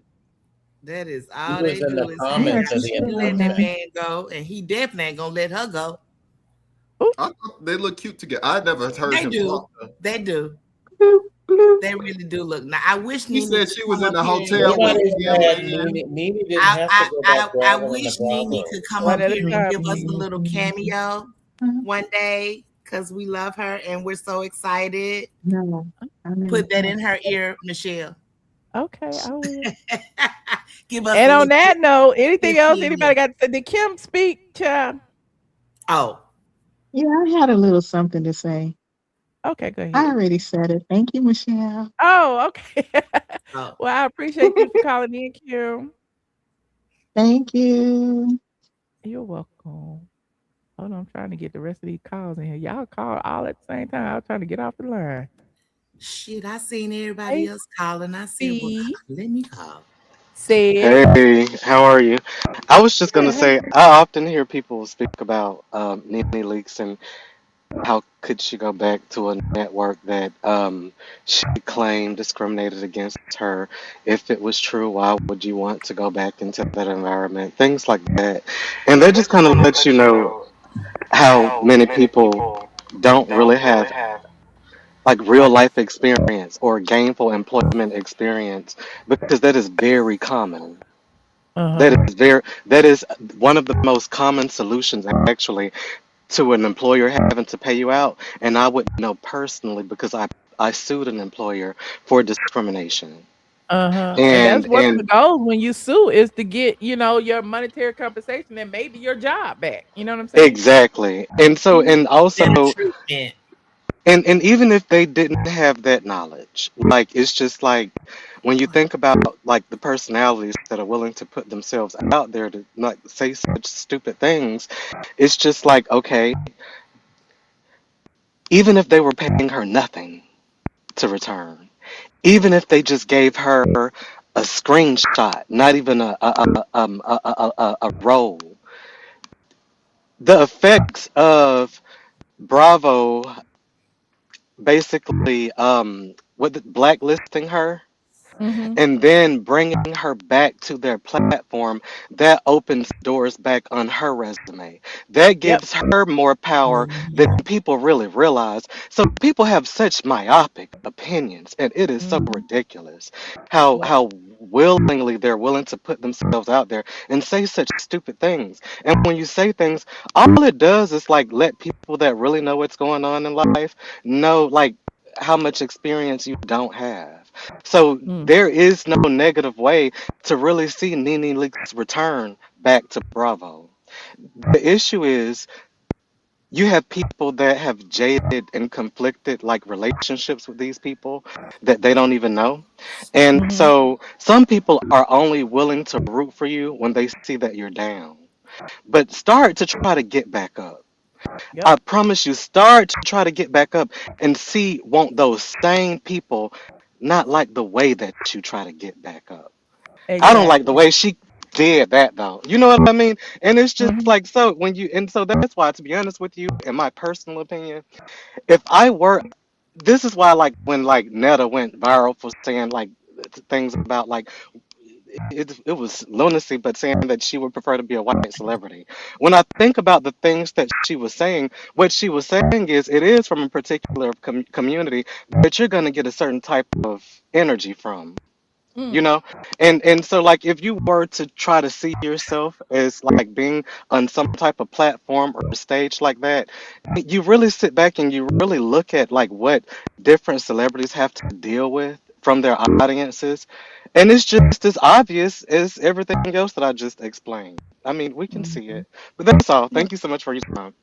That is He all was they in do the is comments of she the let that man go, and he definitely ain't gonna let her go. I thought they look cute together. I never heard They him do. talk. They do. They really do look. Now I wish He Nene said could she was come in up the here and hotel with Nobody's him. mad. Nene didn't have to go back I traveling wish to Nene Bravo. could come One up at a here and time. give us a little cameo one day because we love her and we're so excited. No, Put that in her ear, Michelle. Okay, I will. Give us And a on that note, anything else 15 anybody got to say? Did Kim speak, child? Oh. Yeah, I had a little something to say. Okay, go ahead. I already said it. Thank you, Michelle. Oh, okay. Oh. Well, I appreciate you for calling in, Kim. Thank you. You're welcome. Hold on, I'm trying to get the rest of these calls in here. Y'all call all at the same time. I was trying to get off the line. Shit, I seen everybody else calling. I said, well, let me call. Hey, how are you? I was just gonna say I often hear people speak about Nene Leakes and how could she go back to a network that she claimed discriminated against her. If it was true, why would you want to go back into that environment? Things like that, and that just kind of lets you know how many people don't really have like real life experience or gainful employment experience because that is very common. That is one of the most common solutions actually to an employer having to pay you out. And I would know personally because I sued an employer for discrimination. And that's one of the goals when you sue is to get, your monetary compensation and maybe your job back. You know what I'm saying? Exactly. And so and also Better treatment. and even if they didn't have that knowledge, like it's just like when you think about like the personalities that are willing to put themselves out there to not say such stupid things, it's just like okay, even if they were paying her nothing to return, even if they just gave her a screenshot, not even a role, the effects of Bravo basically blacklisting her and then bringing her back to their platform, that opens doors back on her resume. That gives her more power than people really realize. So people have such myopic opinions, and it is so ridiculous how willingly they're willing to put themselves out there and say such stupid things. And when you say things, all it does is like let people that really know what's going on in life know like how much experience you don't have. So there is no negative way to really see Nene Leakes return back to Bravo. The issue is you have people that have jaded and conflicted like relationships with these people that they don't even know. And so some people are only willing to root for you when they see that you're down. But start to try to get back up. I promise you, start to try to get back up and see, won't those same people not like the way that you try to get back up? I don't like the Exactly. way she did that though. You know what I mean? And it's just like, so when you, and so that's why, to be honest with you, in my personal opinion, if I were, this is why like when like Netta went viral for saying like things about like it was lunacy, but saying that she would prefer to be a white celebrity. When I think about the things that she was saying, what she was saying is it is from a particular community that you're going to get a certain type of energy from. You know, and so like if you were to try to see yourself as like being on some type of platform or stage like that, you really sit back and you really look at like what different celebrities have to deal with from their audiences, and it's just as obvious as everything else that I just explained. I mean, we can see it, but that's all. Thank you so much for your time.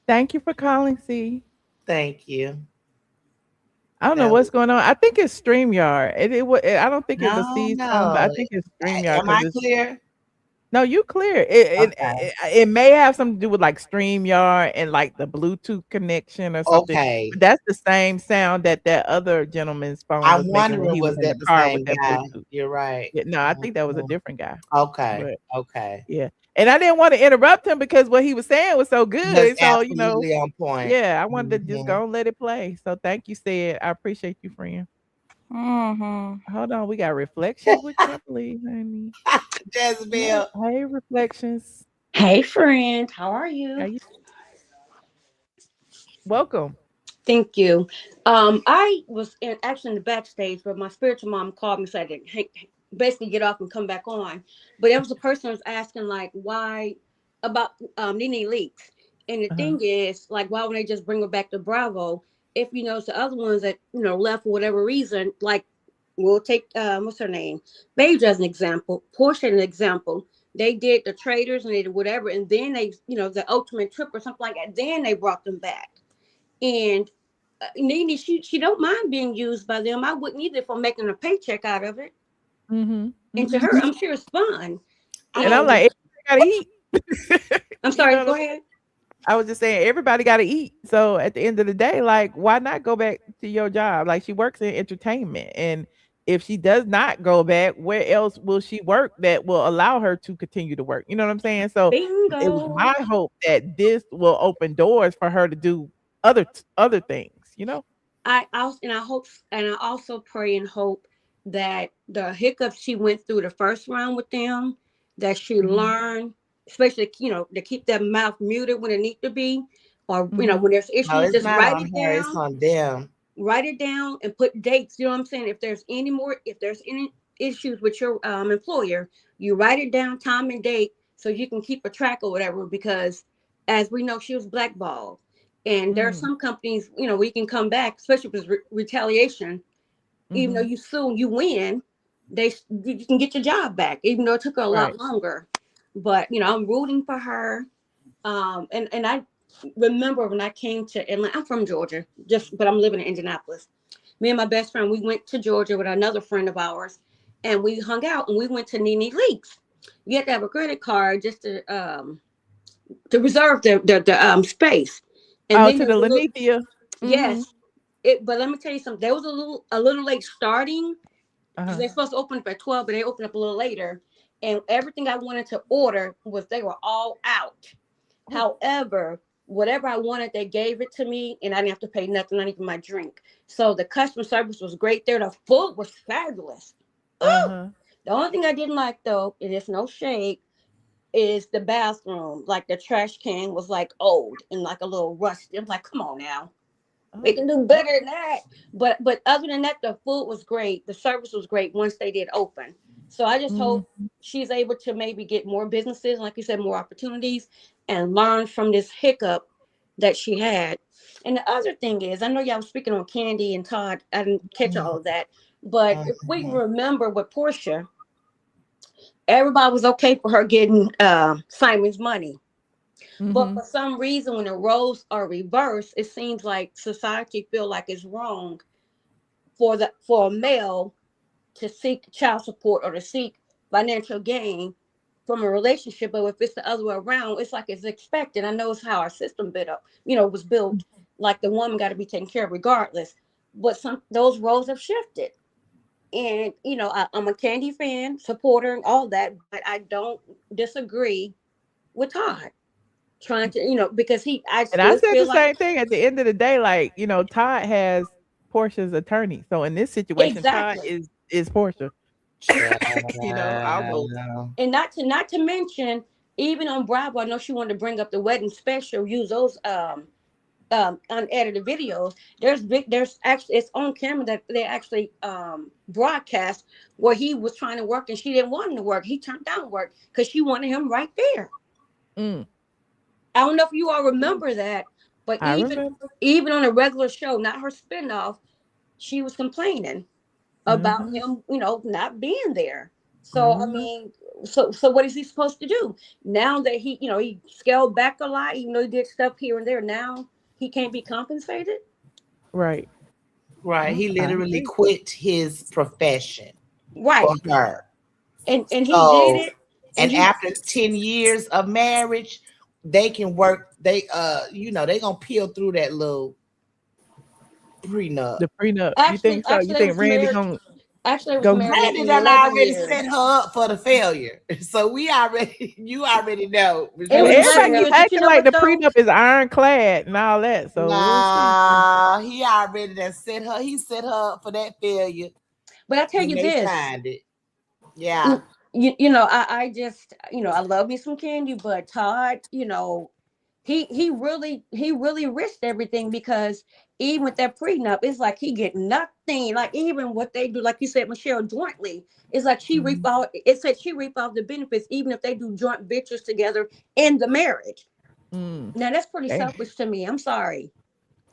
Thank you for calling, C. Thank you. I don't know That what's going on. I think it's StreamYard. I don't think it was No, C's phone, but I no. think it's StreamYard Am I because it's. clear? No, you clear. Okay. It may have something to do with like StreamYard and like the Bluetooth connection or something. Okay. But that's the same sound that other gentleman's phone was I'm making when wondering, he was was in the that the car with same that guy? Bluetooth. You're right. Yeah, no, I think that was a different guy. Okay. But Okay. yeah. And I didn't want to interrupt him because what he was saying was so That's good. So, absolutely on point. yeah, I wanted to just Mhm. go and let it play. So thank you, Sid. I appreciate you, friend. Hold on, we got reflections with Kimberly, honey. Jezebel. Hey, reflections. Hey, friend. How are How you? you? Welcome. Thank you. I was actually in the backstage, but my spiritual mom called me so I had to basically get off and come back on. But there was a person who was asking like why about Nene Leakes, and the Uh-huh. thing is like why would they just bring her back to Bravo if the other ones that left for whatever reason like we'll take what's her name, Beige as an example, Portia as an example. They did the traders and they did whatever, and then they the ultimate trip or something like that. Then they brought them back. And Nene, she don't mind being used by them. I wouldn't either if I'm making a paycheck out of it. Mhm. And to Mhm. her, I'm sure it's fun. And I'm And like, everybody gotta eat. I'm You know sorry, what go I'm saying? ahead. I was just saying everybody gotta eat. So at the end of the day, like, why not go back to your job? Like she works in entertainment. And if she does not go back, where else will she work that will allow her to continue to work? You know what I'm saying? So it was Bingo. my hope that this will open doors for her to do other things, you know? I also pray and hope that the hiccups she went through the first round with them, that she Mhm. learned, especially to keep that mouth muted when it need to be, or Mhm. when there's No, issues, it's just not write on it her. It's down. on them. Write it down and put dates. You know what I'm saying? If there's any issues with your employer, you write it down, time and date, so you can keep a track or whatever. Because as we know, she was blackballed, and there are Mm. some companies, we can come back, especially if it's retaliation. Even though Mhm. you sue and you win, you can get your job back, even though it took her a lot Right. longer. But I'm rooting for her. And I remember when I came to Atlanta. I'm from Georgia, but I'm living in Indianapolis. Me and my best friend, we went to Georgia with another friend of ours, and we hung out and we went to Nene Leakes. You have to have a credit card just to reserve the space. And Oh, then to there the was a little Lanithia. Mhm. yes. But let me tell you something. There was a little late starting because Uh-huh. they're supposed to open up at 12, but they opened up a little later. And everything I wanted to order they were all out. Oh. However, whatever I wanted, they gave it to me, and I didn't have to pay nothing, not even my drink. So the customer service was great there. The food was fabulous. Uh-huh. The only thing I didn't like, though, and it's no shade, is the bathroom. Like the trash can was like old and like a little rusty. I'm like, come on now. They Oh. can do better than that. But other than that, the food was great. The service was great once they did open. So I just Mhm. hope she's able to maybe get more businesses, like you said, more opportunities, and learn from this hiccup that she had. And the other thing is, I know y'all was speaking on Kandi and Todd. I didn't catch all of that. But if we remember with Portia, everybody was okay for her getting Simon's money. But for some reason, when the roles are reversed, it seems like society feel like it's wrong for a male to seek child support or to seek financial gain from a relationship. But if it's the other way around, it's like it's expected. I know it's how our system was built. Like the woman got to be taken care of regardless. But those roles have shifted. And I'm a Kandi fan, supporter, and all that, but I don't disagree with Todd trying to, because I said the same thing. At the end of the day, like Todd has Portia's attorney, so in this situation, Todd is Portia. I'll go. And not to mention, even on Bravo, I know she wanted to bring up the wedding special, use those unedited videos. There's actually, it's on camera that they actually broadcast where he was trying to work and she didn't want him to work. He turned down work because she wanted him right there. I don't know if you all remember that, but even on a regular show, not her spinoff, she was complaining about him, not being there. So I mean, so what is he supposed to do now that he scaled back a lot, even though he did stuff here and there? Now he can't be compensated. Right. He literally quit his profession. Right. For her. And he did it. And after 10 years of marriage, they can work. They gonna peel through that little prenup. The prenup. Actually, you think so? You think Randy gonna? Actually, Randy done already set her up for the failure. So you already know. Everybody keep acting like the prenup is ironclad and all that. So he already done set her. He set her up for that failure. But I tell you this. Signed it. Yeah. I just I love me some Kandi, but Todd, he really risked everything, because even with that prenup, it's like he get nothing. Like even what they do, like you said, Michelle, jointly, it's like she reap out. It said she reap out the benefits, even if they do joint ventures together in the marriage. Now that's pretty selfish to me. I'm sorry.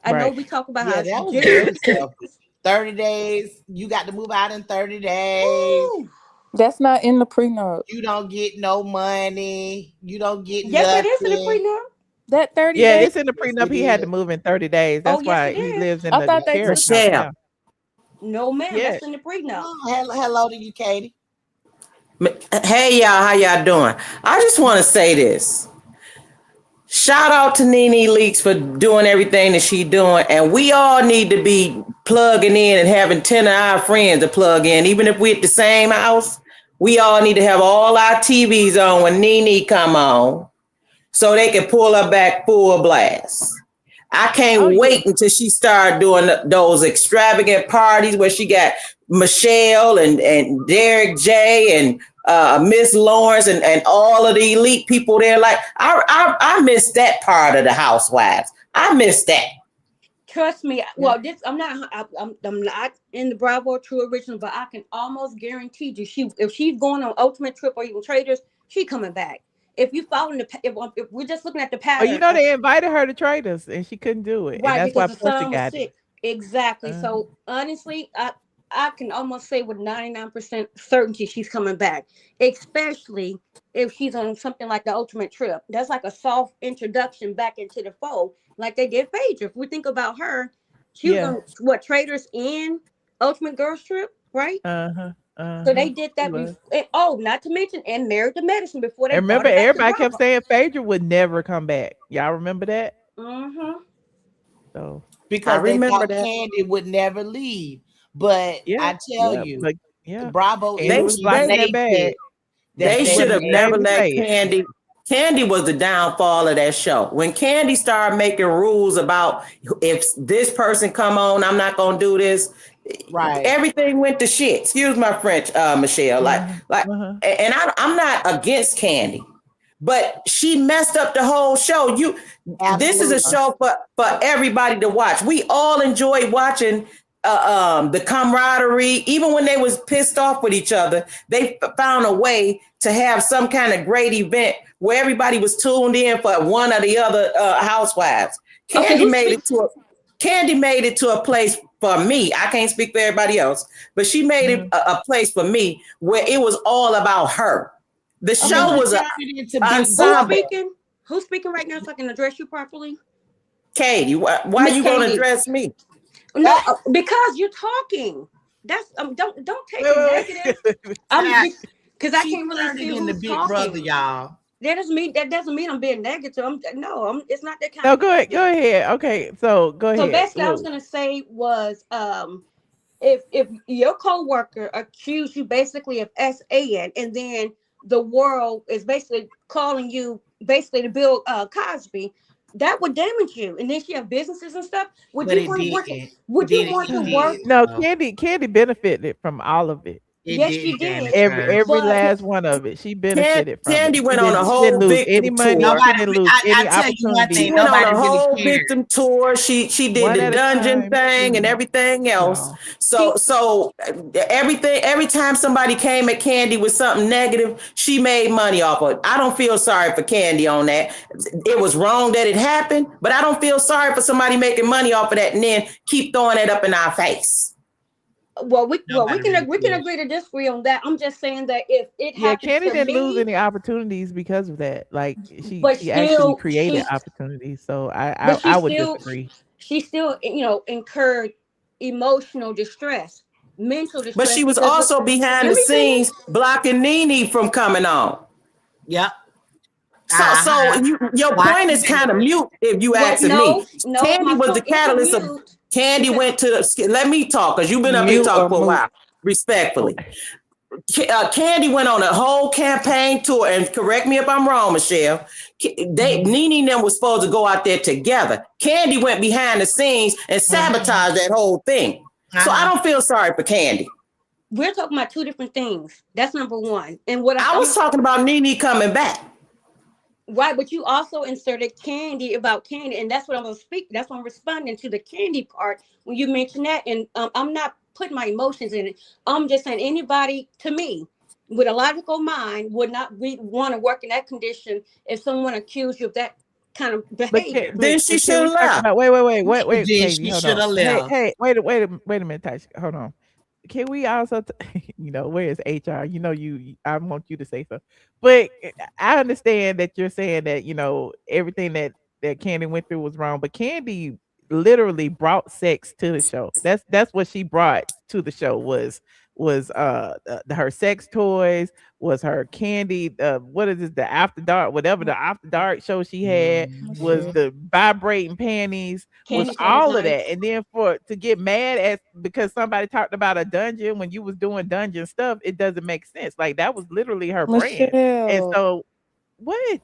I know we talk about how that was very selfish. 30 days. You got to move out in 30 days. Ooh. That's not in the prenup. You don't get no money. You don't get yes, nothing. It is in the prenup. That 30 days. It's in the prenup. He had to move in 30 days. That's why he lives in the carriage house now. No, ma'am. That's in the prenup. Hello to you, Katie. Hey, y'all. How y'all doing? I just want to say this. Shout out to Nene Leakes for doing everything that she's doing. And we all need to be plugging in and having 10 of our friends to plug in. Even if we're at the same house, we all need to have all our TVs on when Nene come on, so they can pull her back full blast. I can't wait until she start doing those extravagant parties where she got Michelle and Derek J and Miss Lawrence and all of the elite people there. Like I miss that part of the Housewives. I miss that. Trust me. Well, I'm not in the Bravo True Original, but I can almost guarantee you, if she's going on Ultimate Trip or even Traders, she coming back. If you follow if we're just looking at the pattern, they invited her to Traders and she couldn't do it. Right, and that's why because the Portia son was got sick. Exactly. So honestly, I can almost say with 99% certainty she's coming back, especially if she's on something like the Ultimate Trip. That's like a soft introduction back into the fold, like they did Phaedra. If we think about her, she was on Traders and Ultimate Girls Trip, right? So they did that before. Not to mention, and Married to Medicine before they. And remember, everybody kept saying Phaedra would never come back. Y'all remember that? So because they thought Kandi would never leave, but I tell you, Bravo, they should have never let Kandi. Kandi was the downfall of that show. When Kandi started making rules about if this person come on, I'm not gonna do this. Right. Everything went to shit. Excuse my French, Michelle. And I'm not against Kandi, but she messed up the whole show. This is a show for everybody to watch. We all enjoy watching the camaraderie. Even when they was pissed off with each other, they found a way to have some kind of great event where everybody was tuned in for one or the other housewives. Kandi made it to a place for me. I can't speak for everybody else, but she made it a place for me where it was all about her. The show was an ensemble. Who's speaking right now so I can address you properly? Katie, why are you going to address me? No, because you're talking. That's don't take it negative. I'm because I can't really see who's Big talking. Brother, y'all. That doesn't mean I'm being negative. It's not that kind No, of. go ahead. Okay, so go ahead. So basically, I was gonna say was if your coworker accused you basically of SAN, and then the world is basically calling you basically to Bill Cosby, that would damage you. And then she have businesses and stuff. Would you want to work? Would you want to work? No, Kandi benefited from all of it. Yes, she did. Every last one of it. She benefited from Kandi it. went on a whole victim tour. She didn't lose any opportunity. She went on a whole victim tour. She did the dungeon thing and everything else. So every time somebody came at Kandi with something negative, she made money off of it. I don't feel sorry for Kandi on that. It was wrong that it happened, but I don't feel sorry for somebody making money off of that and then keep throwing it up in our face. Well, we can agree to disagree on that. I'm just saying that if it happens Kandi to didn't me, lose any opportunities because of that. Like she still, actually created opportunities. So I would disagree. She still, incurred emotional distress, mental distress. But she was also behind the scenes blocking Nene from coming on. Yep. So your point is kind of mute if you ask me. Kandi was the catalyst of. Kandi went to let me talk because you've been up here talking for a while. Respectfully, Kandi went on a whole campaign tour, and correct me if I'm wrong, Michelle. Nene and them was supposed to go out there together. Kandi went behind the scenes and sabotaged that whole thing. So I don't feel sorry for Kandi. We're talking about two different things. That's number one. And what I was talking about Nene coming back. Right, but you also inserted Kandi about Kandi, and that's what I'm going to speak. That's what I'm responding to the Kandi part when you mentioned that. And I'm not putting my emotions in it. I'm just saying anybody, to me, with a logical mind would not want to work in that condition if someone accused you of that kind of behavior. Then she should have left. Wait, She Katie, hold should have on. left. Hey, wait a minute, Tasha. Hold on. Can we also, where is HR? I want you to say so. But I understand that you're saying that, everything that Kandi went through was wrong. But Kandi literally brought sex to the show. That's what she brought to the show was her sex toys, was her Kandi, what is it, the After Dark, whatever the After Dark show she had, was the vibrating panties, was all of that. And then to get mad because somebody talked about a dungeon when you was doing dungeon stuff, it doesn't make sense. Like that was literally her brand. And so what?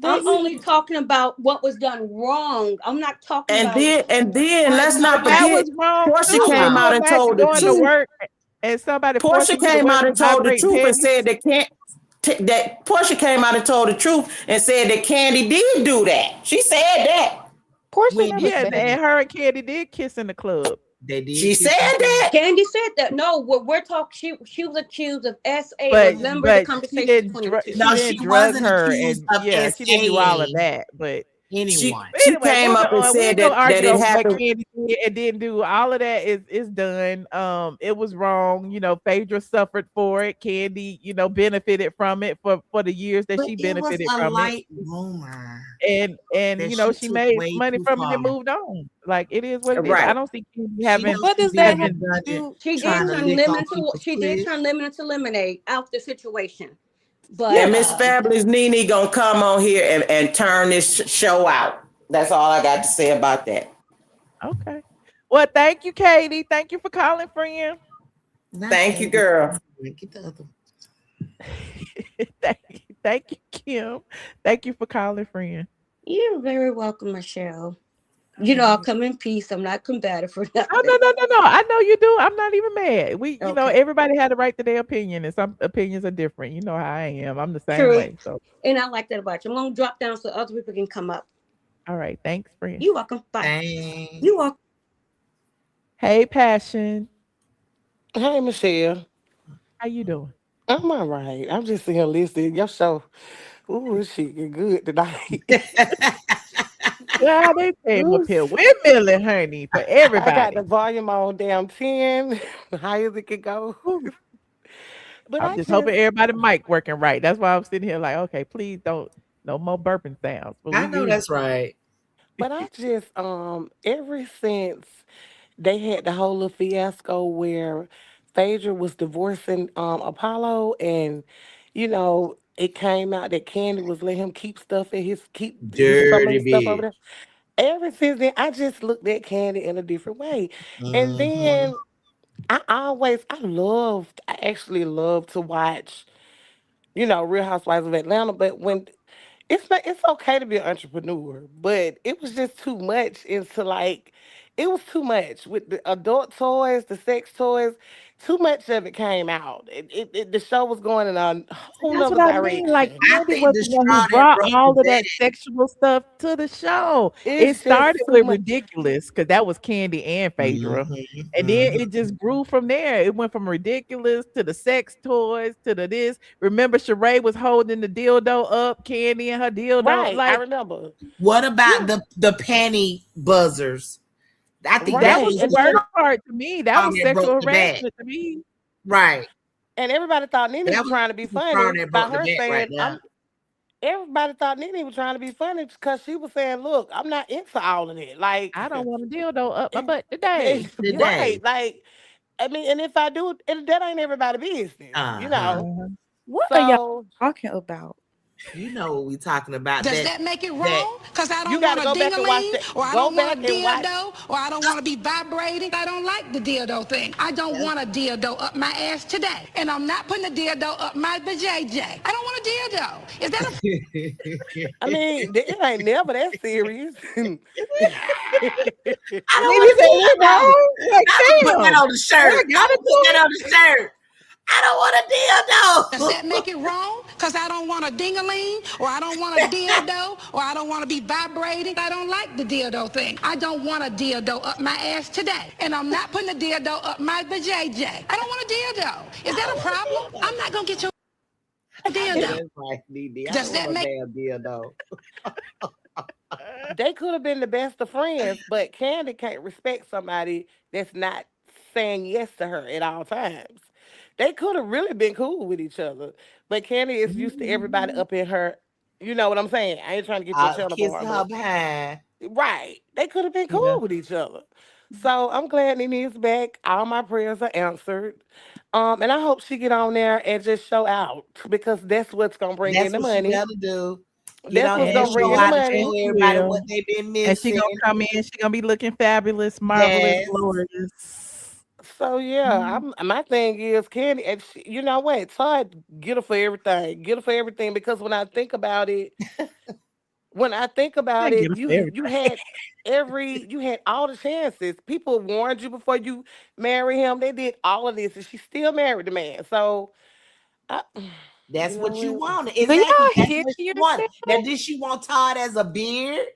I'm only talking about what was done wrong. I'm not talking about. And then let's not forget, that was wrong. Portia came out and told the truth. And somebody Portia came out and told the truth and said that Portia came out and told the truth and said that Kandi did do that. She said that. Portia and her and Kandi did kiss in the club. They did. She said that. Kandi said that. No, what we're talking, she was accused of SA. Remember the conversation? She wasn't accused of SA. She didn't do all of that, but. Anyone. She came up and said that it happened. It didn't do all of that. Is done. It was wrong. Phaedra suffered for it. Kandi, benefited from it for the years that she benefited from it. It was a light rumor. And she made money from it and moved on. Like it is what it is. I don't think Kandi having. What does that have to do? She did turn lemon into lemonade out the situation. But Miss Fabulous Nene gonna come on here and turn this show out. That's all I got to say about that. Okay. Well, thank you, Katie. Thank you for calling, friend. Thank you, girl. Thank you, Kim. Thank you for calling, friend. You're very welcome, Michelle. I'll come in peace. I'm not combative for that. Oh, no. I know you do. I'm not even mad. Everybody had a right to their opinion, and some opinions are different. You know how I am. I'm the same way. So, and I like that about you. I'm gonna drop down so other people can come up. All right. Thanks, friend. You're welcome. Bye. Thanks. You're welcome. Hey, Passion. Hey, Michelle. How you doing? I'm all right. I'm just here listening. Your show. Ooh, she good tonight. Child, they came up here windmilling, honey, for I got everybody. the volume on down 10, high as it could go. Ooh. But I'm I just just, hoping everybody mic working right. That's why I'm sitting here like, okay, please don't, no more burping sounds. But I we know good. that's right. but I just, ever since they had the whole little fiasco where Phaedra was divorcing Apollo, and it came out that Candy was letting him keep his some of Dirty his stuff over bitch. there. Ever since then, I just looked at Candy in a different way. And Mm-hmm. then I actually love to watch, Real Housewives of Atlanta. But when it's okay to be an entrepreneur, but it was just too much it was too much with the adult toys, the sex toys. Too much of it came out. The show was going in a whole That's what nother I mean. Like direction. I Candy think was the the one who straw that brought broke the all of that back. sexual stuff to the show. It It's just started too with much. ridiculous because that was Candy and Phaedra. Mm-hmm, And then mm-hmm. it just grew from there. It went from ridiculous to the sex toys to the this. Remember, Sheree was holding the dildo up, Candy and her dildo. Right, I Like remember. What about yeah, the panty buzzers? I think that that was Right. was the And the then worst straw part to me. That was that broke sexual the back. harassment to me. Right. and everybody thought Nene That was was trying to be the straw funny that by broke the her back right saying, now. everybody thought Nene was trying to be funny because she was saying, "Look, I'm not into all of it." Like, I don't want a dildo up my butt today. Yeah. Today. right? Like, I mean, and if I do, that ain't everybody's business, Uh-huh. What are y'all So talking about? You know what we talking about. Does that make it That wrong? Because I you don't got want to a go back and watch ding-a-ling, that. or I Go don't want a back and watch. dildo, or I don't want to be vibrating. I don't like the dildo thing. I don't want a dildo up my ass today. And I'm not putting a dildo up my vajayjay. I don't want a dildo. Is that a I mean, it ain't never that serious. I don't Nene want to said, see is it though. wrong? Like, I'm gonna put that damn. on the What shirt. I I'm gotta gonna put do that it? on the shirt. I don't want a Does dildo. that make it wrong? Because I don't want a ding-a-ling, or I don't want a dildo, or I don't want to be vibrating. I don't like the dildo thing. I don't want a dildo up my ass today. And I'm not putting a dildo up my vajayjay. I don't want a dildo. Is that a problem? I'm not going to get your I know dildo. that's right, Nene. I Does don't that want a make damn dildo. They could have been the best of friends, but Candy can't respect somebody that's not saying yes to her at all times. They could have really been cool with each other, but Candy is used to everybody Mhm. up in her. You know what I'm saying? I ain't trying to get your channel Kissing bar, her but behind. right, they could have been Yeah. cool with each other. So I'm glad Nene is back. All my prayers are answered. And I hope she get on there and just show out because that's what's gonna bring in That's the what she money. better do. Get That's on what's there and And gonna bring show in the out and and show money. she everybody what will. they've been And she gonna missing. come in. She gonna be looking fabulous, marvelous, Yes. glorious. So yeah, Mhm. my thing is Candy, and you know what? Todd, get her for everything. Get her for everything because when I think I about get it, her for everything. you had all the chances. People warned you before you marry him. They did all of this, and she still married the man. So, I, you That's know what you what? wanted. Do Exactly. y'all That's hear what she wanted. yourself? Now, did she want Todd as a beard?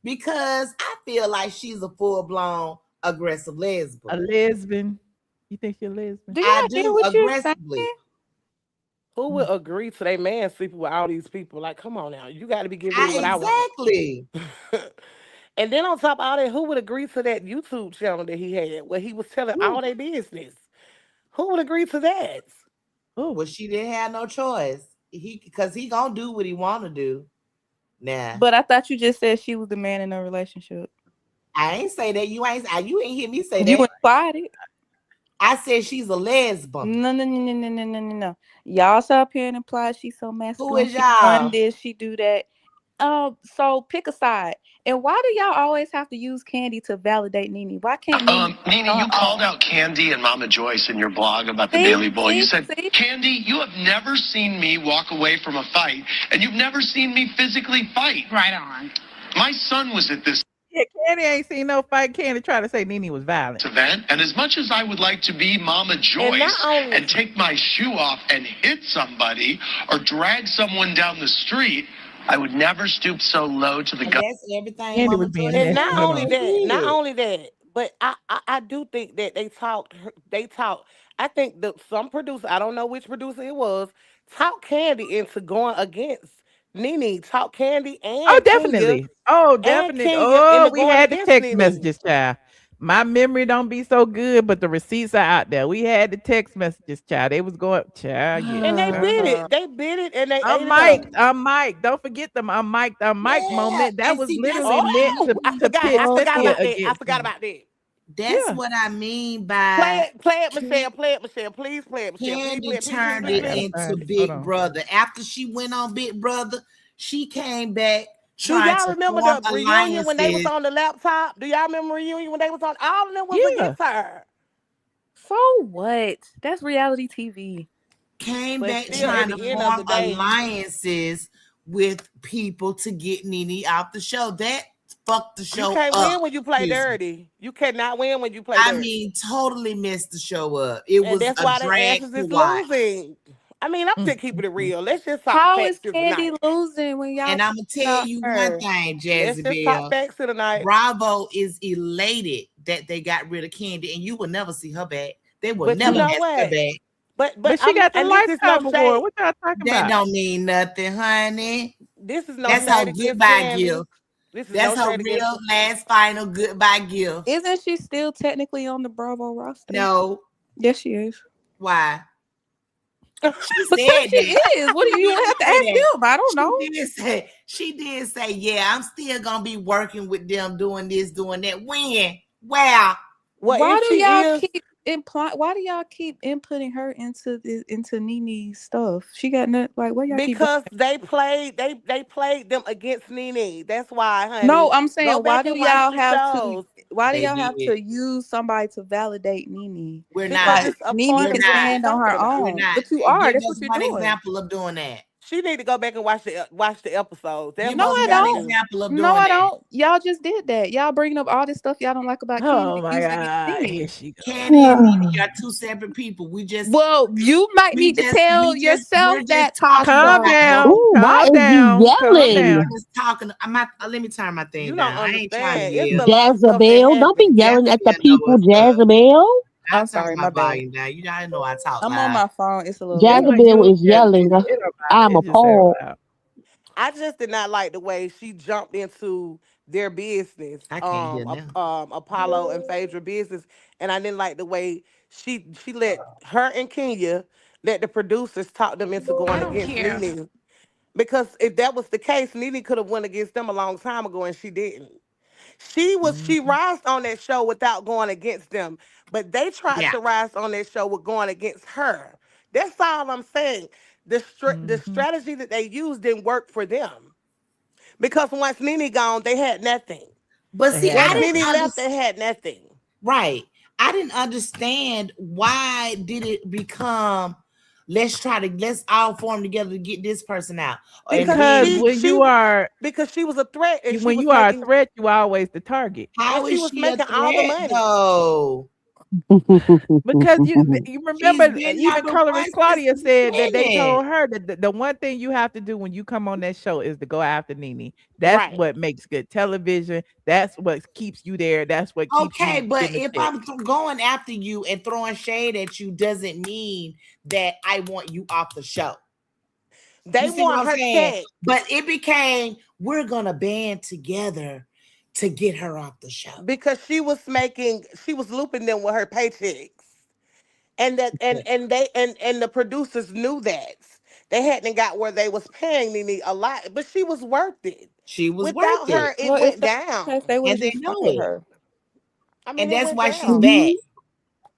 Because I feel like she's a full blown aggressive A lesbian. lesbian. You think she a lesbian? Do I y'all hear do what you're saying? aggressively. Who Mm. would agree to their man sleeping with all these people? Like, come on now, you got to be giving me I what I want. exactly. And then on top of all that, who would agree to that YouTube channel that he had where he was telling Ooh, all their business? Who would agree to that? ooh. Well, she didn't have no choice. He gonna do what he wanna do. Nah, But I thought you just said she was the man in a relationship. I ain't say that. You ain't hear me say You that. implied it. I said she's a lesbian. No, no, no, no, no, no, no, no, no. Y'all sat up here and implied she's so Who masculine. is She won y'all? this, she do that. So pick a side. And why do y'all always have to use Candy to validate Nene? Why can't Nene Nene, on you her called own? out Candy and Mama Joyce in your blog about the See, Daily Bull. You see, said, see. Candy, you have never seen me walk away from a fight, and you've never seen me physically fight. Right on. My son was at this Yeah, Candy ain't seen no fight. Candy trying to say Nene was violent. event, and as much as I would like to be Mama And not Joyce only and take my shoe off and hit somebody or drag someone down the street, I would never stoop so low to the And gun. that's everything Candy Mama was being Joyce And messy. not ever Hold only on. that, not did. only that, but I do think that they talked. They talked. I think that some producer, I don't know which producer it was, talked Candy into going against Nene talk Kandi Oh, and Kenya definitely. Oh, and definitely. Kenya Oh, into we going had the against text Nene. messages, child. My memory don't be so good, but the receipts are out there. We had the text messages, child. They was going, child, And they yeah. bit it. They bit it and they I'm ate it up. Mike. I'm Mike. Don't forget them. I'm Mike. The Mike Yeah, moment. That and was see, that's literally what meant Oh, I to forgot. pit I forgot Cynthia about that. I against forgot me. about that. that's Yeah. what I mean by Play it, Michelle. Play it, Michelle. Please play it, Michelle. Please play Candy it. Please, please, turned please, I it gotta please. into find it. Hold Big on. Brother. After she went on Big Brother, she came back Do trying y'all to remember form the reunion when they was alliances. on the laptop? Do y'all remember reunion when they was on? All of them was Yeah. against her. So what? That's reality TV. Came But back still, at trying to the end of form the day, alliances with people to get Nene out the show. That fucked the you show can't up. win when you play Excuse me. dirty. You cannot win when you play I dirty. mean, totally messed the show up. It And was that's a why the drag asses to is watch. losing. I mean, I'm just keeping it real. Let's just talk How is facts here Candy tonight. losing when y'all And I'm talking gonna tell about you one her? thing, Let's just talk Jezebel. facts here tonight. Bravo is elated that they got rid of Candy, and you will never see her back. They will But you never know ask her what? back. But But she I'm, got the and this is no lifetime award. shade. What y'all talking That about? don't mean nothing, honey. This is no That's her shade against goodbye Candy. gift. This is That's no her shade against. real last final goodbye gift. Isn't she still technically on the Bravo roster? No. Yes, she is. Why? She Because said she that. is. What do She you did have to say ask that. him? I don't know. She did say, yeah, I'm still gonna be working with them, doing this, doing that. When? Well, Well, Why if do she y'all is, keep Why do y'all keep inputting her into Nene's stuff? She got nothing. Like, what y'all keep doing? because they played them against Nene. That's why, No, honey. I'm Go saying, back and watch the shows why do they y'all have did. to use somebody to validate Nene? We're because not. Like, it's a Nene part We're of can what not. she's stand on talking her about. We're own. not. But you are. Give That's us what you're one doing. example of doing that. She need to go back and watch the episodes. That's Give No, what us she I got one to don't. do. example of No, doing I that. don't. Y'all just did that. Y'all bringing up all this stuff y'all don't like about Candy Oh and my using it against God. Here Nene. she goes. Candy and Nene are two separate people. Well, you might need to tell yourself We're just that, talking Calm Tasha. about. down. Ooh, why Calm is you down. Calm yelling? We're down. just talking. Let me turn my thing You don't down. I ain't trying to understand. It's yell. a lot of stuff that Jezebel, don't be happened. yelling at the Jezebel know people, what's up. Jezebel. I I'm turn sorry, my my bad. volume down. You guys know I talk I'm on loud. my phone. It's a little It loud. like Jezebel you is just yelling. it don't I'm matter. It just very appalled. loud. I just did not like the way she jumped into their business, I can't hear now. Apollo and Phaedra business, and I didn't like the way she let her and Kenya let the producers talk them into I going don't against care. Nene. Because if that was the case, Nene could have went against them a long time ago, and she didn't. She rised on that show without going against them, but they tried Yeah. to rise on that show with going against her. That's all I'm saying. The strategy that they used didn't work for them because once Nene gone, they had nothing. But They see, had I Once didn't nothing. Nene left, understand. they had nothing. Right. I didn't understand why did it become let's all form together to get this person out. And Because Because then when you are she was a threat and she when was you are a making threat, you are always the target. and how she is was she a making all the threat money. though? Because you She's remember been even number one colorist since Claudia the said that they beginning. told her that the one thing you have to do when you come on that show is to go after Nene. That's Right. what makes good television. That's what keeps you there. That's what keeps Okay, you but getting a if check. I'm going after you and throwing shade at you doesn't mean that I want you off the show. They You see what want I'm her saying? check But it became we're gonna band together to get her off the show. because she was looping them with her paychecks. And that and the producers knew that. They hadn't got where they was paying Nene a lot, but she was worth it. She was worth Without it. her, it Well, if went they down. they would And have they just know fired it. her. I mean, And it that's went why she's down. back.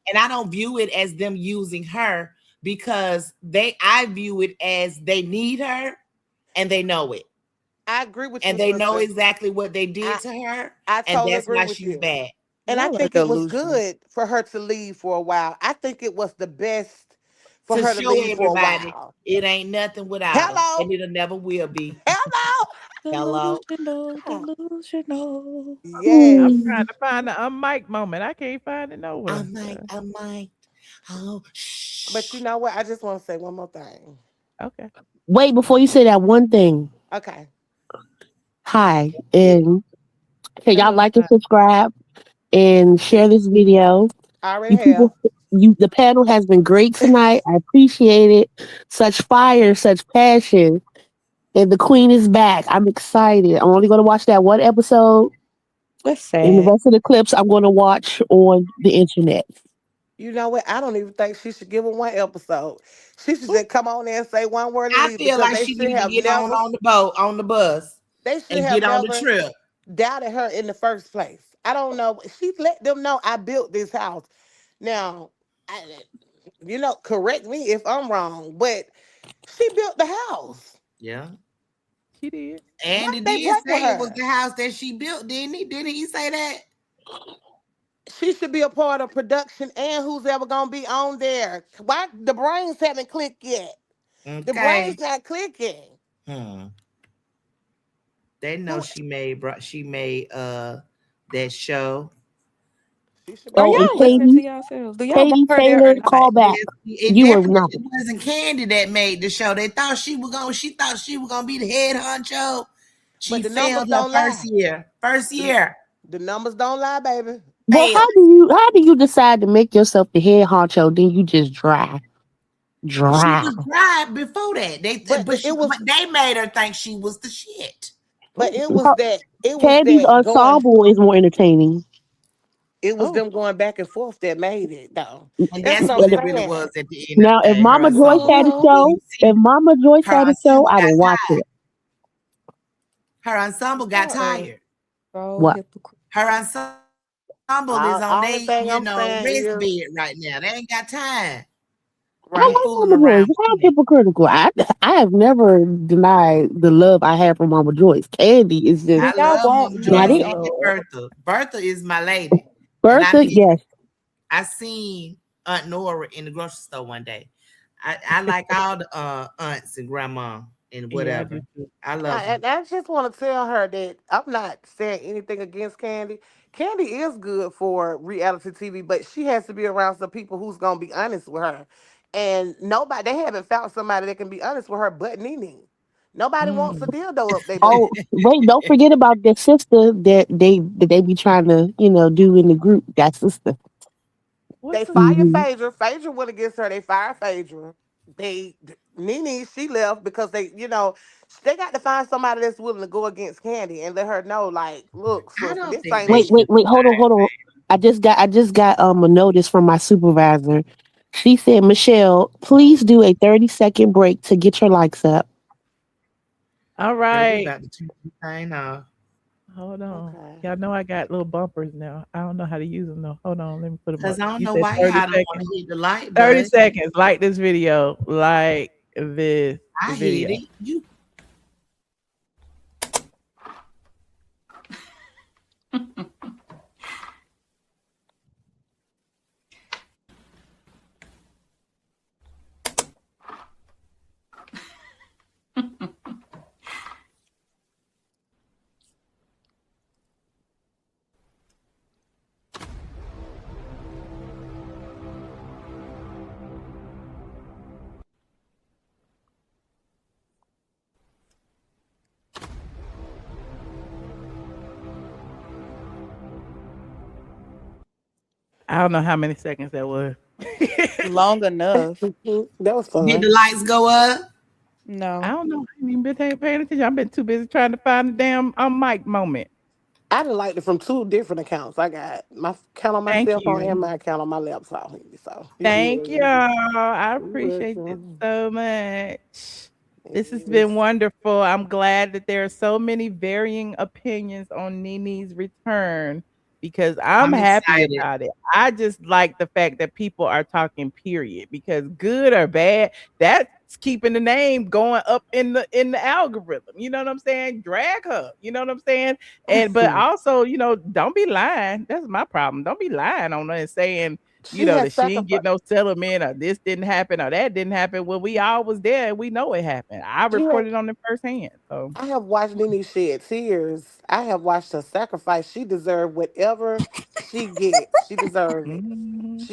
And I don't view it as them using her because I view it as they need her and they know it. I agree with And you, they know sister. exactly what they did I to her. I And totally that's agree why with she's you. back. And I Y'all are think it was delusional. good for her to leave for a while. I think it was the best for To her to show leave for a everybody while. it ain't nothing without her. Hello. And it'll never will be. Hello. Hello. Delusional, God. delusional. Yes. I'm trying to find the unmic moment. I can't find it nowhere. I might. Oh, But you shh. know what? I just want to say one more thing. Okay. Wait, before you say that one thing. Okay. Hi, and can y'all Hello, like and Ty. subscribe and share this video? I already You have. people, the panel has been great tonight. I appreciate it. Such fire, such passion. and the queen is back. I'm excited. I'm only going to watch that one episode, That's and the sad. rest of the clips I'm going to watch on the internet. You know what? I don't even think she should give them one episode. She should just come on there and say one word and I leave feel because like they she should need to have get never, on the boat, on the bus, they should and have get on the never trip. doubted her in the first place. I don't know. She let them know I built this house. Now, correct me if I'm wrong, but she built the house. Yeah. She did. Why Andy they did play with say it was her? the house that she built, didn't he? Didn't he say that? She should be a part of production and who's ever gonna be on there. Why the brains haven't clicked yet? The Okay. brains not clicking. Hmm. They know she made that show. She should Are be Oh, and y'all on listening there. to Katie, yourselves? Do y'all want Katie her there or Taylor, not? call back. It You were not. definitely wasn't Candy that made the show. They thought she was gonna. She thought she was gonna be the head honcho. She But the numbers failed her don't first lie. year. First The, year the numbers don't lie, baby. Well, failed. how do you decide to make yourself the head honcho? Then you just She dry. was dry before that. But it was But they made her think she was the shit. but it was Candy's that going ensemble is more entertaining. it was Oh, them going back and forth that made it though. And That's that's what I'm what it really was saying. at the end of Now, the if day. Her Mama Joyce ensemble had a got show, you her I'd ensemble got watch tired. it. Her ensemble got Y'all are tired. so What? hypocritical. Her ensemble is on Only they, thing I'm saying rest is bed right now. They ain't got time I to be right. like fooling Mama Joyce. around It's with not that. hypocritical. I have never denied the love I have for Mama Joyce. Candy is Do just I y'all love want Mama not Joyce. Nene it. So on? did Lord. Bertha. Bertha is my lady. And Bertha, yes. I seen Aunt Nora in the grocery store one day. I like all the aunts and grandma and Yeah, I whatever. do too. I love them. And I just want to tell her that I'm not saying anything against Candy. Candy is good for reality TV, but she has to be around some people who's gonna be honest with her. And nobody, they haven't found somebody that can be honest with her but Nene. Nobody wants a Mm. dildo up their Oh, butt. wait, don't forget about their sister that they be trying to, do in the group. That sister. They What's the fire Hmm. Phaedra. Phaedra went against her. They fired Phaedra. Nene, she left because they got to find somebody that's willing to go against Candy and let her know, like, look, I sister, don't this think ain't they Wait, it. should. wait, hold on. I just got a notice from my supervisor. She said, Michelle, please do a 30-second break to get your likes up. All Yeah, we right. about to turn this thing off. Hold on. Okay. Y'all know I got little bumpers now. I don't know how to use them though. Hold on. Let me put them up. Cause I don't You know said why 30 y'all don't want seconds. to hit the like 30 button. seconds. Like this video. Like this I hit video. it. You I don't know how many seconds that was. Long enough. That was did fun. the lights go up? I No. don't know. I ain't even been paying attention. I've been too busy trying to find the damn mic moment. I done liked it from two different accounts. I got my account on my Thank cell phone and you. my account on my laptop. So Thank y'all. I you're appreciate it welcome. so much. This has Yes. been wonderful. I'm glad that there are so many varying opinions on Nene's return because I'm I'm happy excited. about it. I just like the fact that people are talking period because good or bad, that's keeping the name going up in the algorithm. You know what I'm saying? Drag her. You know what I'm saying? And but also, don't be lying. That's my problem. Don't be lying on her and saying She has that she ain't sacrificed. get no settlement or this didn't happen or that didn't happen. Well, we all was there and we know it happened. I She has, reported on it firsthand. So I have watched Nene shed tears. I have watched her sacrifice. She deserved whatever she gets. She deserved it. mhm.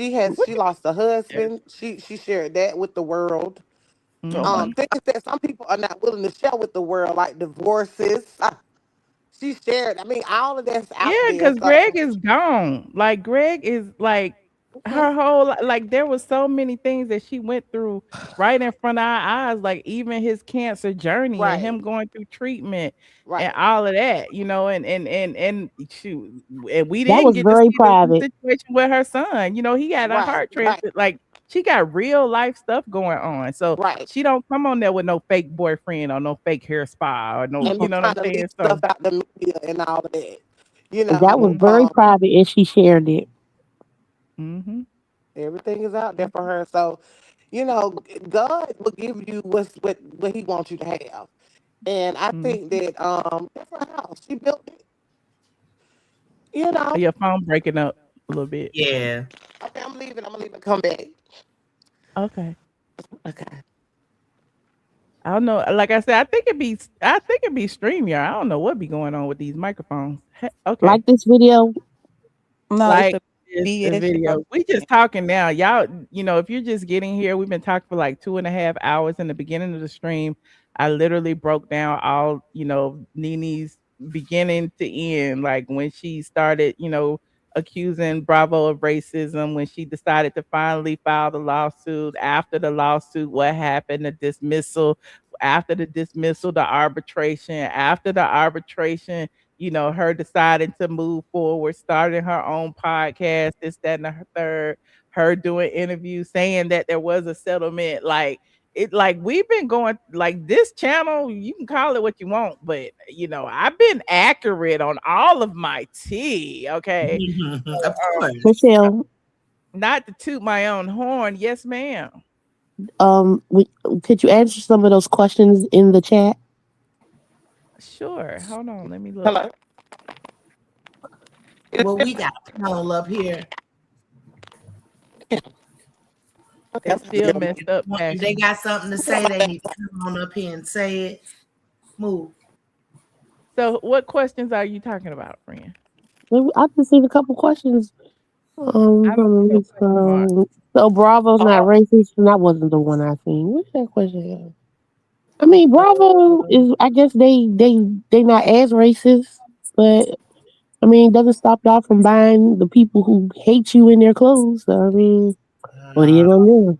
She lost a husband. She shared that with the world. Mhm. Things that some people are not willing to share with the world, like divorces. She shared. I mean, all of that's out Yeah, there. because So Greg is gone. Like Greg is like her whole like there was so many things that she went through right in front of our eyes, like even his cancer journey and him Right. going through treatment and Right. all of that, and shoot, and we That didn't was get to very see the private. situation with her son. He had a Right. heart Right. transplant. Like she got real life stuff going on. So Right. she don't come on there with no fake boyfriend or no fake hair spa or no, And be you know what I'm trying to saying? leak stuff So out the media and all of that. You That was know, mhm, very private, and she shared it. mhm, everything is out there for mhm, her. So, God will give you what He wants you to have. And I think mhm. that that's her house. She built it. You know. Your phone breaking up a little bit. Yeah. Okay, I'm leaving. I'm gonna leave and come back. Okay. Okay. I don't know. Like I said, I think it be StreamYard. I don't know what be going on with these microphones. Okay. Like this video. No, it's Like the this BS show. video. We just talking now. Y'all, if you're just getting here, we've been talking for like 2.5 hours in the beginning of the stream. I literally broke down all, Nene's beginning to end, like when she started, accusing Bravo of racism, when she decided to finally file the lawsuit, after the lawsuit, what happened, the dismissal, after the dismissal, the arbitration, after the arbitration, her deciding to move forward, starting her own podcast, this, that, and the third, her doing interviews, saying that there was a settlement. Like we've been going like this channel, you can call it what you want, but I've been accurate on all of my tea. Okay. Of course. Michelle, Not to toot my own horn. Yes, ma'am. we, could you answer some of those questions in the chat? Sure. Hold on. Let me look. Hello. Well, we got a panel up here. It's still messed up. If they got something to say, they need to come on up here and say it. Move. So what questions are you talking about, friend? I just seen a couple questions. I don't see no question mark. So Bravo's not racist, and that wasn't the one I seen. What's that question? I mean, Bravo is. I guess they not as racist, but I mean, it doesn't stop y'all from buying the people who hate you in their clothes. So, I mean, what are you gonna do?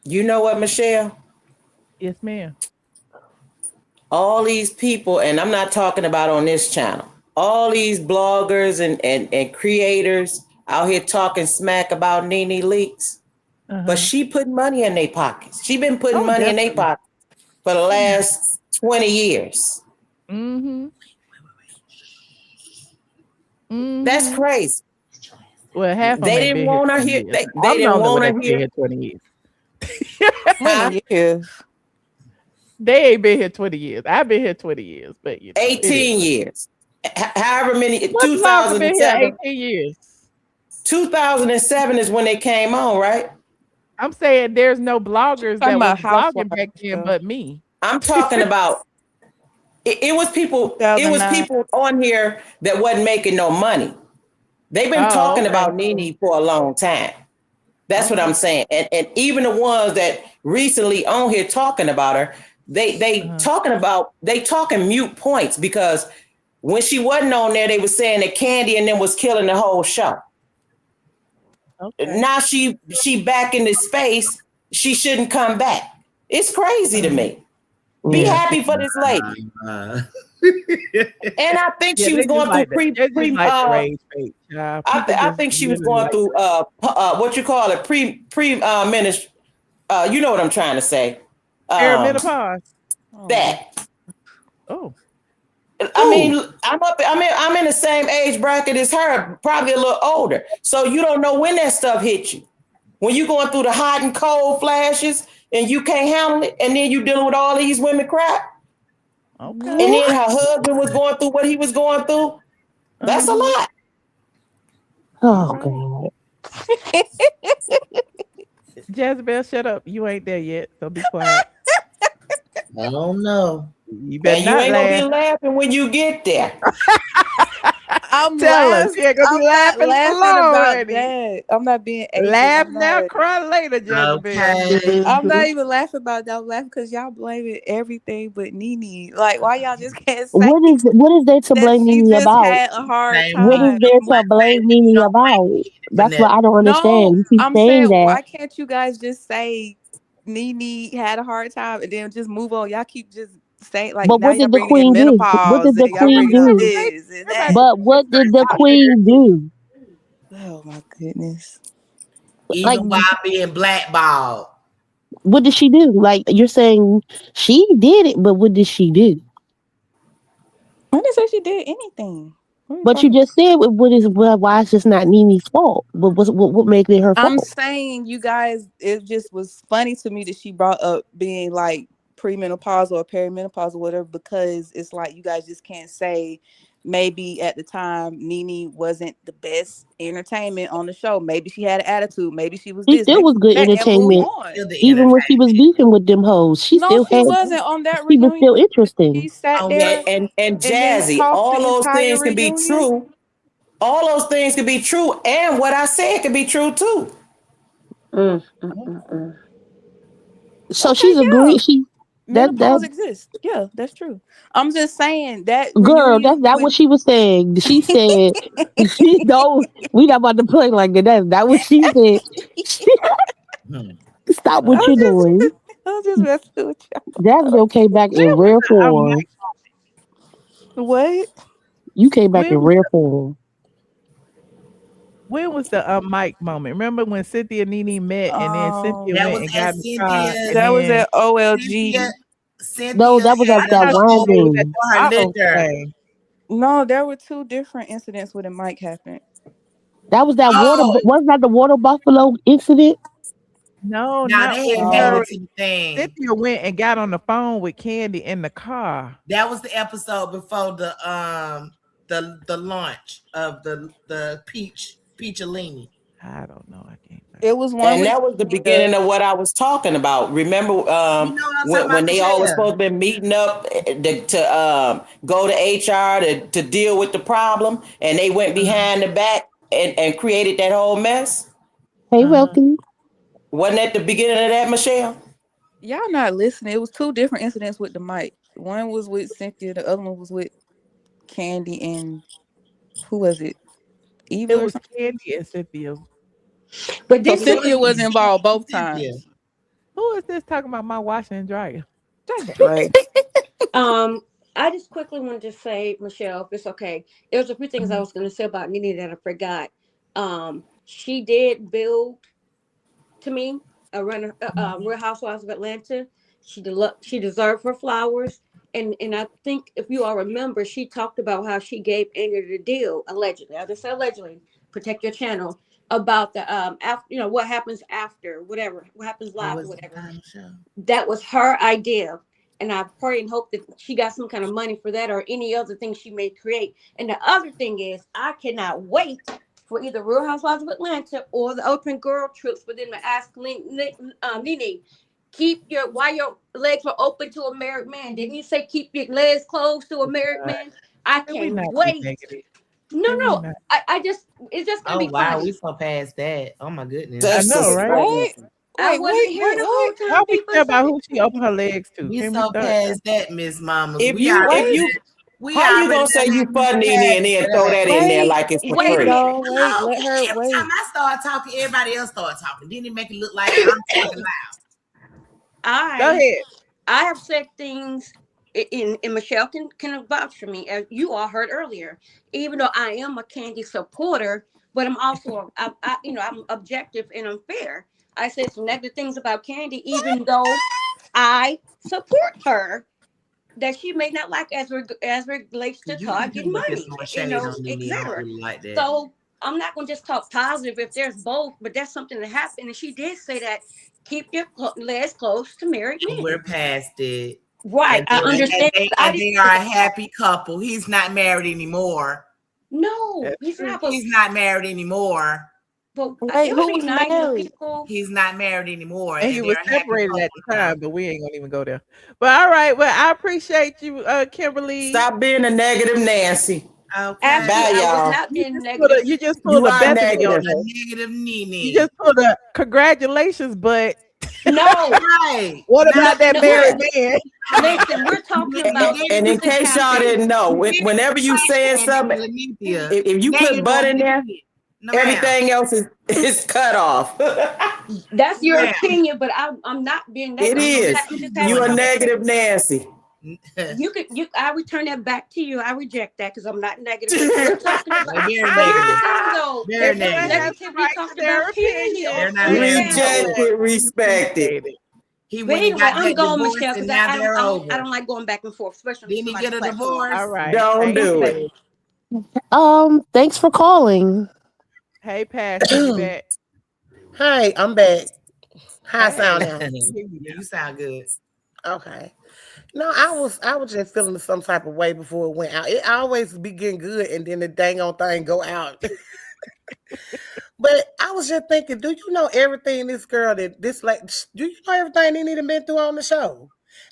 You know what, Michelle? Yes, ma'am. All these people, and I'm not talking about on this channel, all these bloggers and creators out here talking smack about Nene Leakes, but she put money in their pockets. She been putting money in their pockets for the last 20 years. Mm-hmm. That's crazy. Well, half of them They ain't didn't been here want to 20 hear. years. They I've didn't known them when want they to been hear. here 20 years. Many years. They ain't been here 20 years. I've been here 20 years, but 18 years. However many, What blogger been here 2007. 18 years? 2007 is when they came on, right? I'm saying there's no bloggers Talking that was about housewives blogging back then stuff. but me. I'm talking about it was people 2009. on here that wasn't making no money. They've been Oh, talking okay. about Nene for a long time. That's what Okay. I'm saying. And even the ones that recently on here talking about her, they talking mute points, because when she wasn't on there, they were saying that Kandi and them was killing the whole show. Okay. Now she back in this space. She shouldn't come back. It's crazy to me. Be Yeah. happy for this lady. And I think Yeah, she they was just going through like that. They just like the rage page. I think she was going through what you call it, ministry. You know what I'm trying to say. perimenopause. That. Oh. I mean, I'm in the same age bracket as her, probably a little older. So you don't know when that stuff hit you. When you going through the hot and cold flashes and you can't handle it, and then you dealing with all these women crap. Okay. And then her husband was going through what he was going through. That's a lot. Oh God. Jezebel, shut up. You ain't there yet, so be quiet. I don't know. You better And you not ain't gonna be laugh. laughing when you get there. I'm Tell us. laughing. You're gonna be I'm not laughing so laughing long, about honey. that. I'm not being agent. Laugh I'm now, not. cry later, Jezebel. Okay. I'm not even laughing about that. I'm laughing because y'all blaming everything but Nene. Like, why y'all just can't say What is there to that blame she Nene just about? had a hard Same What here. is time? there to blame Nene about? For That's what nothing. I don't No, understand. You keep I'm saying saying, that, why can't you guys just say Nene had a hard time and then just move on? Y'all keep just saying, like, but now what y'all did the bringing in queen do? What menopause did and the y'all queen bringing up do? this and that. But what did the queen do? Oh my goodness. Like, Even while being blackballed. what did she do? Like, you're saying she did it, but what did she do? I didn't say she did anything. What are you But you talking about? just said why it's just not Nene's fault. What made it her I'm fault? saying, you guys, it just was funny to me that she brought up being like premenopausal or perimenopausal or whatever, because it's like you guys just can't say maybe at the time Nene wasn't the best entertainment on the show. Maybe she had an attitude. Maybe she was She this. still Maybe was good that, and move entertainment, on. Still the even when she was entertainment. beefing with them hoes. She No, still she had. wasn't on that She was reunion. still She interesting. sat On there what? And and then Jazzy, talked the all those entire things can be reunion. true. All those things can be true, and what I said can be true too. So Okay, she's yeah. agreed. She that Menopause exists. Yeah, that's true. I'm just saying that girl. reunion That's not when what she was saying. She said, "She don't. We not about to play like that." That's not what she said. Stop I what was you're doing. I was just messing with Jasmine came back in Where was rare the form. mic? y'all. What? You came back Where in was rare form. When was the mic moment? Remember when Cynthia and Nene met and then Cynthia That went was and at got in the car Cynthia. and That was then at OLG. Cynthia. No, Cynthia that was I at had that thought a she wine said it was moment at game. the for her bottles liquor. thing. No, there were two different incidents where the mic happened. That was that water. Oh, Wasn't that the water buffalo incident? No, now not they when had made her it to the thing. Cynthia went and got on the phone with Kandi in the car. That was the episode before the launch of the peachalini. I don't know. I can't. It was one And with that was the the beginning of what I was talking about. Remember You know what I'm talking when about, they all was Michelle? supposed to be meeting up to go to HR to deal with the problem, and they went behind the back and created that whole mess? Hey, welcome. Wasn't that the beginning of that, Michelle? y'all not listening. It was two different incidents with the mic. One was with Cynthia, the other one was with Kandi and who was it? It Eva or was something. Kandi and Cynthia. But So this It was Cynthia was was involved both Cynthia. times. Who is this talking about my washing and dryer? That's Dre. um I just quickly wanted to say, Michelle, if it's okay. There's a few things I Mhm. was gonna say about Nene that I forgot. She did build to me a Real Housewives of Atlanta. She deserved her flowers, and I think if you all remember, she talked about how she gave Andy the deal allegedly. I just said allegedly. Protect your channel about the after what happens after whatever what happens What live or was the whatever. final show? That was her idea. And I pray and hope that she got some kind of money for that or any other thing she may create. And the other thing is, I cannot wait for either Real Housewives of Atlanta or the open girl trips for them to ask Nene, why your legs were open to a married man? Didn't you say keep your legs closed to a married man? I Can we can't not be wait. negative? No, Can we no. not? I just it's just gonna Oh be wow, we funny. so past that. Oh my I goodness. That's know, just right? What? crazy. I Wait, wasn't here the whole what? Why time we people care said about it. who she opened her legs to? We Can we so start there? past that, Miss Mamas. If you if you We how you already gonna say done you moved for Nene and past then throw that. that in there Wait, like it's for Wait a wait, free? minute. y'all. Wait, Hello? let her Every wait. time I start talking, everybody else start talking. Then it make it look like I'm talking loud. Go I ahead. I have said things, and Michelle can vouch for me, as you all heard earlier. Even though I am a Candy supporter, but I'm also I'm objective and I'm fair. I said some negative things about Candy, even though I support her that she may not like as relates to You Todd keep getting looking money, throwing shade on Nene. I don't etc. really like that. So I'm not gonna just talk positive if there's both, but that's something that happened, and she did say that keep your legs close to married And men. we're past it. Right, I understand. But I And didn't they say are a that. happy couple. He's not married anymore. No, That's he's true. not. But He's not married anymore. it Wait, would who be was nice for married? people. He's not married anymore. And he And was they're a happy separated at couple the now. time, but we ain't gonna even go there. But all right, well, I appreciate you, Kimberly. Stop being a negative Nancy. Okay. Absolutely, Bye, I was y'all. not being You negative. just pulled a are Bethany negative. on A us. negative Nene. You just pulled a congratulations, but No, Right. what no, about that no. married man? Listen, we're talking about And in specific case y'all content. didn't know, whenever you said something, if you put butt in there, everything else is cut off. That's your opinion, but I'm not being It negative. is. I'm just having You a conversation. negative Nancy. I return that back to you. I reject that because I'm not negative. We're talking about Very but here's the negative. thing though. Very There's negative. negativity talked Their about Kandi opinion. They're on not the married panel. no more. Rejected, respected. He But went and anyway, got I'm that going, divorce, Michelle, and because now they're I over. don't like going back and forth, especially Didn't he on somebody's get a platform. divorce? All right. Don't Thank do you. it. Thanks for calling. Hey, Pastor, you back? Hi, I'm back. How I sound now? You sound good. Okay. No, I was just feeling some type of way before it went out. It always be getting good and then the dang on thing go out. But I was just thinking, do you know everything this girl do you know everything they need to been through on the show?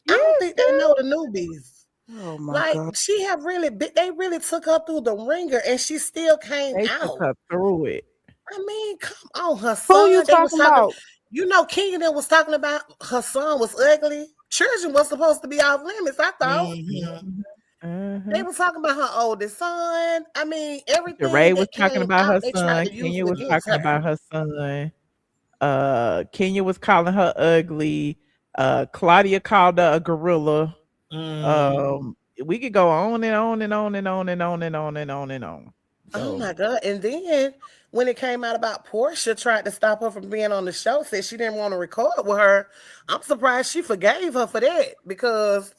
I don't think they know the newbies. Oh my Like God. she have they really took her through the ringer and she still came They took out. her through it. I mean, come on, her Who son. you They was talking talking. about? You know, Keenan was talking about her son was ugly. Children was supposed to be off limits. I thought they were talking about her oldest son. I mean, everything Jeray was that talking came about her out, they tried son. to use Kenya it was against talking her. about her son. Kenya was calling her ugly. Claudia called her a gorilla. We could go on and on and on and on and on and on and on and on. Oh So my God. And then when it came out about Portia tried to stop her from being on the show, said she didn't want to record with her. I'm surprised she forgave her for that because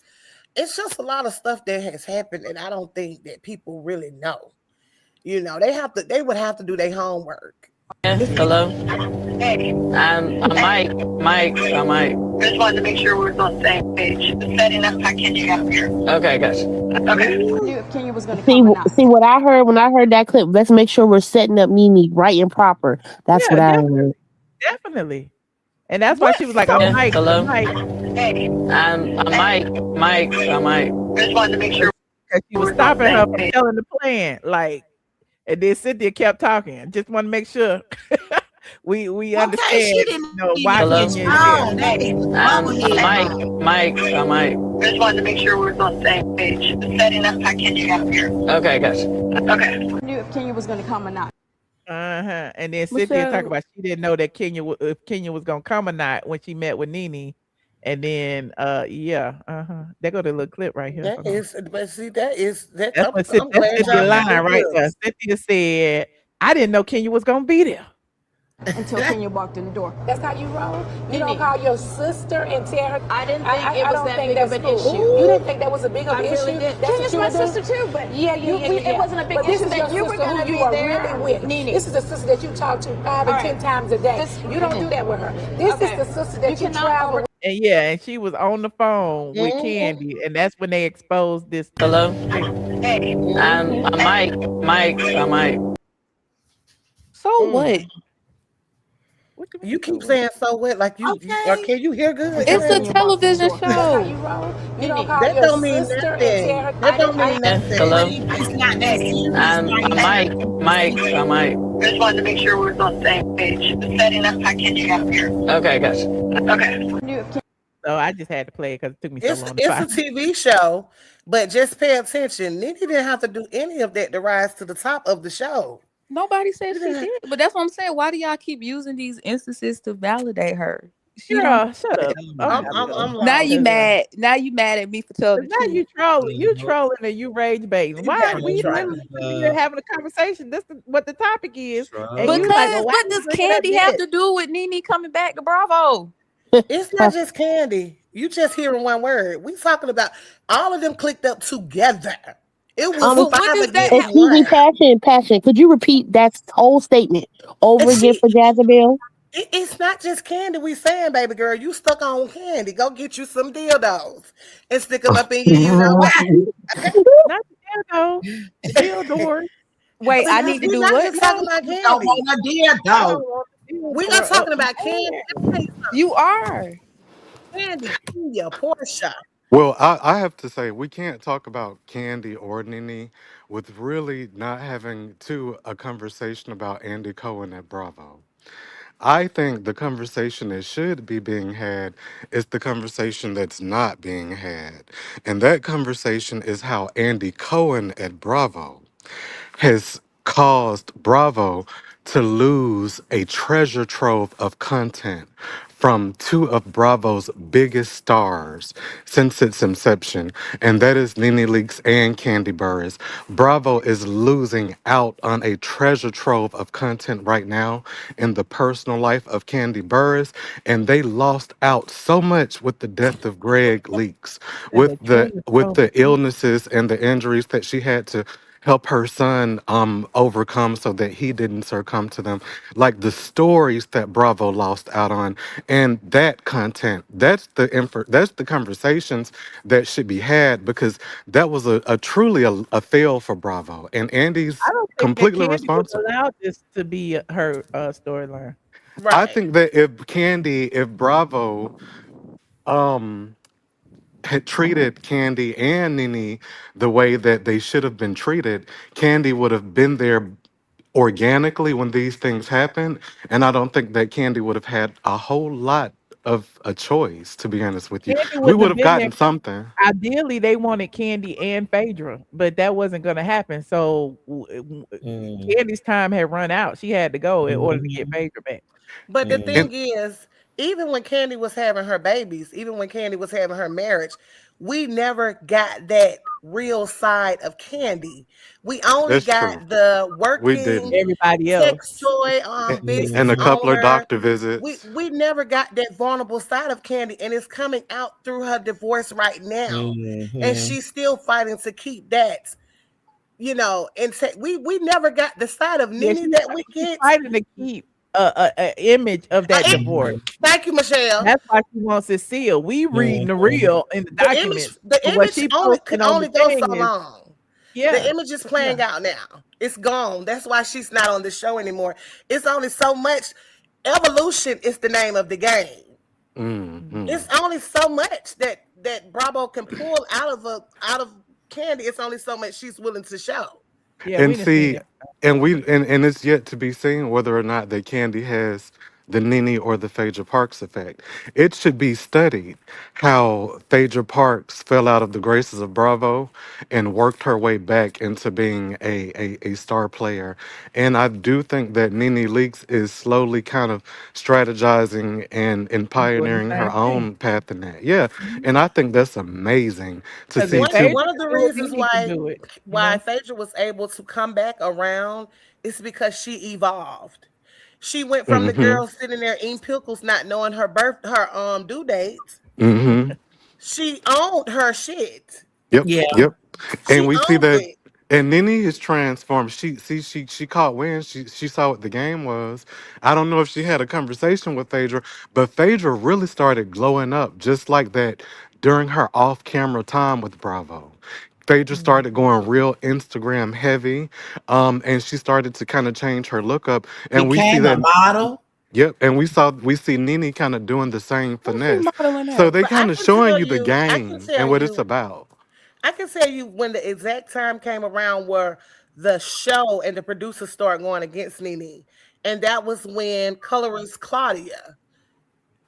it's just a lot of stuff that has happened and I don't think that people really know. You know, they would have to do their homework. Hello? Hey, Mike. I just wanted to make sure we're on the same page. Setting up, I can you out here. Okay, gotcha. Okay. Knew if Kenya was going to See, come or not. see what I heard when I heard that clip. Let's make sure we're setting up Nene right and proper. That's what I heard. definitely. And that's why she was like, Yeah, Mike, hello? Mike. Hey, Mike. I just wanted to make sure Because she was we're on the stopping her same from page. telling the plan. Like, and then Cynthia kept talking. Just want to make sure we understand, she didn't why even Kenya is there. That is bubblehead. Mike. I just wanted to make sure we're on the same page. Setting up, I can you out here. Okay, gotcha. Okay. Knew if Kenya was going to come or not. And then Cynthia talked about she didn't know that if Kenya was gonna come or not when she met with Nene. And then they go to the little clip right here. That is, but see, that That's I'm glad Cynthia y'all got line the right there. clips. Cynthia said, I didn't know Kenya was gonna be there. Until Kenya walked in the door. That's how you roll? You don't call your sister and tell her. I didn't think it was that big of an cool. issue. You didn't think that was a big of I an really issue? did. That's Kenya's what my you would do? sister too, but Yeah. it wasn't a big But this issue is that your you were sister gonna who you be are there. really with. Nene. This is the sister that you talk to 5 and 10 times a day. You don't do that with her. This is the sister that you travel with. And she was on the phone with Kandi, and that's when they exposed this. Hello? Hey. Mike. So what? You keep saying so what? Like or can you hear good? It's a television That's how you show. roll? You don't call That your don't mean sister and tell her. nothing. That don't mean nothing. Hello? It's not that serious. Mike. I just wanted to make sure we're on the same page. Setting up, I can you out here. Okay, gotcha. Okay. So I just had to play it because it took me so long to It's find. a TV show, but just pay attention. Nene didn't have to do any of that to rise to the top of the show. Nobody said she did, but that's what I'm saying. Why do y'all keep using these instances to validate her? She Girl, don't. shut up. I'm Now you lost. mad. Now you mad at me for telling the Now truth. you trolling and you rage baiting. Why are we literally having a conversation? This is what the topic is. And you like, well, why What you does bringing up Kandi have this? to do with Nene coming back to Bravo? It's not just Kandi. You just hearing one word. We talking about all of them clicked up together. It was But what 5 does that against Excuse me, 1. Passion. Could you repeat that whole statement over And again for Jezebel? It's not just Kandi we saying, baby girl. You stuck on Kandi. Go get you some dildos and stick them up in your, Not the dildo. The dildo. Wait, I need to We're do not what? just talking about Don't Kandi. want a dildo. We are talking about Kandi. You are. Kandi, Kenya, Portia. Well, I have to say, we can't talk about Candy or Nene with really not having a conversation about Andy Cohen at Bravo. I think the conversation that should be being had is the conversation that's not being had. And that conversation is how Andy Cohen at Bravo has caused Bravo to lose a treasure trove of content from two of Bravo's biggest stars since its inception, and that is Nene Leakes and Kandi Burruss. Bravo is losing out on a treasure trove of content right now in the personal life of Kandi Burruss, and they lost out so much with the death of Greg Leakes, And with the the treasure with trove of the illnesses and the injuries that she had to help her son overcome so that he didn't succumb to them, like the stories that Bravo lost out on. And that content, that's the conversations that should be had, because that was a truly a fail for Bravo, and I Andy's don't think that completely Candy would responsible. allow this to be her storyline. I Right. think that if Bravo um had treated Candy and Nene the way that they should have been treated, Candy would have been there organically when these things happen. And I don't think that Candy would have had a whole lot of a choice, to be honest with you. Candy We wouldn't would have have been there. gotten something. Ideally, they wanted Candy and Phaedra, but that wasn't going to happen. So Candy's time had run out. She had to go in order to get Mhm. Phaedra back. But the And thing is, even when Candy was having her babies, even when Candy was having her marriage, we never got that real side of Candy. We only that's true. got the We working didn't. Everybody sex else. toy And business a couple of owner. doctor We visits. we never got that vulnerable side of Candy, and it's coming out through her divorce right now, and Mhm. she's still fighting to keep that. And say we never got the side of Yeah, Nene that we she's get. fighting to keep a image of that divorce. Mhm. Thank you, Michelle. That's why she wants it sealed. We reading the Mhm. real in the The image, documents, the but what image she only could posting on the only go so thing is long. The yeah, image is yeah. playing out now. It's gone. That's why she's not on the show anymore. It's only so much. Evolution is the name of the game. Mhm. It's Mm-hmm. only so much that Bravo can pull out of Candy. It's only so much she's willing to show. Yeah, we And done seen see, it. and it's yet to be seen whether or not that Candy has the Nene or the Phaedra Parks effect. It should be studied how Phaedra Parks fell out of the graces of Bravo and worked her way back into being a star player. And I do think that Nene Leakes is slowly kind of strategizing and Doing the pioneering her same thing. own path in that. Yeah. And I think that's amazing to Because see if One two. Phaedra one of can the do it, reasons Nene can why do it. You why know. Phaedra was able to come back around is because she evolved. She went from the Mm-hmm. girl sitting there eating pickles, not knowing her due date. Mm-hmm. She owned her shit. Yep, Yeah. yep. And She we see owned that, it. and Nene is transformed. She caught wind. She saw what the game was. I don't know if she had a conversation with Phaedra, but Phaedra really started glowing up just like that during her off-camera time with Bravo. Phaedra Mhm. started going real Instagram heavy, and she started to kind of change her look up. And we see Became a that. model. Yep, and we see Nene kind of doing the same Who's she finesse. modeling So at? they But I kind of can showing tell you the you, I can game and tell what it's you, about. I can tell you when the exact time came around where the show and the producers started going against Nene. And that was when colorist Claudia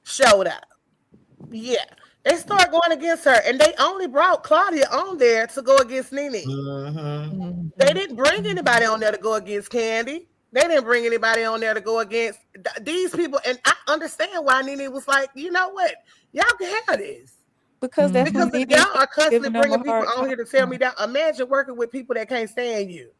showed up. Yeah. They started going against her, and they only brought Claudia on there to go against Nene. Hmm. They Mhm. didn't bring anybody Mhm. on there to go against Candy. They didn't bring anybody on there to go against these people. And I understand why Nene was like, you know what? Y'all can have this. Because that's Mhm. Because when if Nene y'all started are constantly giving them bringing a people hard on here to tell me time. that, imagine working with people that can't stand you.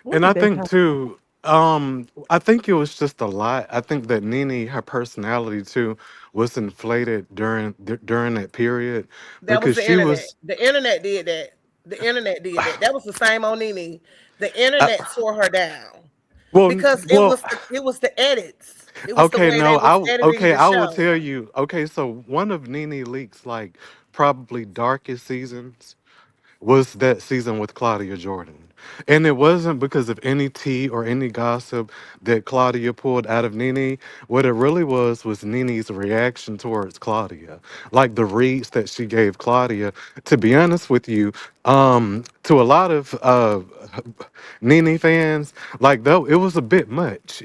What And did I they think talk about? too, I think it was just a lot. I think that Nene, her personality too, was inflated during that period That was because the she internet. was. The internet did that. The internet did that. That was the same on Nene. The Uh, internet tore her down well, because it well, was it was the edits. It was the okay, way they no, was editing okay, the I will show. tell you. Okay, so one of Nene Leakes like probably darkest seasons was that season with Claudia Jordan. And it wasn't because of any tea or any gossip that Claudia pulled out of Nene. What it really was Nene's reaction towards Claudia. Like the reads that she gave Claudia. To be honest with you, to a lot of Nene fans, like though it was a bit much.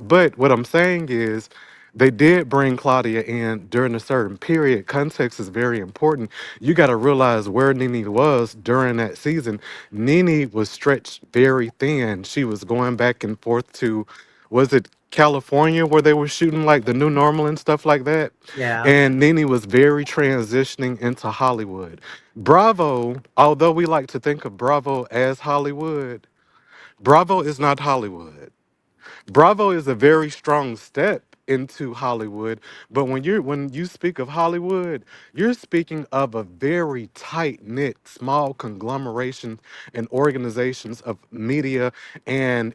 But what I'm saying is they did bring Claudia in during a certain period. Context is very important. You got to realize where Nene was during that season. Nene was stretched very thin. She was going back and forth to, was it California where they were shooting like the new normal and stuff like that? Yeah. And Nene was very transitioning into Hollywood. Bravo, although we like to think of Bravo as Hollywood, Bravo is not Hollywood. Bravo is a very strong step into Hollywood, but when you speak of Hollywood, you're speaking of a very tight-knit, small conglomeration and organizations of media and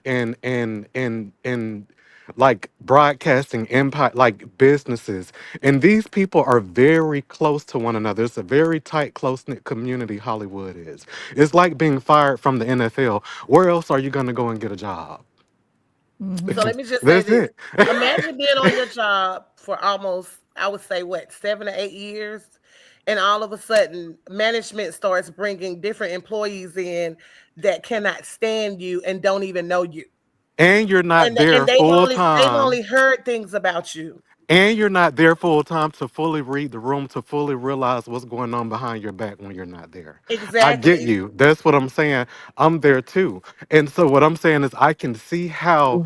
like broadcasting empire, like businesses. And these people are very close to one another. It's a very tight, close-knit community, Hollywood is. It's like being fired from the NFL. Where else are you gonna go and get a job? So let me just say That's this. it. Imagine being on your job for almost, I would say, what, 7 to 8 years? And all of a sudden, management starts bringing different employees in that cannot stand you and don't even know you. And you're not And there full they've time. only heard things about you. And you're not there full time to fully read the room, to fully realize what's going on behind your back when you're not there. I get Exactly. you. That's what I'm saying. I'm there too. And so what I'm saying is I can see how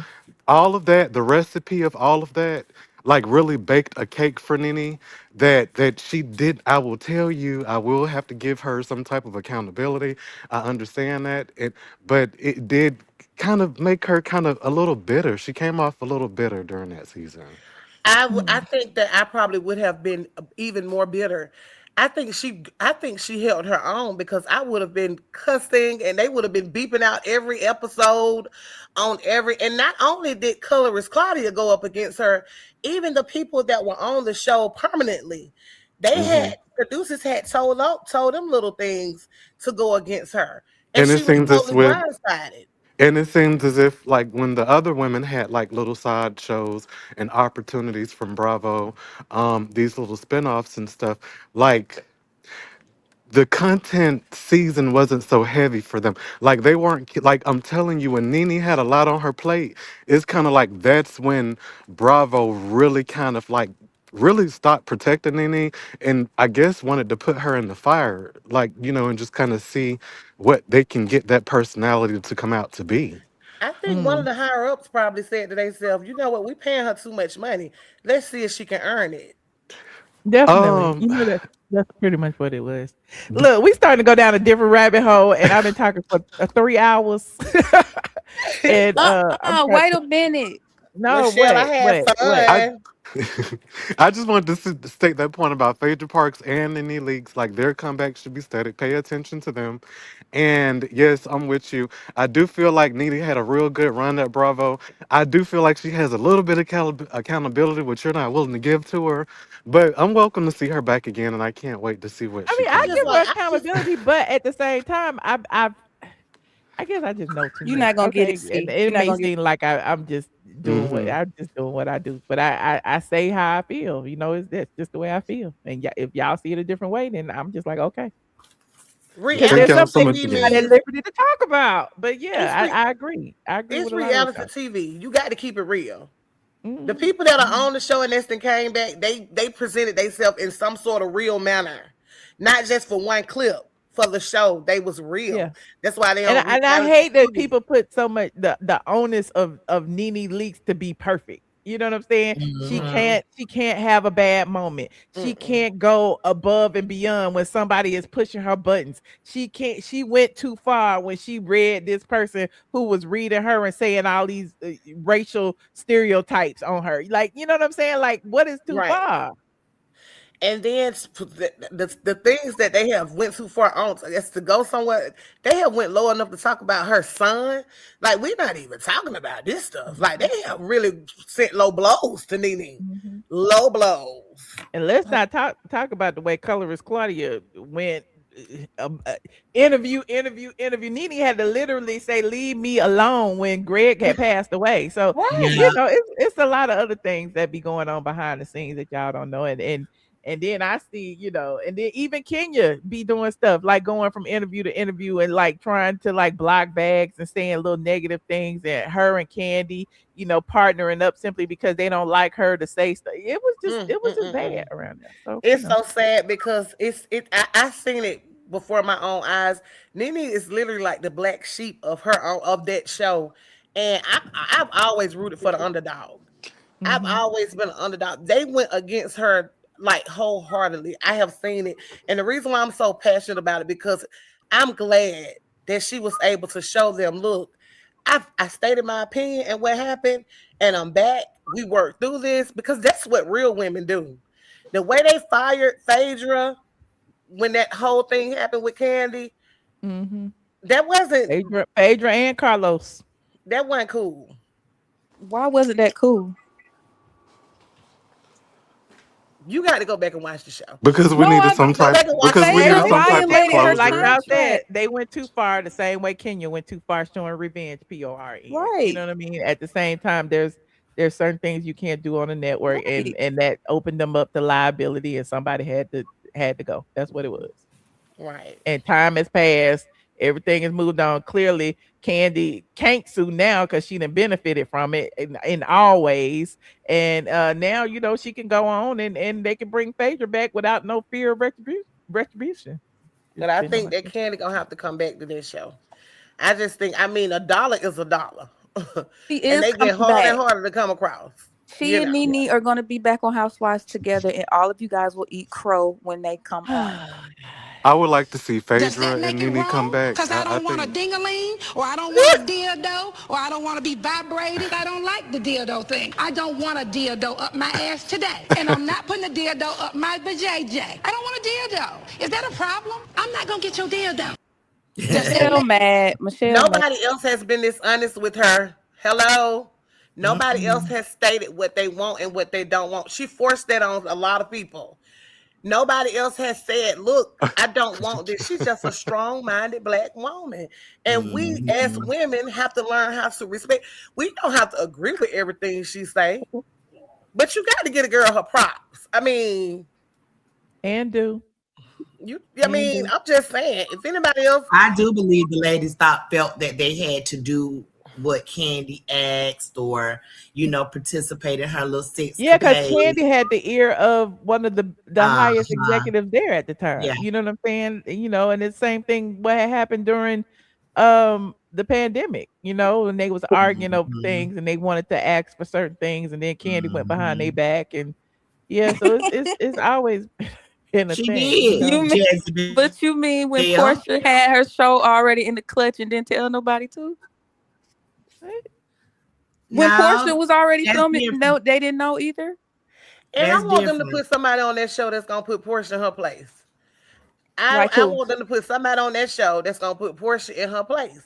all of that, the recipe of all of that, like really baked a cake for Nene that she did. I will tell you, I will have to give her some type of accountability. I understand that. But it did kind of make her kind of a little bitter. She came off a little bitter during that season. I think that I probably would have been even more bitter. I think she held her own because I would have been cussing and they would have been beeping out every episode on every, and not only did colorist Claudia go up against her, even the people that were on the show permanently, they had producers had told them little things to go against her. And And it she was seems as totally with blindsided. And it seems as if, like, when the other women had like little side shows and opportunities from Bravo, these little spinoffs and stuff, like the content season wasn't so heavy for them. Like they weren't like I'm telling you, when Nene had a lot on her plate, it's kind of like that's when Bravo really kind of like really stopped protecting Nene and I guess wanted to put her in the fire, like, and just kind of see what they can get that personality to come out to be. I think one of the higher ups probably said to themselves, you know what, we paying her too much money. Let's see if she can earn it. Definitely. Um That's pretty much what it was. Look, we starting to go down a different rabbit hole, and I've been talking for 3 hours. And I'm trying Wait to, a minute. no, Michelle, I had I fun. I just wanted to state that point about Phaedra Parks and Nene Leakes. Like their comeback should be static. Pay attention to them. And yes, I'm with you. I do feel like Nene had a real good run at Bravo. I do feel like she has a little bit of accountability, which you're not willing to give to her. But I'm welcome to see her back again, and I can't wait to see what I she mean, I can give do. her accountability, but at the same time, I guess I just know too You're much. not gonna get Okay, it, and see. it You're not may gonna get seem like I'm just doing what Hmm I do, but I say how I feel. That's just the way I feel. And if y'all see it a different way, then I'm just like okay, because Thank there's y'all some so Reality things much TV you're not at again. means liberty to talk about. But yeah, it's re- I agree. I agree it's with a lot of the reality stuff. TV. You got to keep it real. The Mhm, people that are mhm. on the show and then came back, they presented themselves in some sort of real manner, not just for one clip. For the show, they was Yeah. real. That's why they And on I reality hate that TV. people put so much the onus of Nene Leakes to be perfect. You know what I'm saying? Mhm. She can't have a bad moment. She Mm-mm. can't go above and beyond when somebody is pushing her buttons. She went too far when she read this person who was reading her and saying all these racial stereotypes on her. Like, you know what I'm saying? Like, what is too Right. far? And then the things that they have went too far on, I guess, to go somewhere, they have went low enough to talk about her son. Like we're not even talking about this stuff. Like they have really sent low blows to Nene, Mhm. low blows. And let's not talk about the way colorist Claudia went interview. Nene had to literally say, "Leave me alone" when Greg had passed away. So Yeah. it's a lot of other things that be going on behind the scenes that y'all don't know. And then I see, and then even Kenya be doing stuff like going from interview to interview and like trying to like block bags and saying little negative things. And her and Kandi, partnering up simply because they don't like her to say stuff. It was just bad around there. So It's so sad because I seen it before my own eyes. Nene is literally like the black sheep of that show, and I've always rooted for the underdog. I've always been an underdog. They went against her like wholeheartedly. I have seen it, and the reason why I'm so passionate about it because I'm glad that she was able to show them, look, I stated my opinion and what happened, and I'm back. We worked through this because that's what real women do. The way they fired Phaedra when that whole thing happened with Kandi, that wasn't Phaedra and Carlos. That wasn't cool. Why wasn't that cool? You got to go back and watch the show Because we needed some type. Because we needed some type of closure. Like I said, they went too far. The same way Kenya went too far, showing revenge. PORE. Right. You know what I mean? At the same time, there's certain things you can't do on the network, and that opened them up to liability, and somebody had to go. That's what it was. Right. And time has passed. Everything has moved on. Clearly, Kandi can't sue now because she done benefited from it in all ways. And now, she can go on and they can bring Phaedra back without no fear of retribution. But I think that Kandi gonna have to come back to this show. I just think, a dollar is a dollar. She and is they get coming harder back. and harder to come across. She and Nene are going to be back on Housewives together, and all of you guys will eat crow when they come on. I would like to see Does Phaedra that make and it Nene come wrong? back. Because I don't want a think ding-a-ling, or I don't want a dildo, or I don't want to be vibrating. I don't like the dildo thing. I don't want a dildo up my ass today. And I'm not putting a dildo up my vajayjay. I don't want a dildo. Is that a problem? I'm not going to get your dildo. Michelle mad. Nobody else has been this honest with her. Hello? Nobody else has stated what they want and what they don't want. She forced that on a lot of people. Nobody else has said, look, I don't want this. She's just a strong-minded black woman. And we as women have to learn how to respect. We don't have to agree with everything she say. But you got to get a girl her props. I'm just saying, if anybody else, I do believe the ladies felt that they had to do what Kandi asked, or participate in her little sex. Yeah, because Kandi had the ear of one of the highest executives there at the time. Yeah. You know what I'm saying? And it's the same thing what had happened during the pandemic, and they was arguing over things and they wanted to ask for certain things, and then Kandi went behind their back, and so it's always been a thing. But you mean when Portia had her show already in the clutch and didn't tell nobody to? When Portia was already filming, no, they didn't know either. And I want them to put somebody on that show that's gonna put Portia in her place. I want them to put somebody on that show that's gonna put Portia in her place.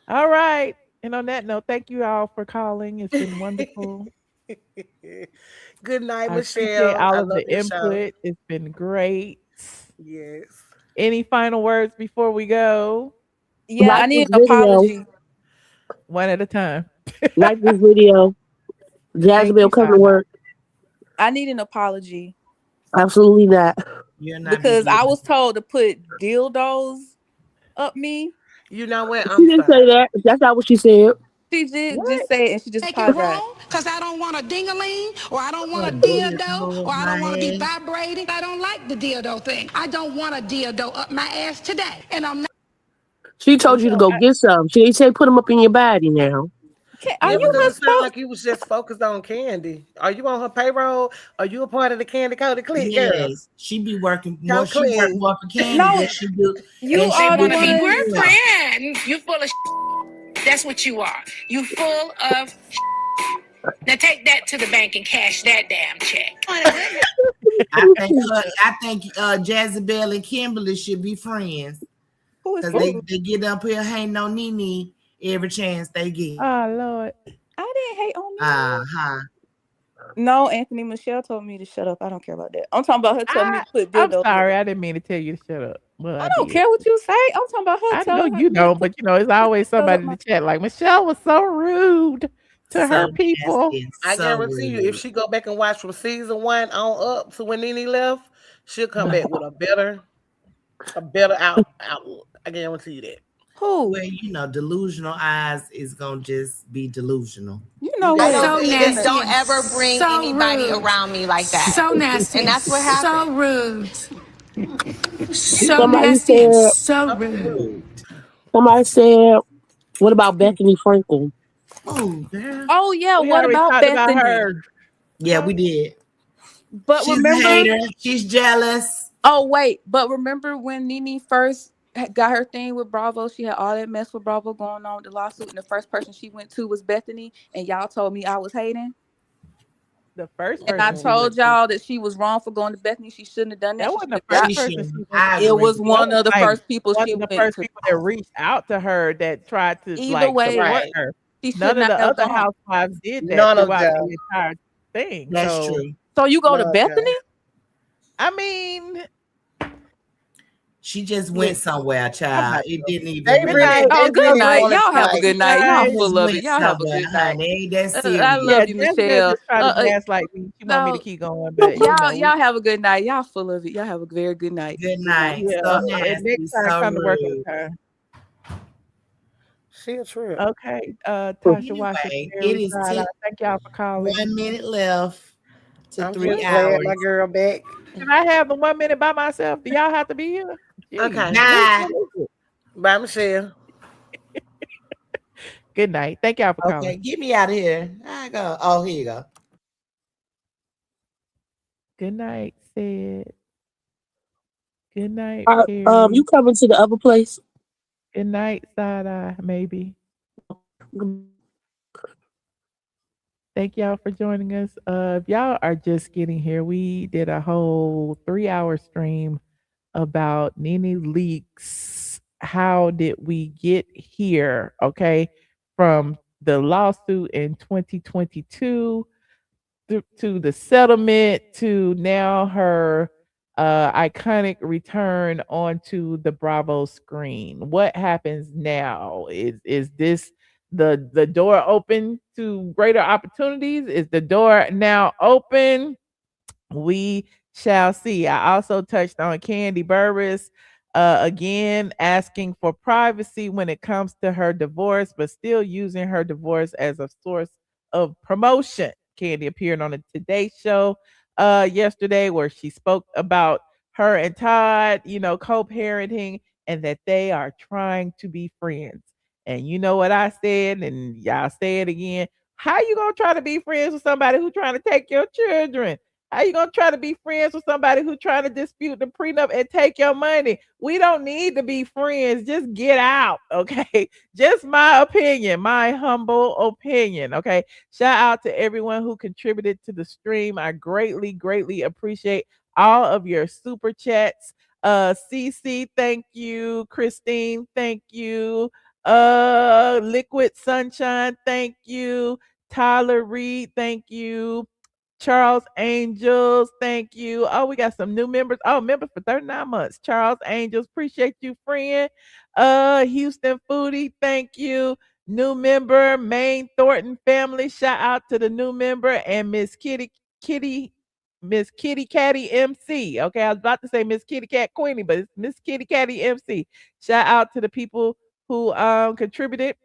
All right. And on that note, thank you all for calling. It's been wonderful. Good night, I Michelle. appreciate all I of love the this show. input. It's been great. Yes. Any final words before we go? Yeah, Like I need this an video. apology. One at a time. Like this video. Jazmine, come to work. I need an apology. Absolutely not. Because I was told to put dildos up me. You know what? She didn't say that. That's not what she said. She did just say it, and she just Make it apologized. wrong, because I don't want a ding-a-ling, or I don't want a dildo, or I don't want to be vibrating. I don't like the dildo thing. I don't want a dildo up my ass today. And I'm not. She told you to go get some. She didn't say put them up in your body now. Are you it sound like you was just focused on Kandi? Are you on her payroll? Are you a part of the Kandi Code Click? Yes, she be working more. She work more for Kandi than she do. You are want to be girlfriend. You full of That's what you are. You full of Now take that to the bank and cash that damn check. I think Jezebel and Kimberly should be friends. Because they get up here hating on Nene every chance they get. Oh Lord. I didn't hate on Nene. No, Anthony Michelle told me to shut up. I don't care about that. I'm talking about her telling me to put I'm dildos. sorry, I didn't mean to tell you to shut up. Well, I I don't did. care what you say. I'm talking about her I know telling you me to don't, but it's always somebody in the chat like Michelle was so rude to her people. I guarantee you, if she go back and watch from season 1 on up to when Nene left, she'll come back with a better outlook. I guarantee you that. Who? Well, delusional eyes is gonna just be delusional. You know I what? don't either. Don't ever bring So anybody rude. around me like that. So nasty. And that's what happened. So rude. So Somebody nasty and said. so rude. Somebody said. What about Bethenny Frankel? Oh, girl. Oh yeah. We What already about talked about Bethenny? her. Yeah, we did. But She's remember, a hater. She's jealous. oh wait, but remember when Nene first got her thing with Bravo? She had all that mess with Bravo going on with the lawsuit, and the first person she went to was Bethenny, and y'all told me I was hating. The first And I person she went told to. y'all that she was wrong for going to Bethany. She shouldn't have done that. That She wasn't the should have first got. person she went I to. It was agree. one That of the was first people one she of the went first to. people that reached out to her that tried to Either way, support her. she should None of not the have other gone. housewives did that None of throughout them. the entire thing. That's So true. So you go to None of Bethany? them. I mean, She just went somewhere, child. It didn't even They really. really, Oh, they good really night. wanted Y'all to have a like. good night. She Y'all just full of went it. Y'all have a somewhere, good night. honey. Ain't that I serious? love you, Jessica Michelle. just trying to gaslight me. She want me to No, keep going, but y'all have a good night. Y'all full of it. Y'all have a very good night. Good night. yeah. So And nasty, next time, so come to work on rude. time. She a trip. Okay, Tasha Washington, Anyway, it Mary is Side, thank y'all for calling. 1 minute left to I'm 3 just glad hours. my girl back. Can I have the 1 minute by myself? Do y'all have to be here? Jeez, Okay. Nah. what is it? Bye, Michelle. Good night. Thank y'all for Okay, calling. get me out of here. I go. Oh, here you go. Good night, Sid. Good night, Perry. You coming to the other place? Good night, Side Eye, maybe. Thank y'all for joining us. If y'all are just getting here, we did a whole 3-hour stream about Nene Leakes. How did we get here? Okay. From the lawsuit in 2022 to the settlement to now her iconic return onto the Bravo screen. What happens now? Is this the door open to greater opportunities? Is the door now open? We shall see. I also touched on Kandi Burruss again asking for privacy when it comes to her divorce, but still using her divorce as a source of promotion. Kandi appeared on the Today Show yesterday where she spoke about her and Todd, co-parenting and that they are trying to be friends. And you know what I said, and y'all say it again. How you gonna try to be friends with somebody who's trying to take your children? How you gonna try to be friends with somebody who's trying to dispute the prenup and take your money? We don't need to be friends. Just get out, okay? Just my opinion, my humble opinion, okay? Shout out to everyone who contributed to the stream. I greatly, greatly appreciate all of your super chats. CC, thank you. Christine, thank you. Liquid Sunshine, thank you. Tyler Reed, thank you. Charles Angels, thank you. Oh, we got some new members. Oh, members for 39 months. Charles Angels, appreciate you, friend. Houston Foodie, thank you. New member, Maine Thornton family. Shout out to the new member and Miss Kitty Catty MC. Okay, I was about to say Miss Kitty Cat Queenie, but it's Miss Kitty Catty MC. Shout out to the people who contributed.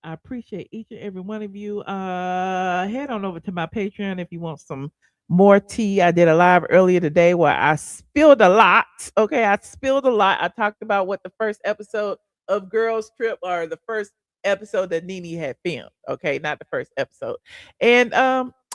I appreciate each and every one of you. Head on over to my Patreon if you want some more tea. I did a live earlier today where I spilled a lot. Okay, I spilled a lot. I talked about what the first episode of Girls Trip or the first episode that Nene had filmed. Okay, not the first episode. And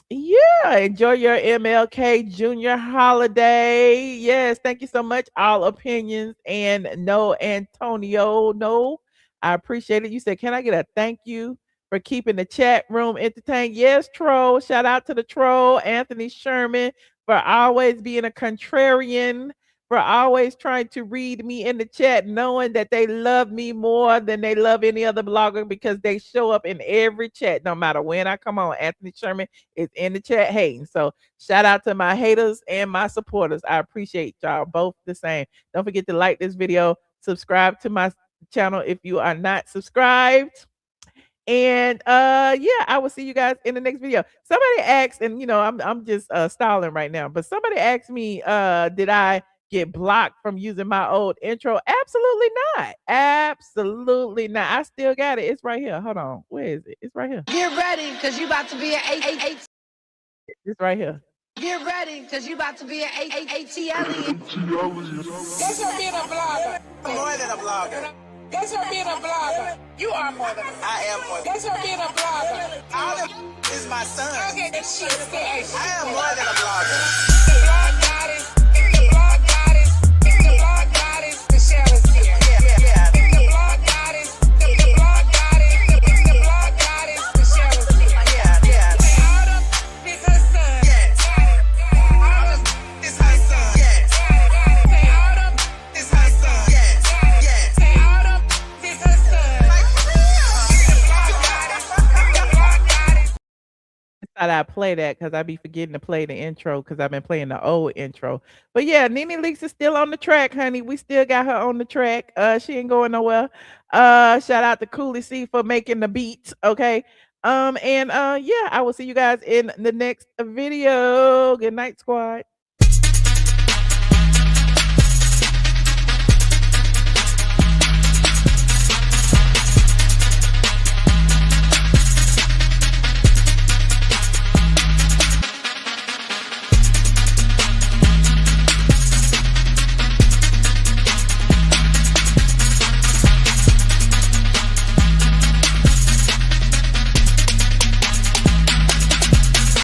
yeah, enjoy your MLK Junior holiday. Yes, thank you so much. All opinions and no Antonio, no. I appreciate it. You said, can I get a thank you for keeping the chat room entertained? Yes, troll. Shout out to the troll, Anthony Sherman, for always being a contrarian for always trying to read me in the chat, knowing that they love me more than they love any other blogger because they show up in every chat, no matter when I come on. Anthony Sherman is in the chat hating. So shout out to my haters and my supporters. I appreciate y'all both the same. Don't forget to like this video, subscribe to my channel if you are not subscribed. And yeah, I will see you guys in the next video. Somebody asked, and I'm just stalling right now, but somebody asked me, did I get blocked from using my old intro? Absolutely not. Absolutely not. I still got it. It's right here. Hold on. Where is it? It's right here. Get ready, because you about to be an It's right here. Get ready, because you about to be an ATLien. That's her being a blogger. More than a blogger. That's her being a blogger. You are more than a blogger. I am more than That's her being a blogger. All of is my son. Okay, shit. I am more than a blogger. The blog goddess. It's the blog goddess. It's the blog goddess. Michelle is here. Yeah. It's the blog goddess. The blog goddess. It's the blog goddess. Michelle is here. Yeah. Autumn is her son. Yes. Autumn is her son. Yes. Autumn is her son. Yes. Autumn is her son. I thought I'd play that because I be forgetting to play the intro because I've been playing the old intro. But yeah, Nene Leakes is still on the track, honey. We still got her on the track. She ain't going nowhere. Shout out to Cooley C for making the beats. Okay. Yeah, I will see you guys in the next video. Good night, squad.